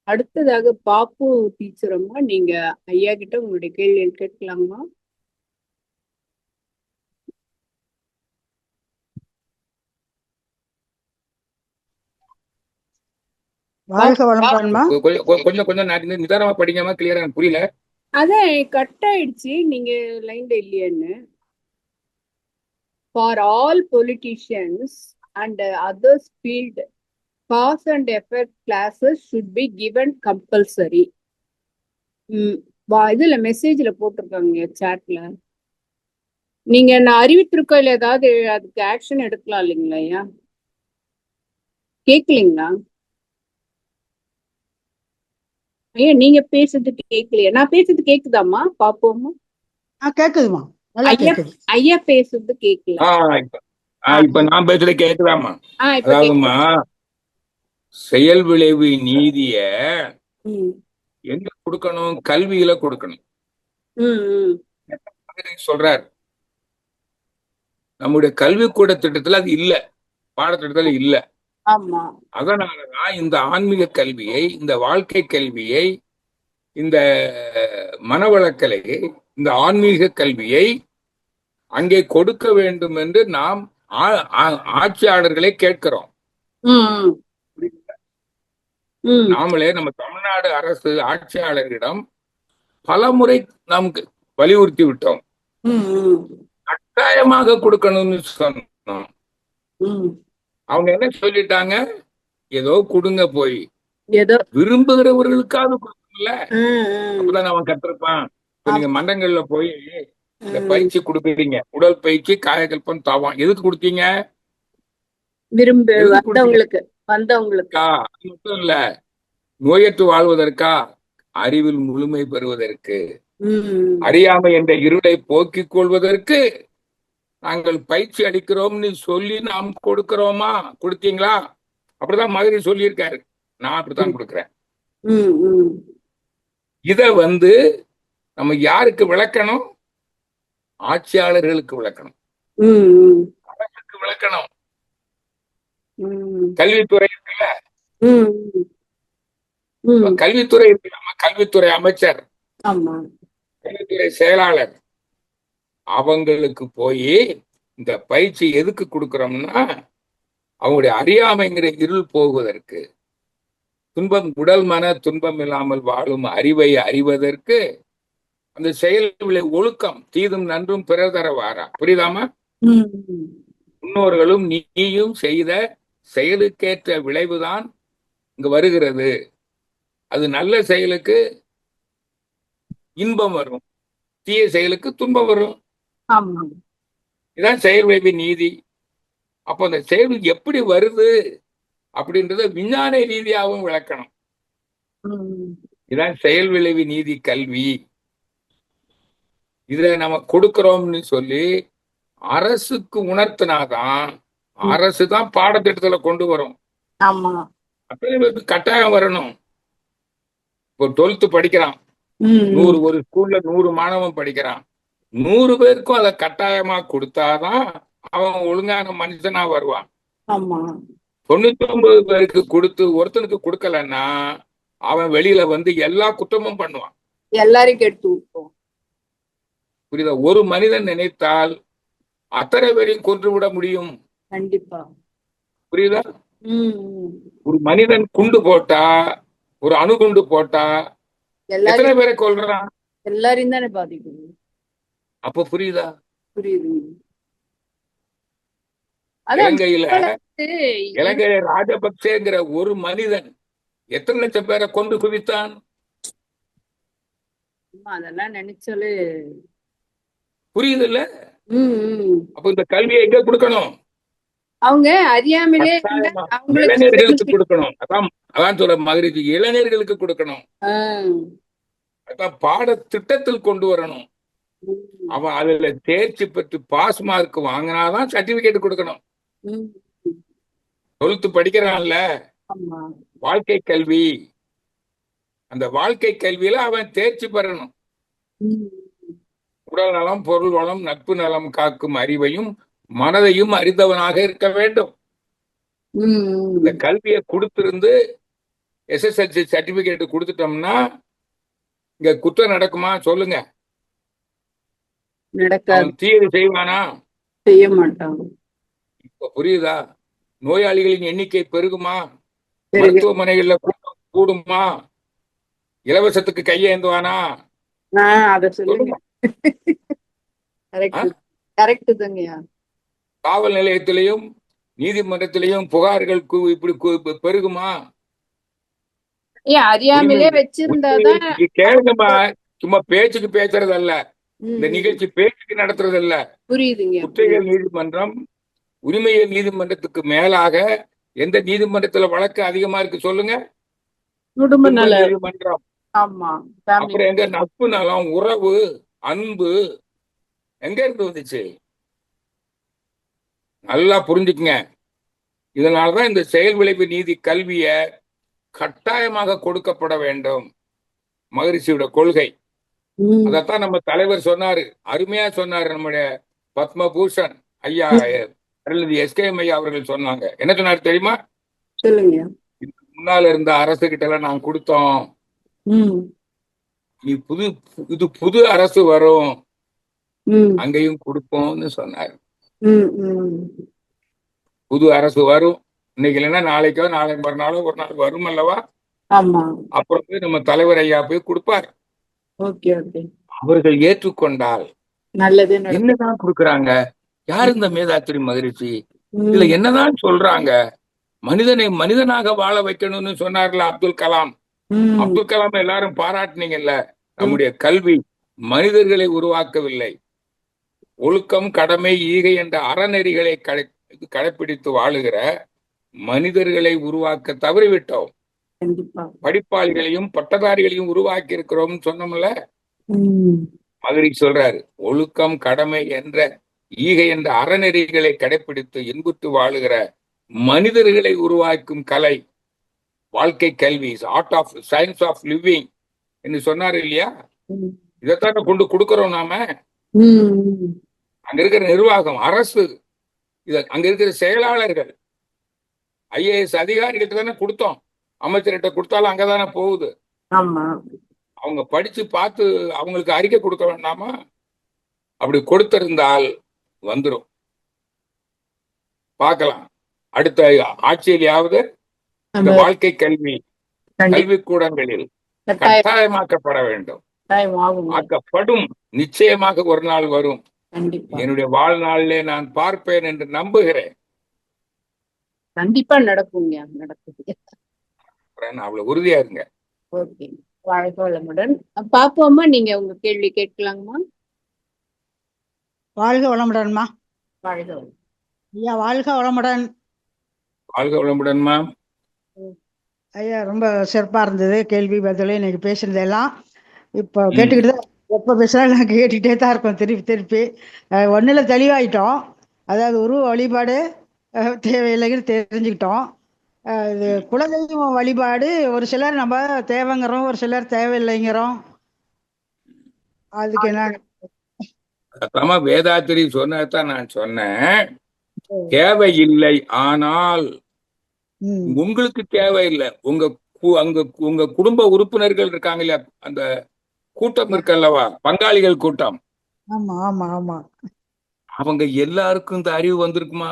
அடுத்ததாக பாப்பு டீச்சர் அம்மா, நீங்க ஐயா கிட்ட உங்களுடைய கேள்வி கேட்கலாமா? வாழ்க வளமுடன்மா. கொஞ்சம் நிதானமா படிக்காம கிளியரா எனக்கு புரியல. அதான் கட் ஆயிடுச்சு, நீங்க லைன்ல இல்லையான்னு. For all politicians and others field, cause and effect classes should be given compulsory. இதுல மெசேஜ்ல போட்டிருக்காங்க சாட்ல. நீங்க நான் அறிவித்திருக்கோம் ஏதாவது அதுக்கு ஆக்ஷன் எடுக்கலாம் இல்லைங்களா ஐயா? கேட்கலீங்களா ஐயா? நீங்க பேசுறது கேட்கலையா? நான் பேசுறது கேக்குதாம்மா? பாப்போமா? கேக்குதுமா, நல்லா ஐயா கேக்குது. ஐயா பேசுறது கேட்கல. இப்ப நான் பேசுறது கேக்குதாமா? இப்ப அதாவதுமா, செயல் விளைவு நீதிய எங்க கொடுக்கணும்? கல்வியில கொடுக்கணும். சொல்றார். நம்முடைய கல்விக்கூட திட்டத்துல அது இல்ல, பாடத்திட்டத்துல இல்ல. அதனாலதான் இந்த ஆன்மீக கல்வியை, இந்த வாழ்க்கை கல்வியை, இந்த மனவளக்கலையை, இந்த ஆன்மீக கல்வியை அங்கே கொடுக்க வேண்டும் என்று நாம் ஆட்சியாளர்களை கேட்கிறோம். நாமளே நம்ம தமிழ்நாடு அரசு ஆட்சியாளர்களிடம் பல முறை நமக்கு வலியுறுத்தி விட்டோம். கட்டாயமாக கொடுக்கணும்னு சொன்னோம். அவங்க என்ன சொல்லிட்டாங்க? ஏதோ கொடுங்க, போய் விரும்புகிறவர்களுக்காவது கொடுக்கணும்ல, அப்பதான் அவன் கத்திருப்பான். இப்ப நீங்க மண்டங்கள்ல போய் இந்த பயிற்சி கொடுக்குறீங்க, உடல் பயிற்சி, காயகல்பம், தாவம், எதுக்கு கொடுத்தீங்க? வந்தவங்களுக்கு மட்டும் இல்ல, நோயற்று வாழ்வதற்கா? அறிவில் முழுமை பெறுவதற்கு, அறியாமை என்ற இருளை போக்கிக் கொள்வதற்கு நாங்கள் பயிற்சி அளிக்கிறோம்னு சொல்லி நாம் கொடுக்கிறோமா? கொடுத்தீங்களா? அப்படிதான் மதுரை சொல்லியிருக்காரு. நான் அப்படித்தான் கொடுக்கிறேன். இத நம்ம யாருக்கு விளக்கணும்? ஆட்சியாளர்களுக்கு விளக்கணும், அரசுக்கு விளக்கணும். கல்வித்துறை இருக்குல்ல, கல்வித்துறை இருக்கு, நம்ம கல்வித்துறை அமைச்சர், கல்வித்துறை செயலாளர், அவங்களுக்கு போய் இந்த பயிற்சி எதுக்கு கொடுக்கிறோம்னா, அவங்களுடைய அறியாமைங்கிற இருள் போகுவதற்கு, துன்பம், உடல் மன துன்பம் இல்லாமல் வாழும் அறிவை அறிவதற்கு, அந்த செயல்களை ஒழுக்கம், தீதும் நன்றும் பிறர் தர வாரா. புரியுதாமா? முன்னோர்களும் நீயும் செய்த செயலுக்கேற்ற விளைவுதான் இங்க வருகிறது. அது நல்ல செயலுக்கு இன்பம் வரும், தீய செயலுக்கு துன்பம் வரும். இதான் செயல் விளைவு நீதி. அப்போ அந்த செயல் எப்படி வருது அப்படின்றத விஞ்ஞான ரீதியாகவும் விளக்கணும். இதான் செயல் விளைவு நீதி கல்வி. இதுல நம்ம கொடுக்கிறோம்னு சொல்லி அரசுக்கு உணர்த்தினாதான் அரசு தான் பாடத்திட்டத்துல கொண்டு வரும். கட்டாயம் வரணும். இப்போ 12th படிக்கிறான், ம். ஒரு ஸ்கூல்ல 100 மாணவன் படிக்கிறான். 100 பேருக்கும் அதை கட்டாயமா கொடுத்தாதான் அவன் ஒழுங்கான மனுஷனா வருவான். ஆமா 99 பேருக்கு கொடுத்து ஒருத்தனுக்கு கொடுக்கலன்னா அவன் வெளியில வந்து எல்லா குற்றமும் பண்ணுவான். எல்லாரையும் கெடுத்து விட்டோம். புரியுதா? ஒரு மனிதன் நினைத்தால் அத்தனை பேரையும் கொன்று விட முடியும். கண்டிப்பா. புரியுதா? ம். ஒரு மனிதன் குண்டு போட்டா, ஒரு அணுகுண்டு போட்டா எத்தனை எல்லாரையும் பேரை கொல்றான்? எல்லாரையும் தானே பாதிக்குது. அப்ப புரியுதா? புரியுது. அதான் இலங்கையில ராஜபக்சேங்கிற ஒரு மனிதன் எத்தனை லட்சம் பேரை கொண்டு குவித்தான்? அதெல்லாம் நினைச்சாலே புரியுது இல்ல? ம். அப்ப இந்த கல்வியை எங்க கொடுக்கணும்? அவங்க அறியாமலே இளைஞர்களுக்கு கொடுக்கணும். அதான் சொல்ற மகிழ்ச்சி, இளைஞர்களுக்கு கொடுக்கணும். அதான் பாட திட்டத்தில் கொண்டு வரணும். அவன் அதுல தேர்ச்சி பெற்று பாஸ் மார்க் வாங்கினாதான் சர்டிபிகேட் கொடுக்கணும். 12th படிக்கிறான்ல, வாழ்க்கை கல்வி, அந்த வாழ்க்கை கல்வியில அவன் தேர்ச்சி பெறணும். உடல் நலம், பொருள் வளம், நட்பு நலம் காக்கும் அறிவையும் மனதையும் அறிந்தவனாக இருக்க வேண்டும். இந்த கல்வியை கொடுத்திருந்து SSLC சர்டிபிகேட் கொடுத்துட்டோம்னா இங்க குற்றம் நடக்குமா? சொல்லுங்க. நடக்காது. தீயது செய்வானா? செய்ய மாட்டான். இப்ப புரியுதா? நோயாளிகளின் எண்ணிக்கை பெருகுமா? மருத்துவமனைகள்ல கூடுமா? இலவசத்துக்கு கையேந்துவானா? அத சொல்லுங்க. கரெக்ட் தாங்கய்யா. காவல் நிலையத்திலையும் நீதிமன்றத்திலையும் புகார்கள் இப்படி பெருகுமா? அறியாமலே வச்சிருந்தாதான். கேளுங்கம்மா, சும்மா பேச்சுக்கு பேசுறது அல்ல, இந்த நிகழ்ச்சி பேச்சுக்கு நடத்துறது இல்ல. புரியுதுங்க. குற்றவியல் நீதிமன்றம், உரிமையியல் நீதிமன்றத்துக்கு மேலாக எந்த நீதிமன்றத்துல வழக்கு அதிகமா இருக்கு சொல்லுங்க? குடும்ப நல நீதிமன்றம். ஆமா. அப்புறம் எங்க நட்பு நலம், உறவு, அன்பு எங்க இருந்து வந்துச்சு? நல்லா புரிஞ்சுக்குங்க. இதனாலதான் இந்த செயல் விளைவு நீதி கல்விய கட்டாயமாக கொடுக்கப்பட வேண்டும். மகரிஷியோட கொள்கை அதத்தான் நம்ம தலைவர் சொன்னாரு, அருமையா சொன்னாரு. நம்முடைய பத்மபூஷன் ஐயா SKM ஐயா அவர்கள் சொன்னாங்க. என்ன சொன்னாரு தெரியுமா? சொல்லுங்க. முன்னால இருந்த அரசு கிட்ட எல்லாம் நான் கொடுத்தோம், நீ இது புது அரசு வரும், அங்கேயும் கொடுப்போம்னு சொன்னாரு. புது அரசு வரும், இன்னைக்கு இல்லைன்னா நாளைக்கோ நாளைக்கு மறுநாளோ ஒரு நாள் வரும் அல்லவா? அப்புறம் போய் நம்ம தலைவர் ஐயா போய் கொடுப்பார். அவர்கள் ஏற்றுக்கொண்டால் நல்லது. என்னதான் கொடுக்குறாங்க? யார் இந்த மேதாத்திரி மகிழ்ச்சி? இதுல என்னதான் சொல்றாங்க? மனிதனை மனிதனாக வாழ வைக்கணும்னு சொன்னார்ல அப்துல் கலாம். அப்துல் கலாம் எல்லாரும் பாராட்டினீங்கல்ல. நம்முடைய கல்வி மனிதர்களை உருவாக்கவில்லை, ஒழுக்கம், கடமை, ஈகை என்ற அறநெறிகளை கடைப்பிடித்து வாழுகிற மனிதர்களை உருவாக்க தவறிவிட்டோம். படிப்பாளிகளையும் பட்டதாரிகளையும் உருவாக்கி இருக்கிறோம் சொன்னோம்ல. மகிழ்ச்சி சொல்றாரு, ஒழுக்கம், கடமை என்ற ஈகை என்ற அறநெறிகளை கடைப்பிடித்து இன்புற்று வாழுகிற மனிதர்களை உருவாக்கும் கலை வாழ்க்கை கல்வி, art of science of living என்று சொன்னாரு இல்லையா? இதைத்தான கொண்டு கொடுக்கிறோம் நாம. அங்க இருக்கிற நிர்வாகம், அரசு, அங்க இருக்கிற செயலாளர்கள், IAS அதிகாரிகிட்ட தானே கொடுத்தோம். அமைச்சர்கிட்ட கொடுத்தாலும் அங்கதானே போகுது. அவங்க படிச்சு பார்த்து அவங்களுக்கு அறிக்கை கொடுக்க வேண்டாமா? அப்படி கொடுத்திருந்தால் வந்துடும். பார்க்கலாம் அடுத்த ஆட்சியிலாவது இந்த வாழ்க்கை கல்வி கல்விக்கூடங்களில் கட்டாயமாக்கப்பட வேண்டும். ஆக்கப்படும், நிச்சயமாக ஒரு நாள் வரும். என்னுடைய வாழ்நாளிலே நான் பார்ப்பேன் என்று நம்புகிறேன். கண்டிப்பா நடக்குங்க, நடக்குது. அவ்வளவு உறுதியா இருங்க. ஓகே, வாழ்க வளமுடன். பாப்போம்மா, நீங்க உங்க கேள்வி கேட்கலாங்கம்மா. வாழ்க வளமுடன்மா. வாழ்க வளம் ஐயா. வாழ்க வளமுடன். வாழ்க வளமுடன்மா. ஐயா ரொம்ப சிறப்பா இருந்தது கேள்வி பதில் இன்னைக்கு பேசுனதெல்லாம். இப்போ கேட்டுக்கிட்டு தான், எப்போ பேசுனாலும் நாங்கள் கேட்டுக்கிட்டே தான் இருக்கோம் திருப்பி திருப்பி. ஒன்றுல தெளிவாயிட்டோம், அதாவது உருவ வழிபாடு தேவையில்லைன்னு தெரிஞ்சுக்கிட்டோம். இது குலதெய்வம் வழிபாடு ஒரு சிலர் நம்ம தேவைங்கிறோம், ஒரு சிலர் தேவையில்லைங்கிறோம். அதுக்கு என்ன? அதாம்மா வேதாத்திரி சொன்னதான் நான் சொன்னேன். தேவையில்லை, ஆனால் உங்களுக்கு தேவையில்லை. உங்க குடும்ப உறுப்பினர்கள் இருக்காங்க இல்லையா, அந்த கூட்டம் இருக்கல்லவா, பங்காளிகள் கூட்டம், ஆமா ஆமா ஆமா, அவங்க எல்லாருக்கும் இந்த அறிவு வந்திருக்குமா?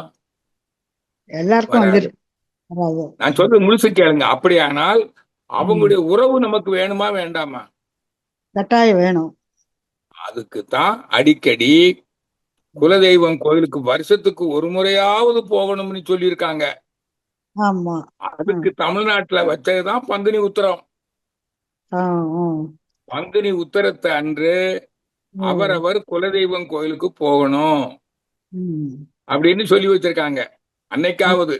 எல்லாருக்கும் வராது. வந்துருக்கு. வராது. நான் சொல்றது முழுசு கேளுங்க. அப்படியானால் அவங்களுடைய உறவு நமக்கு வேணுமா வேண்டாமா? கட்டாயம் வேணும். அதுக்கு தான் அடிக்கடி குலதெய்வம் கோயிலுக்கு வருஷத்துக்கு ஒரு முறையாவது போகணும்னு சொல்லியிருக்காங்க. ஆமா. அதுக்கு தமிழ்நாட்டுல வச்சதுதான் பங்குனி உத்திரம். ஆ, ஆ. பங்குனி உத்திரத்தை அன்று அவரவர் குலதெய்வம் கோயிலுக்கு போகணும் அப்படின்னு சொல்லி வச்சிருக்காங்க. அன்னைக்காவது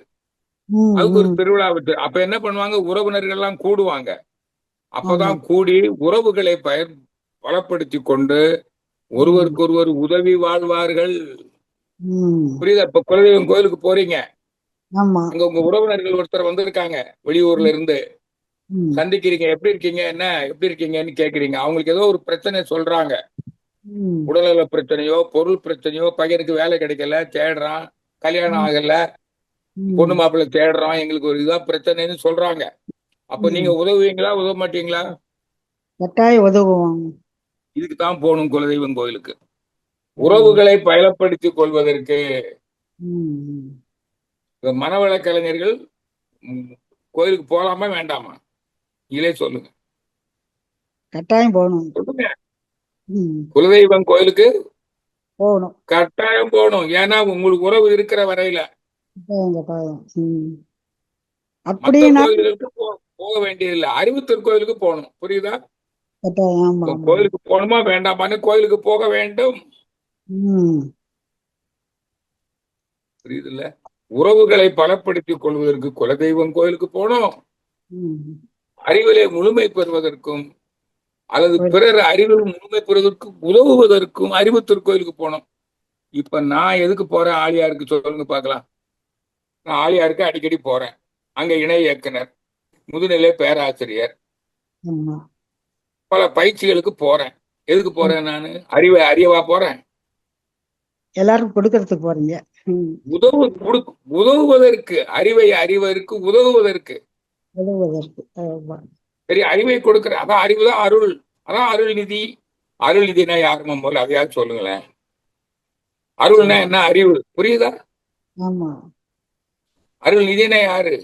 அதுக்கு ஒரு திருவிழா வச்சு, அப்ப என்ன பண்ணுவாங்க, உறவினர்கள் எல்லாம் கூடுவாங்க. அப்பதான் கூடி உறவுகளை பலப்படுத்தி கொண்டு ஒருவருக்கு ஒருவர் உதவி வாழ்வார்கள். புரியுதா? இப்ப குலதெய்வம் கோயிலுக்கு போறீங்க, அங்க உங்க உறவினர்கள் ஒருத்தர் வந்திருக்காங்க வெளியூர்ல இருந்து, சந்திக்கிறீங்க, எப்படி இருக்கீங்க, என்ன எப்படி இருக்கீங்கன்னு கேக்குறீங்க. அவங்களுக்கு ஏதோ ஒரு பிரச்சனை சொல்றாங்க, உடல்நல பிரச்சனையோ பொருள் பிரச்சனையோ, பையனுக்கு வேலை கிடைக்கல தேடுறான், கல்யாணம் ஆகல, பொண்ணு மாப்பிள்ளை தேடுறான், எங்களுக்கு ஒரு இதா பிரச்சனைன்னு சொல்றாங்க. அப்ப நீங்க உதவுவீங்களா உதவ மாட்டீங்களா? கட்டாயம் உதவுவாங்க. இதுக்கு தான் போகணும் குலதெய்வம் கோயிலுக்கு, உறவுகளை பலப்படுத்திக் கொள்வதற்கு. மனவள கலைஞர்கள் கோயிலுக்கு போலாமா வேண்டாமா? நீங்களே சொல்லுங்க. கட்டாயம் போகணும். சொல்லுங்க. குலதெய்வம் கோயிலுக்கு போகணும், கட்டாயம் போகணும். ஏன்னா உங்களுக்கு உறவு இருக்கிற வரையில. மற்ற கோயில்களுக்கு போக வேண்டியதில்லை, அறிவுத்தூர் கோயிலுக்கு போகணும். புரியுதா? கோயிலுக்கு போகணுமா வேண்டாமான்னு கோயிலுக்கு போக வேண்டும். புரியுதுல்ல? உறவுகளை பலப்படுத்திக் கொள்வதற்கு குலதெய்வம் கோயிலுக்கு போகணும். அறிவிலே முழுமை பெறுவதற்கும் அல்லது பிறர் அறிவில் முழுமை பெறுவதற்கு உதவுவதற்கும் அறிவுத்தூர் கோயிலுக்கு போகணும். இப்ப நான் எதுக்கு போறேன் ஆலியாருக்கு சொல்லுங்க பார்க்கலாம். நான் ஆலியாருக்கு அடிக்கடி போறேன். அங்க இணை இயக்குனர், முதுநிலை பேராசிரியர், பல பயிற்சிகளுக்கு போறேன். எதுக்கு போறேன்? நானு அறிவை அறியவா போறேன்? எல்லாரும் கொடுக்கறதுக்கு போறீங்க. உதவுவதற்கு, அறிவை அறிவதற்கு, உதவுவதற்கு. சரி, அறிவை கொடுக்கிற, அதான் அறிவுதான் அருள், அதான் அருள் நிதி. அருள் நிதினா யாருமா போல அதையாவது சொல்லுங்களேன். அருள்னா என்ன? அறிவு. புரியுதா? அருள் நிதினா யாரு?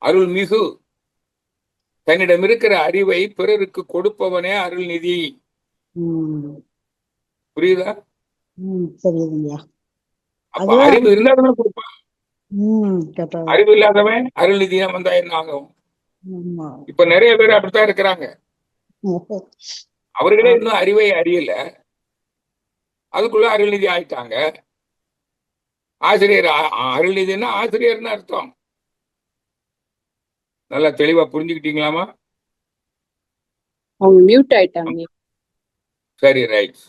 அருள் மிகு, தன்னிடம் இருக்கிற அறிவை பிறருக்கு கொடுப்பவனே அருள் நிதி. புரியுதா? அப்ப அறிவு இருந்தாதான் கொடுப்பான். அறிவு இல்லாதவன் அருள் நிதியா வந்தா என்ன ஆகும்? இப்ப நிறைய பேர் அப்படித்தான் இருக்கிறாங்க. அவர்களே இன்னும் அறிவை அறியல, அதுக்குள்ள அருள்நிதி ஆயிட்டாங்க. ஆசிரியர் அருள்நிதினா ஆசிரியர்னு அர்த்தம். நல்லா தெளிவா புரிஞ்சுக்கிட்டீங்களாமா? அவங்க மியூட் ஆயிட்டாங்க. சரி, ரைட்.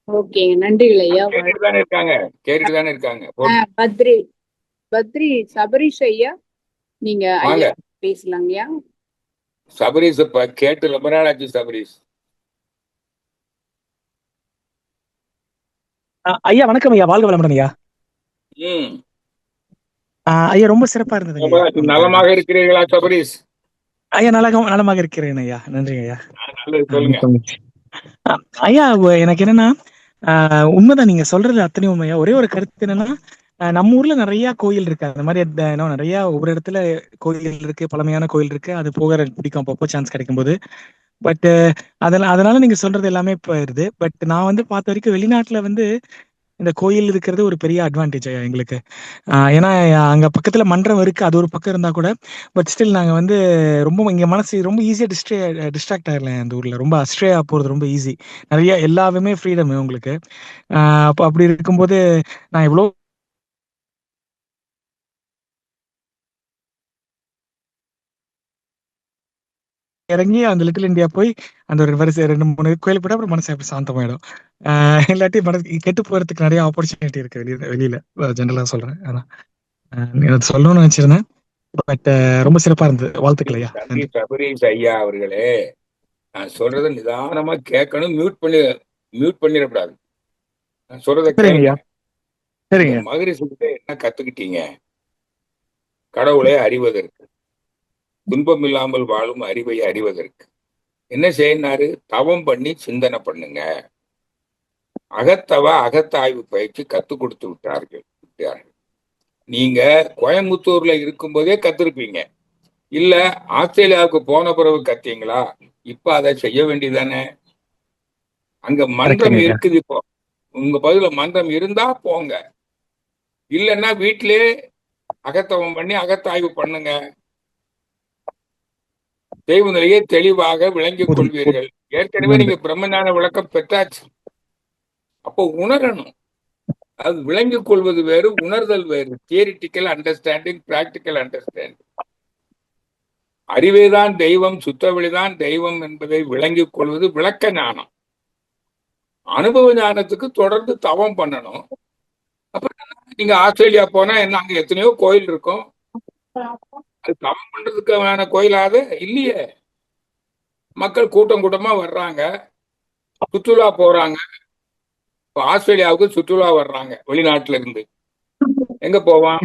ஓகே, நன்றிகள் ஐயா. கேட்டுட்டு தானே இருக்காங்க. பத்ரி சபரிஷ் ஐயா, நீங்க ஐயா பேசலாங்கய்யா. சபரிஷ் கேட்டு ரொம்ப நாள் ஆச்சு. சபரிஷ் ஐயா வணக்கம் ஐயா, வாழ்க வளமுடன் ஐயா. ஐயா ரொம்ப சிறப்பா இருந்தது. நலமாக இருக்கிறீர்களா சபரிஷ்? ஐயா நலமாக இருக்கிறேன் ஐயா, நன்றி ஐயா. சொல்லுங்க ஐயா. எனக்கு என்னன்னா, உண்மைதான் நீங்க சொல்றது அத்தனை உண்மையா. ஒரே ஒரு கருத்து என்னன்னா, நம்ம ஊர்ல நிறைய கோயில் இருக்கு, அந்த மாதிரி நிறைய ஒவ்வொரு இடத்துல கோயில் இருக்கு, பழமையான கோயில் இருக்கு. அது போக பிடிக்கும் அப்பப்போ சான்ஸ் கிடைக்கும் போது. பட் அதனால நீங்க சொல்றது எல்லாமே போயிருது. பட் நான் வந்து பார்த்த வரைக்கும் வெளிநாட்டுல வந்து இந்த கோயில் இருக்கிறது ஒரு பெரிய அட்வான்டேஜ் ஐயா எங்களுக்கு. ஏன்னா அங்க பக்கத்துல மன்றம் இருக்கு, அது ஒரு பக்கம் இருந்தா கூட, பட் ஸ்டில் நாங்க வந்து ரொம்ப இங்க மனசு ரொம்ப ஈஸியா டிஸ்ட்ராக்ட் ஆயிடலாம். அந்த ஊர்ல ரொம்ப அஸ்ட்ரேயா போறது ரொம்ப ஈஸி, நிறைய எல்லாமே ஃப்ரீடம் உங்களுக்கு. அப்போ அப்படி இருக்கும்போது நான் எவ்வளோ இறங்கி அந்த லிட்டில் இந்தியா போய் அந்த ஒரு வரிசை 2-3 கோயில் போட்டா அப்புறம் மனசு அப்படி சாந்தமாயிடும். இல்லாட்டி மனசு கெட்டு போறதுக்கு நிறைய ஆப்பர்ச்சுனிட்டி இருக்கு வெளியில ஜெனரலா சொல்றேன். அதான் சொல்லணும்னு நினைச்சிருந்தேன். பட் ரொம்ப சிறப்பா இருந்தது. வாழ்த்துக்கள் ஐயா. சபரீஷ் ஐயா அவர்களே, நான் சொல்றதை நிதானமா கேட்கணும். மியூட் பண்ணி மியூட் பண்ணிடக்கூடாது. நான் சொல்றதை சரிங்க கேளுங்க. ஐயா. சரிங்க. மகரிஷி கிட்ட என்ன கத்துக்கிட்டீங்க? கடவுளை அறிவதற்கு, துன்பம் இல்லாமல் வாழும் அறிவை அறிவதற்கு என்ன செய்யினாரு? தவம் பண்ணி சிந்தனை பண்ணுங்க. அகத்தாய்வு பயிற்சி கத்துக் கொடுத்து விட்டார்கள். நீங்க கோயம்புத்தூர்ல இருக்கும்போதே கத்திருப்பீங்க, இல்ல ஆஸ்திரேலியாவுக்கு போன பிறகு கத்தீங்களா? இப்ப அதை செய்ய வேண்டியதானே? அங்க மன்றம் இருக்குது. இப்போ உங்க பகுதியில மன்றம் இருந்தா போங்க, இல்லைன்னா வீட்டிலே அகத்தவம் பண்ணி அகத்தாய்வு பண்ணுங்க. தெய்வ நிலையை தெளிவாக விளங்கிக் கொள்வீர்கள். ஏற்கனவே நீங்க பிரம்மஞான விளக்கம் பெற்றாச்சு. அப்போ உணரணும். அது விளங்கிக் கொள்வது வேறு, உணர்தல் வேறு. Theoretical understanding, practical understanding. அறிவேதான் தெய்வம், சுத்தவெளிதான் தெய்வம் என்பதை விளங்கிக் கொள்வது விளக்க ஞானம். அனுபவ ஞானத்துக்கு தொடர்ந்து தவம் பண்ணணும். அப்புறம் நீங்க ஆஸ்திரேலியா போனா என்ன, அங்க எத்தனையோ கோயில் இருக்கும். அது தவம் பண்றதுக்கான கோயிலாவது இல்லையே. மக்கள் கூட்டம் கூட்டமா வர்றாங்க, சுற்றுலா போறாங்க. இப்போ ஆஸ்திரேலியாவுக்கு சுற்றுலா வர்றாங்க வெளிநாட்டுல இருந்து. எங்க போவான்?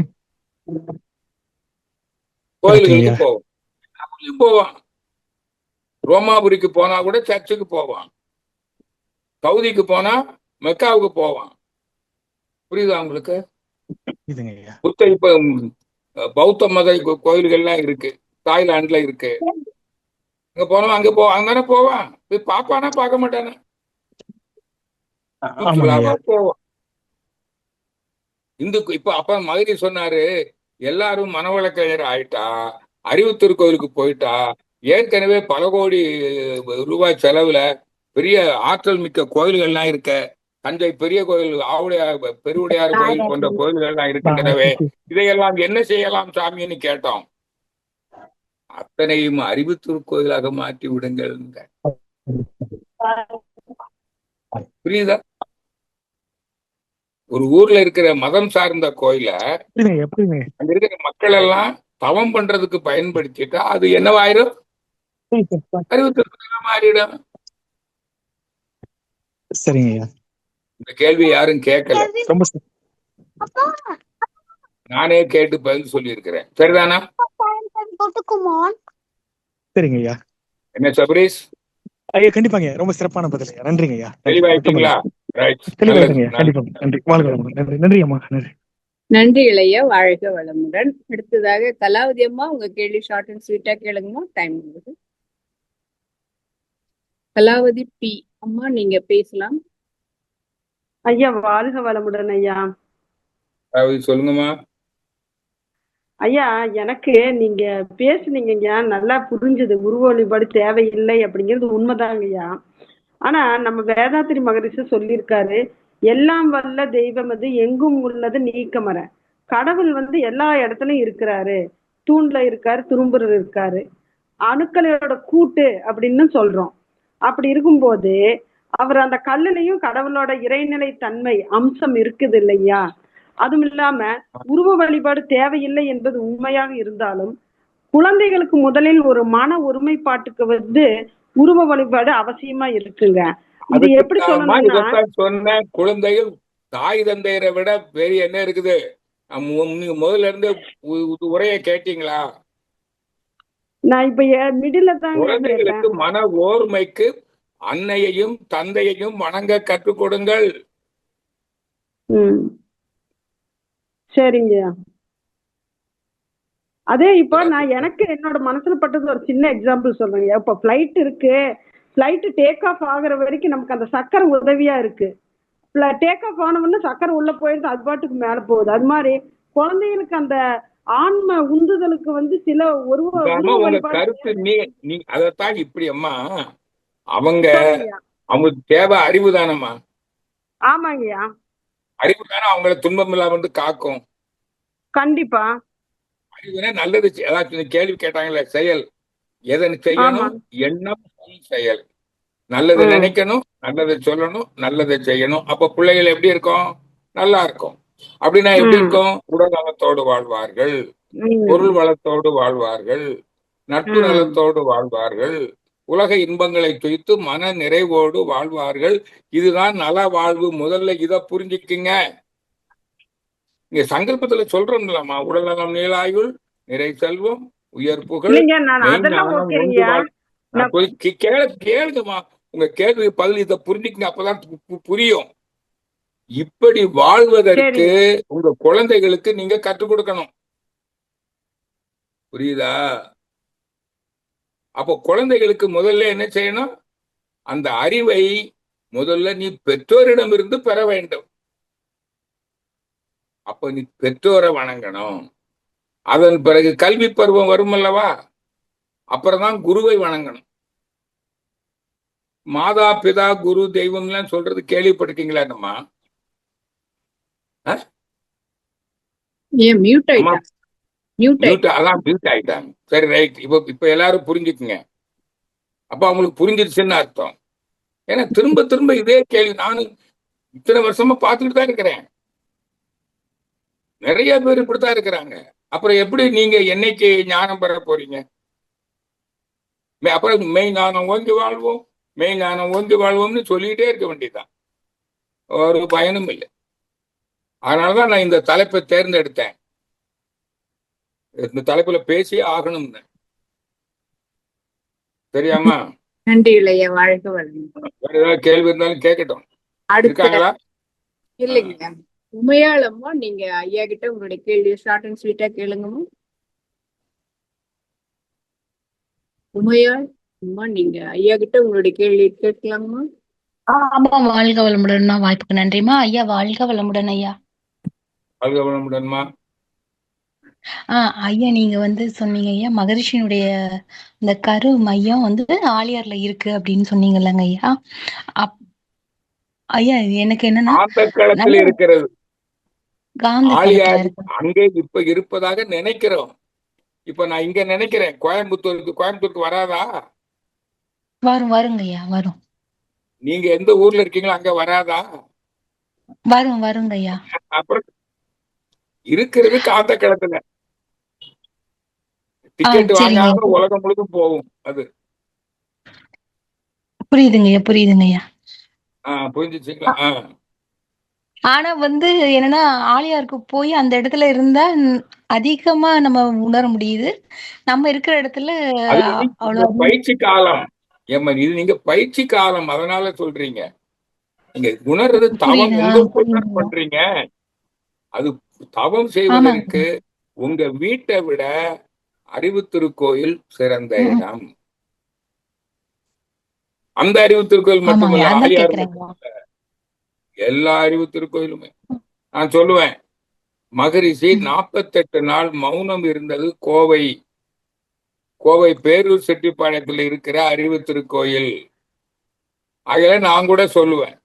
கோயில்களுக்கு போவான். போவான். ரோமாபுரிக்கு போனா கூட சர்ச்சுக்கு போவான். சவுதிக்கு போனா மெக்காவுக்கு போவான். புரியுதா உங்களுக்கு? புத்த இப்ப பௌத்த மத கோயில்கள்லாம் இருக்கு, தாய்லாந்துல இருக்கு. அங்க போனோம், அங்கதானே போவான். போய் பாப்பானா பார்க்க மாட்டானா? சுற்றுலாவா போவான். இப்ப அப்ப மதுரை சொன்னாரு, எல்லாரும் மனவளக்கலைஞர் ஆயிட்டா, அறிவு திருக்கோயிலுக்கு போயிட்டா, ஏற்கனவே பல கோடி ரூபாய் செலவுல பெரிய ஆற்றல் மிக்க கோயில்கள்லாம் இருக்க, தஞ்சை பெரிய கோயில், ஆவுடையார், பெருவுடையார் கோயில் போன்ற கோயில்கள்லாம் இருக்கின்றனவே, இதையெல்லாம் என்ன செய்யலாம் சாமின்னு கேட்டோம். அத்தனையும் அறிவு திருக்கோயிலாக மாற்றி விடுங்கள். புரியுதா? ஒரு ஊர்ல இருக்கிற மதம் சார்ந்த கோயில அங்க இருக்கிற மக்கள் எல்லாம் தவம் பண்றதுக்கு பயன்படுத்திட்டா அது என்னவாயிரும்? அறிவு திருக்கோயிலா மாறிடும். சரிங்க. இந்த கேள்வி யாரும் கேட்கல, நானே கேட்டு பதில் சொல்லி இருக்கிறேன். சரிதானா? சரிங்க ஐயா. என்ன சபரீஷ் ஐயா? கண்டிப்பாங்க, ரொம்ப சிறப்பான பதில். நன்றிங்க ஐயா. தெளிவாயிட்டீங்களா? நன்றி அம்மா. நன்றி. நன்றி இளையா, வாழ்க வளமுடன். அடுத்ததாக கலாவதி அம்மா, உங்க கேள்வி ஷார்ட் அண்ட் ஸ்வீட்டா கேளுங்கம்மா. டைம் இருக்குது. கலாவதி பி அம்மா, நீங்க பேசலாம். ஐயா வாழ்க வளமுடன் ஐயா. சொல்லுங்கம்மா. ஐயா, எனக்கு நீங்க பேசுனீங்க, நல்லா புரிஞ்சுது. உருவ வழிபாடு தேவையில்லை அப்படிங்கிறது உண்மைதாங்க ஐயா. ஆனா நம்ம வேதாத்திரி மகரிஷி சொல்லியிருக்காரு, எல்லாம் வல்ல தெய்வம் அது எங்கும் உள்ளது நீக்கமற. கடவுள் எல்லா இடத்துலயும் இருக்கிறாரு. தூண்ல இருக்காரு, துரும்புற இருக்காரு, அணுக்களோட கூட்டு அப்படின்னு சொல்றோம். அப்படி இருக்கும்போது அவர் அந்த கல்லுலையும் கடவுளோட இறைநிலை தன்மை அம்சம் இருக்குது இல்லையா? அதுவும் இல்லாம உருவ வழிபாடு தேவையில்லை என்பது உண்மையாக இருந்தாலும், குழந்தைகளுக்கு முதலில் ஒரு மன ஒருமைப்பாட்டுக்கு உருவ வழிபாடு அவசியமா இருக்குங்க. இது எப்படி சொல்லணும்னா, சொன்ன குழந்தைகள் தாய் தந்தையரை விட பெரிய என்ன இருக்குது? முதல்ல இருந்து உரையை கேட்டீங்களா? நான் இப்ப மிடில தான். குழந்தைகளுக்கு மன ஓர்மைக்கு அன்னையையும் தந்தையையும் வணங்க கற்றுக் கொடுங்கள். சரிங்க. அதே இப்போ நான் எனக்கு என்னோட மனசுல பட்டது ஒரு சின்ன எக்ஸாம்பிள் சொல்றேங்க. இப்ப பிளைட் இருக்கு, பிளைட் டேக் ஆஃப் ஆகுற வரைக்கும் நமக்கு அந்த சக்கரை உதவியா இருக்கு. டேக் ஆஃப் ஆனவொன்னு சக்கரை உள்ள போயிருந்து அது பாட்டுக்கு மேல போகுது. அது மாதிரி குழந்தைகளுக்கு அந்த ஆன்ம உந்துதலுக்கு சில ஒரு கருத்து நீ அதத்தான் இப்படி அம்மா அவங்களுக்கு தேவை அறிவு தானம்மா. ஆமாங்கய்யா, அறிவு தானே அவங்கள துன்பம் இல்லாம காக்கும். கண்டிப்பா அறிவுனா நல்லது. ஏதாச்சும் கேள்வி கேட்டாங்கல்ல, செயல் எதை செய்யணும்? எண்ணம், செயல். நல்லதை நினைக்கணும், நல்லதை சொல்லணும், நல்லதை செய்யணும். அப்ப பிள்ளைகள் எப்படி இருக்கும்? நல்லா இருக்கும். அப்படின்னா எப்படி இருக்கும்? உடல் நலத்தோடு வாழ்வார்கள், பொருள் வளத்தோடு வாழ்வார்கள், நட்பு நலத்தோடு வாழ்வார்கள், உலக இன்பங்களை துய்த்து மன நிறைவோடு வாழ்வார்கள். இதுதான் நல வாழ்வு. முதல்ல இதை புரிஞ்சுக்குங்க. இங்க சங்கல்பத்துல சொல்றோம்லமா, உடல்நலம் நீளாயுள் நிறை செல்வம் உயர் புகழ் இல்லைங்க, நான் மெய் அதெல்லாம் ஞானம் ஒன்று ஓகேங்கய்யா. வாழ். நான் போய் கேளுங்கம்மா, உங்க கேள்வி பதில் இதை புரிஞ்சுக்குங்க, அப்பதான் புரியும். இப்படி வாழ்வதற்கு சரிங்க. உங்க குழந்தைகளுக்கு நீங்க கற்றுக் கொடுக்கணும். புரியுதா? அப்போ குழந்தைகளுக்கு முதல்ல என்ன செய்யணும்? அந்த அறிவை முதல்ல நீ பெற்றோரிடமிருந்து பெற வேண்டும். அப்ப நீ பெற்றோரை வணங்கணும். அதன் பிறகு கல்வி பருவம் வரும் அல்லவா, அப்புறம்தான் குருவை வணங்கணும். மாதா பிதா குரு தெய்வம்லாம் சொல்றது கேள்விப்பட்டிருக்கீங்களா? நம்ம அதான் மியூட் ஆயிட்டாங்க. சரி, ரைட். இப்ப எல்லாரும் புரிஞ்சுக்குங்க. அப்ப அவங்களுக்கு புரிஞ்சிருச்சுன்னு அர்த்தம். ஏன்னா திரும்ப திரும்ப இதே கேள்வி நானும் இத்தனை வருஷமா பார்த்துக்கிட்டு தான் இருக்கிறேன். நிறைய பேர் இப்படித்தான் இருக்கிறாங்க. அப்புறம் எப்படி நீங்க என்னைக்கு ஞானம் பெற போறீங்க? அப்புறம் மெய் ஞானம் ஓங்கி வாழ்வோம், மெய் ஞானம் ஓங்கி வாழ்வோம்னு சொல்லிக்கிட்டே இருக்க வேண்டியதுதான். ஒரு பயனும் இல்லை. அதனாலதான் நான் இந்த தலைப்பை தேர்ந்தெடுத்தேன். இந்த தலைப்புல பேசி ஆகணும்னு. தெரியாமா? நன்றி இளைய, வாழ்க வளமுடன். வேற ஏதாவது கேள்வி இருந்தாலும் கேட்கட்டும். இருக்காங்களா? இல்லைங்க, உமையாளம்மா, நீங்க ஐயா கிட்ட உங்களுடைய கேள்வி ஷார்ட் அண்ட் ஸ்வீட்டா கேளுங்கம்மா. உமையாள் அம்மா, நீங்க ஐயா கிட்ட உங்களுடைய கேள்வி கேட்கலாமா? ஆமா, வாழ்க வளமுடன்மா. வாய்ப்புக்கு நன்றிமா ஐயா. வாழ்க வளமுடன் ஐயா. வாழ்க வளமுடன்மா. ஐயா, நீங்க சொன்னீங்க ஐயா, மகரிஷியினுடைய இந்த கரு மையம் ஆலியார்ல இருக்கு அப்படின்னு சொன்னீங்கல்லங்க ஐயா. ஐயா, எனக்கு என்னன்னா இருக்கிறது. காந்த அங்கே இப்ப இருப்பதாக நினைக்கிறோம். இப்ப நான் இங்க நினைக்கிறேன், கோயம்புத்தூருக்கு வராதா? வருங்க ஐயா, வரும். நீங்க எந்த ஊர்ல இருக்கீங்களோ அங்க வராதா? வருங்க ஐயா. அப்புறம் இருக்கிறது காந்த களத்துல. டிக்கெட் வாங்காம உலகம் முழுதும் போகும் அது. புரியுதுங்க ஐயா. புரிஞ்சுச்சுங்களா? ஆனா என்னன்னா, ஆலியாருக்கு போய் அந்த இடத்துல இருந்தா அதிகமா நம்ம உணர முடியுது. நம்ம இருக்கிற இடத்துல பயிற்சி காலம். இது நீங்க பயிற்சி காலம், அதனால சொல்றீங்க. நீங்க உணர்றது தவம் பண்றீங்க. அது தவம் செய்வதற்கு உங்க வீட்டை விட அறிவு திருக்கோயில் சிறந்த இடம். அந்த அறிவு திருக்கோயில் மட்டுமல்ல, ஆலியார் எல்லா அறிவு திருக்கோயிலுமே. நான் சொல்லுவேன், மகரிஷி 48 நாள் மௌனம் இருந்தது கோவை பேரூர் செட்டிப்பாளையத்தில் இருக்கிற அறிவு திருக்கோயில். ஆகல நான் கூட சொல்லுவேன்,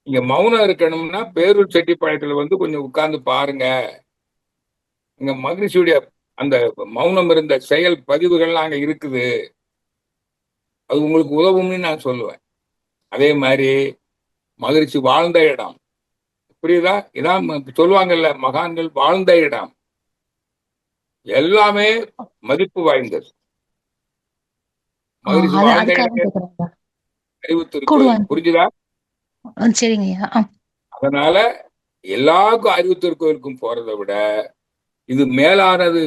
நீங்க மௌனம் இருக்கணும்னா பேரூர் செட்டிப்பாளையத்துல கொஞ்சம் உட்கார்ந்து பாருங்க. இங்க மகரிஷியுடைய அந்த மௌனம் இருந்த செயல் பதிவுகள்லாம் அங்க இருக்குது. அது உங்களுக்கு உதவும்னு நான் சொல்லுவேன். அதே மாதிரி மகரிஷி வாழ்ந்த இடம், புரியுதா? இதான் சொல்லுவாங்கல்ல, மகான்கள் வாழ்ந்த இடம் எல்லாமே மதிப்பு வாய்ந்தது. மகரிஷி வாழ்ந்த இடம் அறிவு திருக்கோயில். புரிஞ்சுதா? அதனால எல்லாருக்கும் அறிவு திருக்கோயிலுக்கும் போறதை விட இது மேலானது.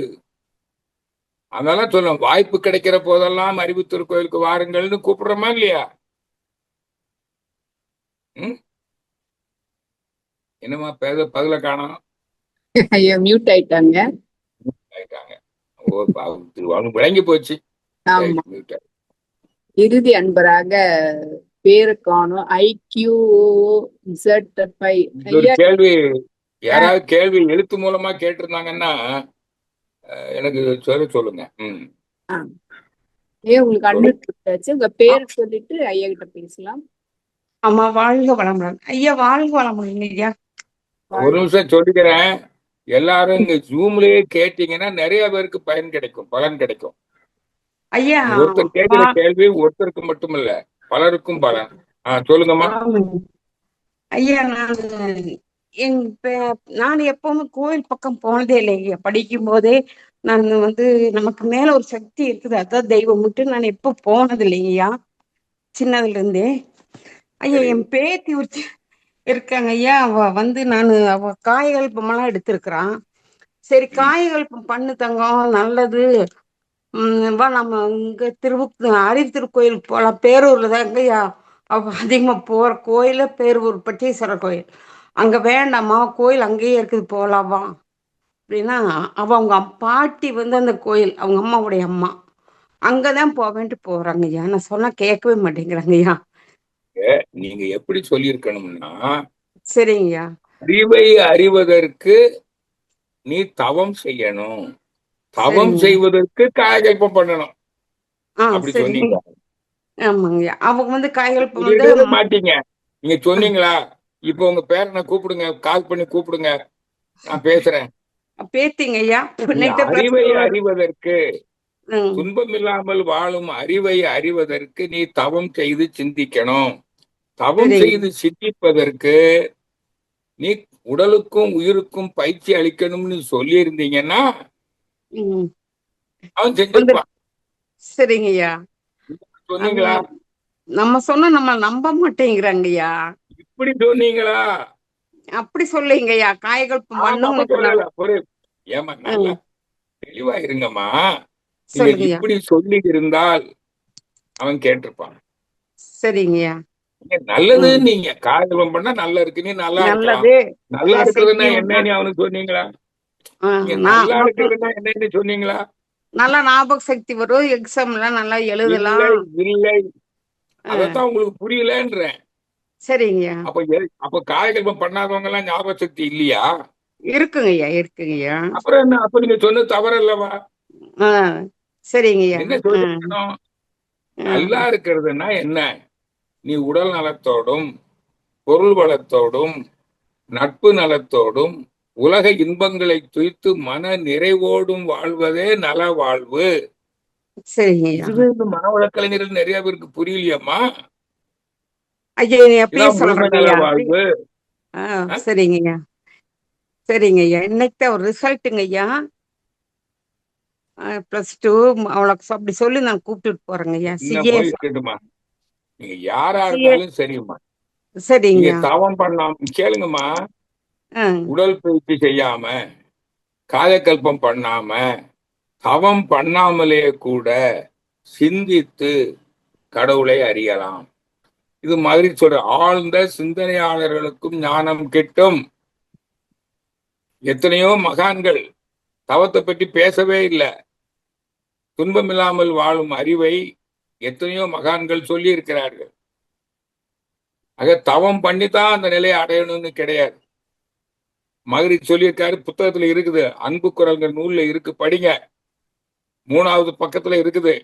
அதனால சொல்ல, வாய்ப்பு கிடைக்கிற போதெல்லாம் அறிவு திருக்கோயிலுக்கு வாருங்கள்னு கூப்பிடுறோமா இல்லையா? என்னமா பதில காணோம்? மியூட் ஆயிட்டாங்க. விளங்கி போச்சு. இறுதி அன்பராக பேரு காணும். கேள்வி யாராவது கேள்வி எழுத்து மூலமா கேட்டிருந்தாங்கன்னா எனக்கு சொல்லுங்க. உங்களுக்கு அன்மியூட் கொடுத்தாச்சு. உங்க பேர் சொல்லிட்டு ஐயா கிட்ட பேசலாம். ஆமா, வாழ்க வளமுடன் ஐயா. வாழ்க வளமுடன் ஐயா. ஒரு நிமிஷம் சொல்லிக்கிறேன். எல்லாரும் இங்க ஜூம்லயே கேட்டீங்கன்னா நிறைய பேருக்கு பலன் கிடைக்கும் ஐயா. ஒருத்தர் கேட்கிற கேள்வி ஒருத்தருக்கு மட்டுமல்ல, பலருக்கும் பலன். சொல்லுங்கம்மா. ஐயா, நான் எப்பவுமே கோயில் பக்கம் போனதே இல்லை ஐயா. படிக்கும் போதே நான் வந்து நமக்கு மேல ஒரு சக்தி இருக்குது, அதான் தெய்வம் விட்டு நான் எப்போ போனது இல்லைங்கய்யா சின்னதுல இருந்தே. ஐயா சரி என் பேத்தி ஒருத்தி இருக்காங்க ஐயா, அவ வந்து அவ காயகல்பமெல்லாம் எடுத்திருக்கிறான். சரி ம். காயகல்பம் பண்ணு தங்கம், நல்லது. வா நம்ம இங்க அரிவி திருக்கோயிலுக்கு போகலாம். பேரூர்ல தாங்கய்யா அவ அதிகமா போற கோயில, பேரூர் பட்டீஸ்வரர் கோயில். அங்க வேண்டாமா, கோயில் அங்கேயே இருக்குது, போலாமா அப்படின்னா, அவங்க பாட்டி வந்து அந்த கோயில் அவங்க அம்மாவுடைய அம்மா அங்கதான் போவேன்ட்டு போறாங்க ஐயா. நான் சொன்னா கேட்கவே மாட்டேங்கிறாங்க ஐயா. நீங்க எப்படி சொல்லியிருக்கணும்னா, சரிங்கய்யா. அறிவை அறிவதற்கு நீ தவம் செய்யணும், தவம் சரிங்க. செய்வதற்கு காயகல்பம் பண்ணணும், அப்படி சரிங்க. சொன்னீங்க. ஆமாங்கய்யா. அவங்க வந்து காயகல்பம் வந்து சொல்லிருக்கவே மாட்டீங்க. நீங்க சொன்னீங்களா? இப்ப உங்க பேரனை கூப்பிடுங்க, கால் பண்ணி கூப்பிடுங்க, நான் பேசுறேன். பேத்திங்க ஐயா. நீ அறிவை அறிவதற்கு, துன்பம் இல்லாமல் வாழும் அறிவை அறிவதற்கு நீ தவம் செய்து சிந்திக்கணும். தவம் செய்து சிந்திப்பதற்கு நீ உடலுக்கும் உயிருக்கும் பயிற்சி அளிக்கணும்னு சொல்லி இருந்தீங்கன்னா அவன் செஞ்சிருப்பான். சரிங்க ஐயா. சொன்னீங்களா? நம்ம சொன்னா நம்ம நம்ப மாட்டேங்கிறாங்க ஐயா. இப்படி சொன்னீங்களா? அப்படி சொல்லுங்க ஐயா. காயகல்பம் பண்ணுங்க. ஏமா நல்லா தெளிவா இருங்கம்மா. நீங்க இப்படி சொல்லி இருந்தால் அவன் கேட்டிருப்பான். சரிங்கய்யா. நல்லது, நீங்க காயகல்பம் பண்ணா நல்லா இருக்கு, நீ நல்லா இருக்கலாம். நல்லா இருக்கிறதுன்னா என்னன்னு அவனுக்கு சொன்னீங்களா? நல்லா இருக்கிறதுன்னா என்னன்னு சொன்னீங்களா? நல்லா ஞாபக சக்தி வரும், எக்ஸாம்ல நல்லா எழுதலாம். இல்லை, அதத்தான் உங்களுக்கு புரியலன்றேன். சரிங்க. அப்ப காயகல்பம் பண்ணாதவங்க எல்லாம் ஞாபக சக்தி இல்லையா? இருக்குங்கய்யா, இருக்குங்கய்யா. அப்புறம் என்ன? அப்ப நீங்க சொன்னது தவறு அல்லவா? சரிங்கய்யா. என்ன சொல்லணும்? நல்லா இருக்கிறதுனா என்ன? நீ உடல் நலத்தோடும் பொருள் வளத்தோடும் நட்பு நலத்தோடும் உலக இன்பங்களை துய்த்து மன நிறைவோடும் வாழ்வதே நல வாழ்வு. இதுவே இந்த மனவள கலைஞர்கள் நிறைய பேருக்கு புரியலையம்மா. நல வாழ்வு. சரிங்கய்யா, சரிங்கய்யா. இன்னைக்கு ஒரு ரிசல்ட்டுங்க ஐயா. +2 அவளுக்கு அப்படி சொல்லி நான் கூப்பிட்டு போறேங்க ஐயா. இருக்கட்டுமா, நீங்க யாரா இருந்தாலும் சரிம்மா. சரிங்க. தவம் பண்ணாம கேளுங்கம்மா, உடல் பயிற்சி செய்யாம காயகல்பம் பண்ணாம தவம் பண்ணாமலே கூட சிந்தித்து கடவுளை அறியலாம். இது மாதிரி சொல்ற ஆழ்ந்த சிந்தனையாளர்களுக்கும் ஞானம் கிட்டும். எத்தனையோ மகான்கள் தவத்தை பற்றி பேசவே இல்லை. துன்பம் இல்லாமல் வாழும் அறிவை எத்தனையோ மகான்கள் சொல்லி இருக்கிறார்கள். ஆக தவம் பண்ணித்தான் அந்த நிலையை அடையணும்னு கிடையாது. மகரிஷி சொல்லியிருக்காரு, புத்தகத்துல இருக்குது, அன்பு குரல்கள் நூல்ல இருக்கு, படிங்க. 3வது பக்கத்துல இருக்குது.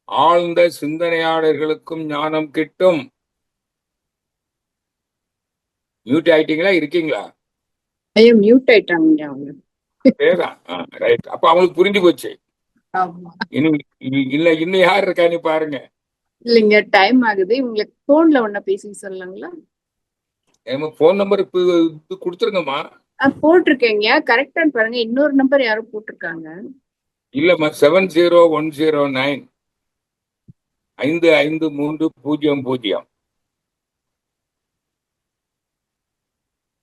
ஆழ்ந்த சிந்தனையாளர்களுக்கும் ஞானம் கிட்டும். மியூட் ஆயிட்டீங்களா? இருக்கீங்களா? மியூட் ஆயிட்டாங்க. ரைட். அப்ப அவங்களுக்கு புரிஞ்சு போச்சு. இன்னும் யார் இருக்கான்னு பாருங்க. இல்லைங்க, டைம் ஆகுது. உங்களுக்கு போன்ல ஒண்ணு பேசி சொல்லலாங்களா? Phone number கொடுத்துருங்கம்மா. போட்டிருக்கேங்க, கரெக்டான்னு பாருங்க. இன்னொரு நம்பர் யாரும் போட்டிருக்காங்க. இல்லம்மா, 70109 5530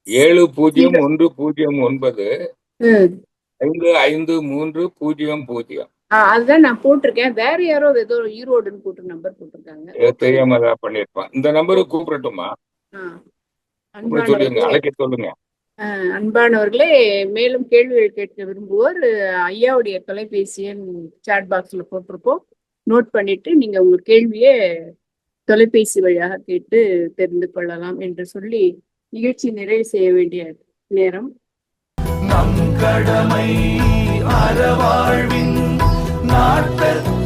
700109 5530. அதுதான் நான் போட்டிருக்கேன். வேற யாரோ ஏதோ ஈரோடுன்னு போட்டு நம்பர் போட்டிருக்காங்க. தெரியாம தான் பண்ணிருப்பான். இந்த நம்பருக்கு கூப்பிடட்டுமா? சொல்லுங்க, அழைக்க சொல்லுங்க. அன்பானவர்களே, மேலும் கேள்விகள் கேட்க விரும்புவோர் ஐயாவுடைய தொலைபேசி எண் சாட் பாக்ஸ்ல போட்டிருப்போம். நோட் பண்ணிட்டு நீங்க உங்க கேள்வியை தொலைபேசி வழியாக கேட்டு தெரிந்து கொள்ளலாம் என்று சொல்லி நிகழ்ச்சி நிறைவு செய்ய வேண்டிய நேரம். நம் கடமை அறவாழ்வின் நாட்டத்தை